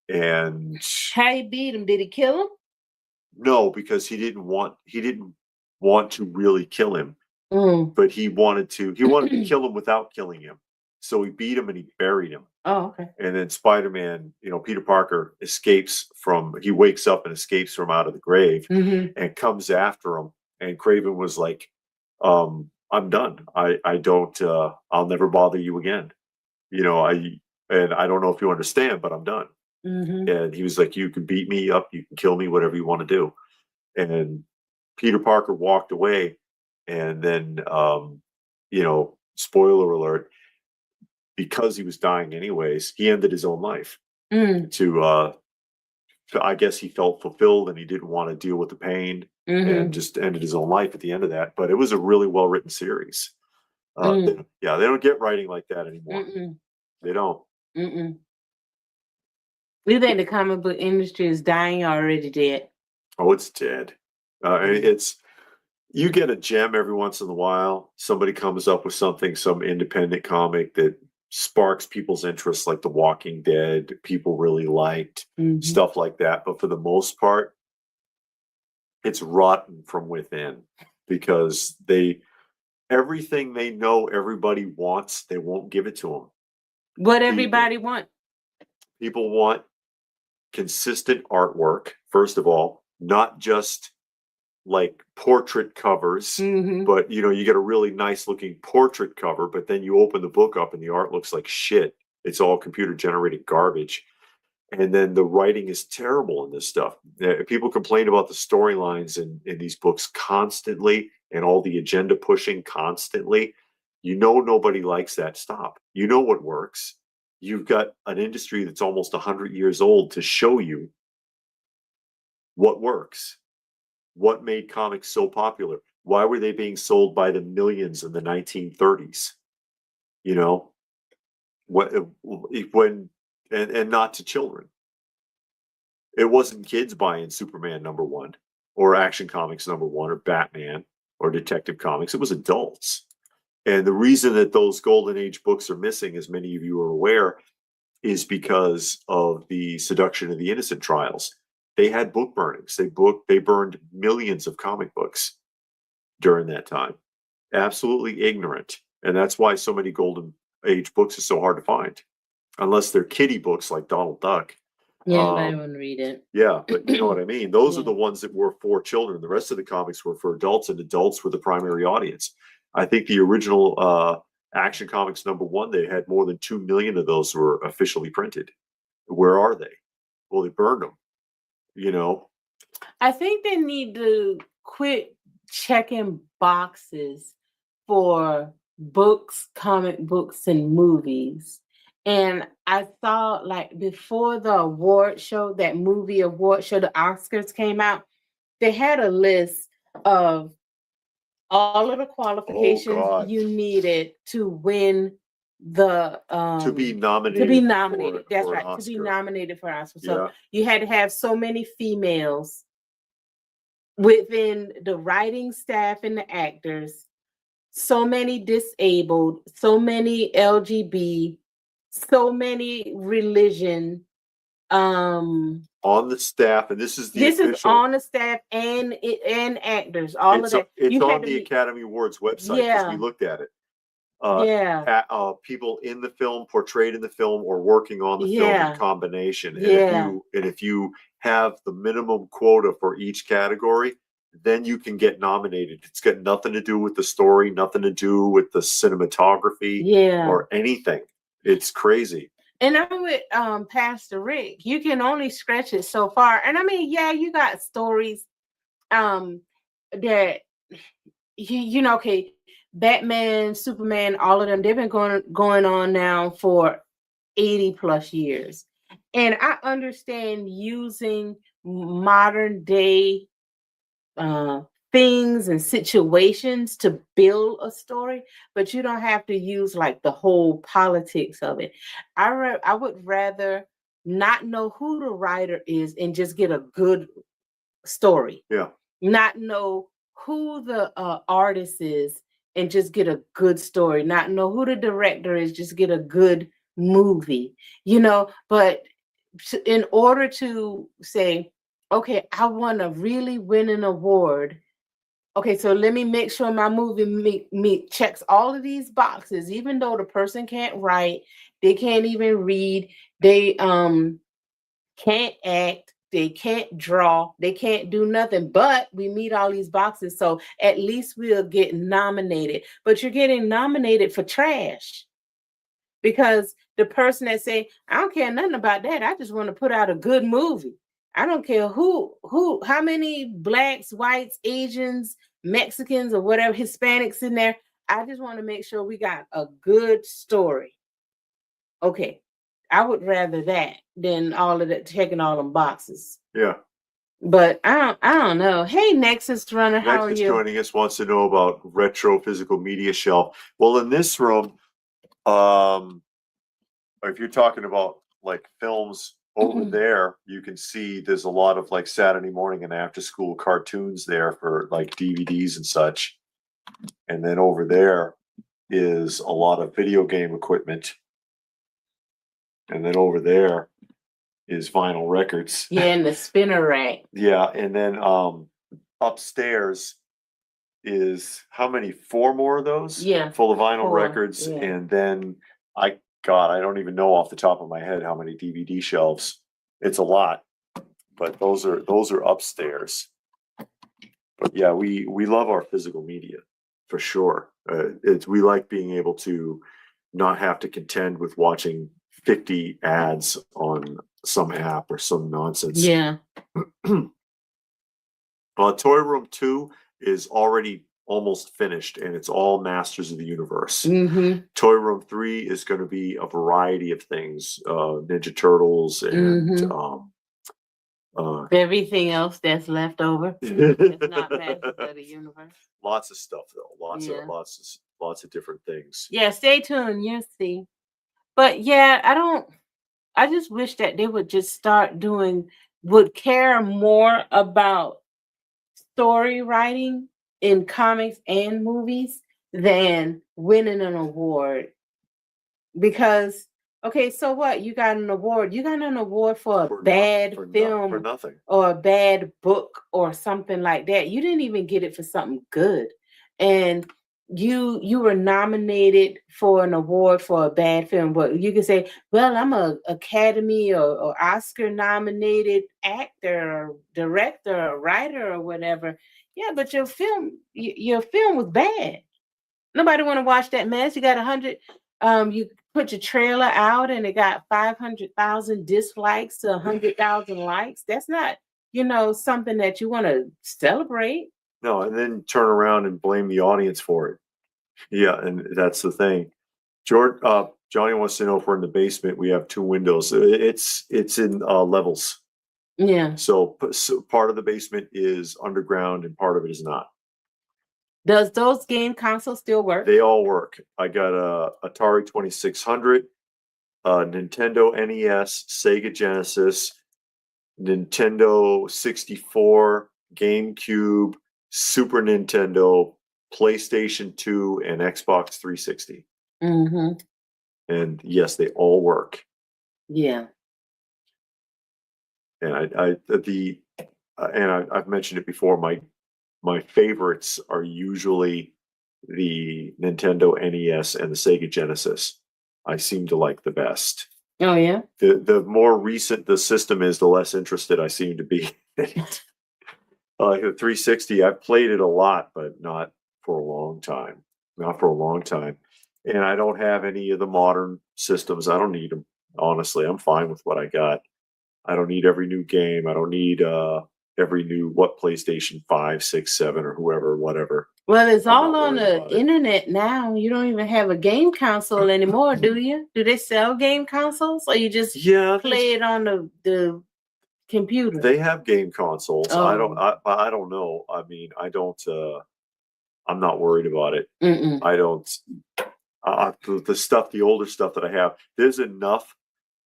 And how he beat him? Did he kill him? No, because he didn't want to really kill him, but he wanted to kill him without killing him. So he beat him and he buried him. Oh, okay. And then Spider-Man, Peter Parker he wakes up and escapes from out of the grave and comes after him. And Craven was like, I'm done. I don't, I'll never bother you again. And I don't know if you understand, but I'm done. And he was like, you can beat me up, you can kill me, whatever you want to do. And Peter Parker walked away, and then, spoiler alert, because he was dying anyways, he ended his own life. I guess he felt fulfilled and he didn't want to deal with the pain and just ended his own life at the end of that. But it was a really well written series. They don't get writing like that anymore. They don't. You think the comic book industry is dying or already dead? Oh, it's dead. You get a gem every once in a while. Somebody comes up with something, some independent comic that sparks people's interest, like The Walking Dead. People really liked stuff like that. But for the most part, it's rotten from within because everything they know everybody wants, they won't give it to them. What everybody want? People want consistent artwork, first of all, not just like portrait covers, but you get a really nice looking portrait cover, but then you open the book up and the art looks like shit. It's all computer generated garbage. And then the writing is terrible in this stuff. People complain about the storylines in these books constantly and all the agenda pushing constantly. Nobody likes that. Stop. You know what works. You've got an industry that's almost 100 years old to show you what works. What made comics so popular? Why were they being sold by the millions in the 1930s? And not to children. It wasn't kids buying Superman #1 or Action Comics #1 or Batman or Detective Comics. It was adults. And the reason that those Golden Age books are missing, as many of you are aware, is because of the Seduction of the Innocent trials. They had book burnings. They burned millions of comic books during that time. Absolutely ignorant. And that's why so many Golden Age books are so hard to find. Unless they're kiddie books like Donald Duck. Yeah, I want to read it. Yeah, but you know what I mean? Those are the ones that were for children. The rest of the comics were for adults, and adults were the primary audience. I think the original Action Comics #1, they had more than 2 million of those were officially printed. Where are they? Well, they burned them. I think they need to quit checking boxes for books, comic books, and movies. And I thought, like, before the award show, that movie award show, the Oscars came out, they had a list of all of the qualifications you needed to win the to be nominated. That's right. To be nominated for an Oscar. So you had to have so many females within the writing staff and the actors, so many disabled, so many LGBT, so many religion on the staff, and this is on the staff and actors, all of that. It's on the Academy Awards website because we looked at it. People in the film, portrayed in the film, or working on the film in combination. And if you have the minimum quota for each category, then you can get nominated. It's got nothing to do with the story, nothing to do with the cinematography or anything. It's crazy. And I'm with Pastor Rick. You can only scratch it so far. And I mean, you got stories that okay, Batman, Superman, all of them, they've been going on now for 80 plus years. And I understand using modern day things and situations to build a story, but you don't have to use like the whole politics of it. I would rather not know who the writer is and just get a good story. Not know who the artist is and just get a good story. Not know who the director is, just get a good movie. But in order to say, okay, I want to really win an award. Okay, so let me make sure my movie checks all of these boxes, even though the person can't write, they can't even read, they can't act, they can't draw, they can't do nothing, but we meet all these boxes, so at least we'll get nominated. But you're getting nominated for trash. Because the person that say, I don't care nothing about that, I just want to put out a good movie. I don't care how many blacks, whites, Asians, Mexicans, or whatever, Hispanics in there. I just want to make sure we got a good story. Okay. I would rather that than all of that, checking all them boxes. Yeah. But I don't know. Hey, Nexus Runner, how are Nexus you? joining us wants to know about retro physical media shelf. Well, in this room, if you're talking about like films over there, you can see there's a lot of like Saturday morning and after school cartoons there for like DVDs and such. And then over there is a lot of video game equipment. And then over there is vinyl records. Yeah, and the spinner rack. Yeah, and then upstairs is how many? 4 more of those? Yeah. Full of vinyl 4, records. yeah. And then I don't even know off the top of my head how many DVD shelves. It's a lot. But those are upstairs. But yeah, we love our physical media for sure. We like being able to not have to contend with watching 50 ads on some app or some nonsense. Yeah. Toy Room 2 is already almost finished, and it's all Masters of the Universe. Toy Room 3 is going to be a variety of things, Ninja Turtles and everything else that's left over. It's not Masters of the Universe. Lots of stuff though. Lots of different things. Yeah, stay tuned. You'll see. But yeah, I just wish that they would just would care more about story writing in comics and movies than winning an award. Because okay, so what? You got an award. You got an award for a bad film for nothing, or a bad book or something like that. You didn't even get it for something good. And you were nominated for an award for a bad film, but you can say, well, I'm a Academy or Oscar nominated actor or director or writer or whatever. Yeah, but your film was bad. Nobody want to watch that mess. You got 100 you put your trailer out and it got 500,000 dislikes to 100,000 likes. That's not, something that you want to celebrate. No, and then turn around and blame the audience for it. Yeah, and that's the thing. Johnny wants to know if we're in the basement. We have 2 windows. It's in levels. Yeah. So part of the basement is underground and part of it is not. Does those game consoles still work? They all work. I got a Atari 2600, Nintendo NES, Sega Genesis, Nintendo 64, GameCube, Super Nintendo, PlayStation 2, and Xbox 360. And yes, they all work. Yeah. And I've mentioned it before. My favorites are usually the Nintendo NES and the Sega Genesis. I seem to like the best. Oh yeah. The more recent the system is, the less interested I seem to be. Like the 360, I've played it a lot, but not for a long time. Not for a long time. And I don't have any of the modern systems. I don't need them. Honestly, I'm fine with what I got. I don't need every new game. I don't need every new PlayStation 5, 6, 7, or whoever, whatever. Well, it's all on the internet now. You don't even have a game console anymore, do you? Do they sell game consoles, or you just play it on the computer? They have game consoles. Oh. I don't know. I mean, I don't. I'm not worried about it. I don't. The older stuff that I have, there's enough.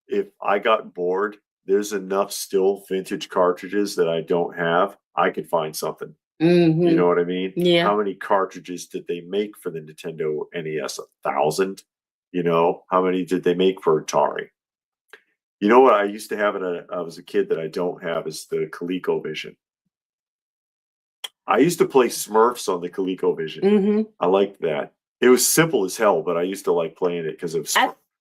If I got bored, there's enough still vintage cartridges that I don't have. I could find something. You know what I mean? Yeah. How many cartridges did they make for the Nintendo NES? 1,000. How many did they make for Atari? You know what I used to have I was a kid that I don't have is the ColecoVision. I used to play Smurfs on the ColecoVision. Mm-hmm. I liked that. It was simple as hell, but I used to like playing it because of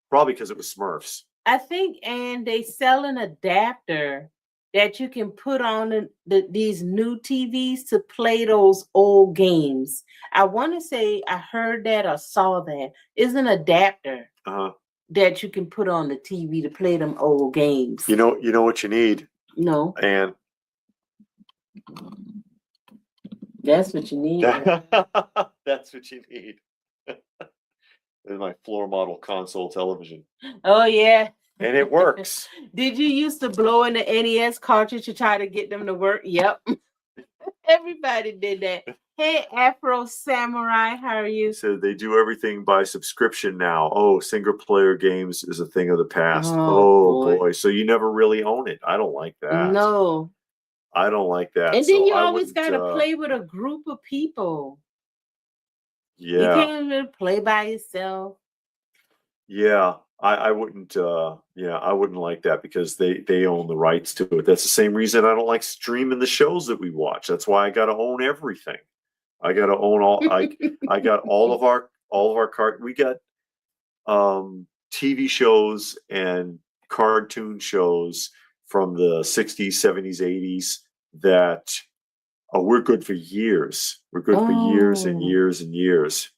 probably because it was Smurfs. I think, and they sell an adapter that you can put on these new TVs to play those old games. I want to say I heard that or saw that. It's an adapter that you can put on the TV to play them old games. You know what you need? No. And that's what you need. That's what you need. There's my floor model console television. Oh yeah. And it works. Did you used to blow in the NES cartridge to try to get them to work? Yep. Everybody did that. Hey, Afro Samurai, how are you? So they do everything by subscription now. Oh, single player games is a thing of the past. Oh boy. So you never really own it. I don't like that. No. I don't like that. And then you always got to play with a group of people. Yeah. You can't even play by yourself. Yeah. I wouldn't I wouldn't like that because they own the rights to it. That's the same reason I don't like streaming the shows that we watch. That's why I gotta own everything. I gotta own all I got all of our cart we got TV shows and cartoon shows from the 60s, 70s, 80s that we're good for years. We're good for years and years and years.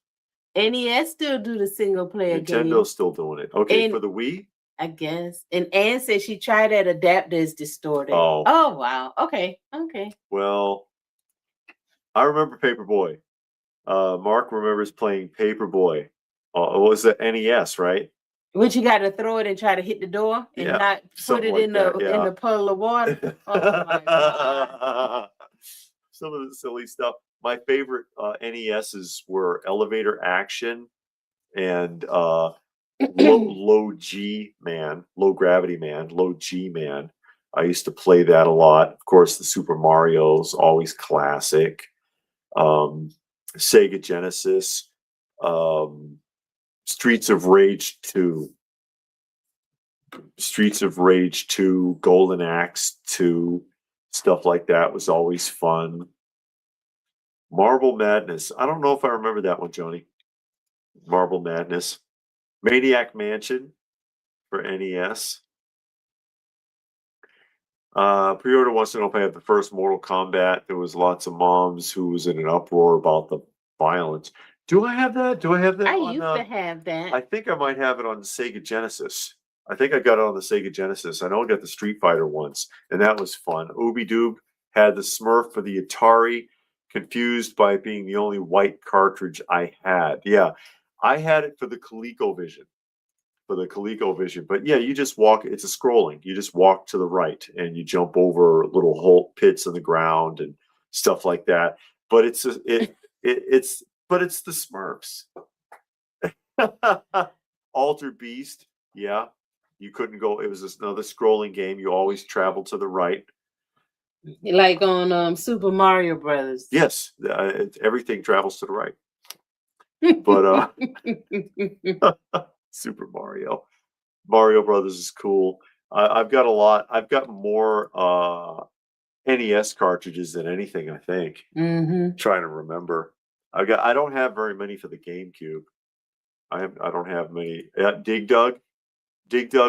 NES still do the single player game. Nintendo's still doing it. Okay, for the Wii? I guess. And Anne said she tried that adapter is distorted. Oh wow. Okay. Well, I remember Paperboy. Mark remembers playing Paperboy. It was the NES, right? Which you got to throw it and try to hit the door and not put it in the puddle of water. Oh my God. Some of the silly stuff. My favorite NESs were Elevator Action and Low G Man, Low Gravity Man, Low G Man. I used to play that a lot. Of course, the Super Mario's always classic. Sega Genesis, Streets of Rage 2, Golden Axe 2, stuff like that was always fun. Marble Madness. I don't know if I remember that one, Joni. Marble Madness. Maniac Mansion for NES. Pre-order wants to know if I had the first Mortal Kombat. There was lots of moms who was in an uproar about the violence. Do I have that? I used to have that. I think I might have it on the Sega Genesis. I think I got it on the Sega Genesis. I know I got the Street Fighter once, and that was fun. Ooby Doob had the Smurf for the Atari, confused by it being the only white cartridge I had. Yeah, I had it for the ColecoVision. But yeah, you just walk. It's a scrolling. You just walk to the right and you jump over little hole pits in the ground and stuff like that. But it's the Smurfs. Alter Beast. Yeah, you couldn't go. It was another scrolling game. You always travel to the right. Like on Super Mario Brothers. Yes, everything travels to the right. But Super Mario Brothers is cool. I've got a lot. I've got more NES cartridges than anything, I think. Trying to remember. I don't have very many for the GameCube. I don't have many. Dig Dug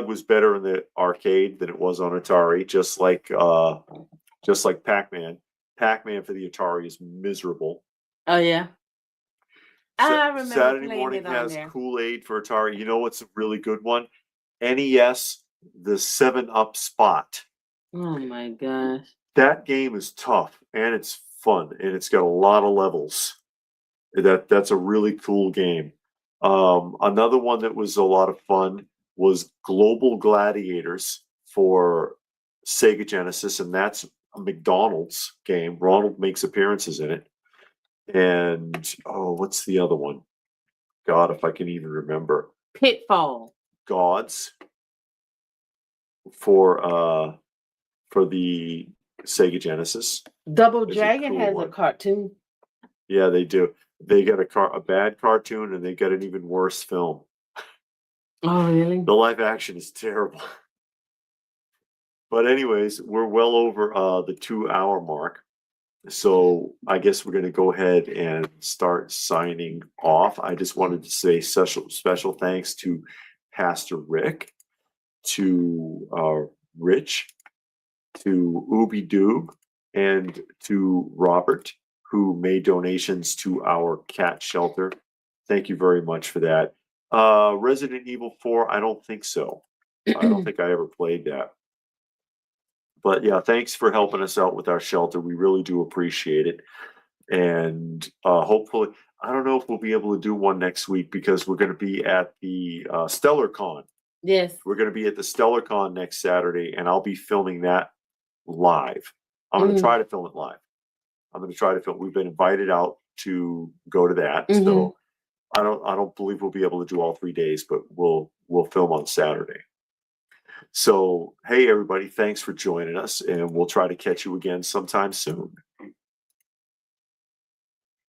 was better in the arcade than it was on Atari, just like Pac-Man. Pac-Man for the Atari is miserable. Oh yeah. I remember Saturday Morning has Kool-Aid for Atari. You know what's a really good one? NES, the 7-Up Spot. Oh my gosh. That game is tough and it's fun and it's got a lot of levels. That's a really cool game. Another one that was a lot of fun was Global Gladiators for Sega Genesis, and that's a McDonald's game. Ronald makes appearances in it. And what's the other one? God, if I can even remember. Pitfall. Gods for the Sega Genesis. Double Dragon has a cartoon. Yeah, they do. They got a bad cartoon and they got an even worse film. Oh, really? The live action is terrible. But anyways, we're well over the 2-hour mark. So I guess we're going to go ahead and start signing off. I just wanted to say special thanks to Pastor Rick, to Rich, to Ooby Doob, and to Robert, who made donations to our cat shelter. Thank you very much for that. Resident Evil 4, I don't think so. I don't think I ever played that. But yeah, thanks for helping us out with our shelter. We really do appreciate it. And hopefully, I don't know if we'll be able to do one next week because we're going to be at the StellarCon. Yes. We're going to be at the StellarCon next Saturday, and I'll be filming that live. I'm going to try to film it live. I'm going to try to film. We've been invited out to go to that. So I don't believe we'll be able to do all 3 days, but we'll film on Saturday. So, hey, everybody, thanks for joining us, and we'll try to catch you again sometime soon.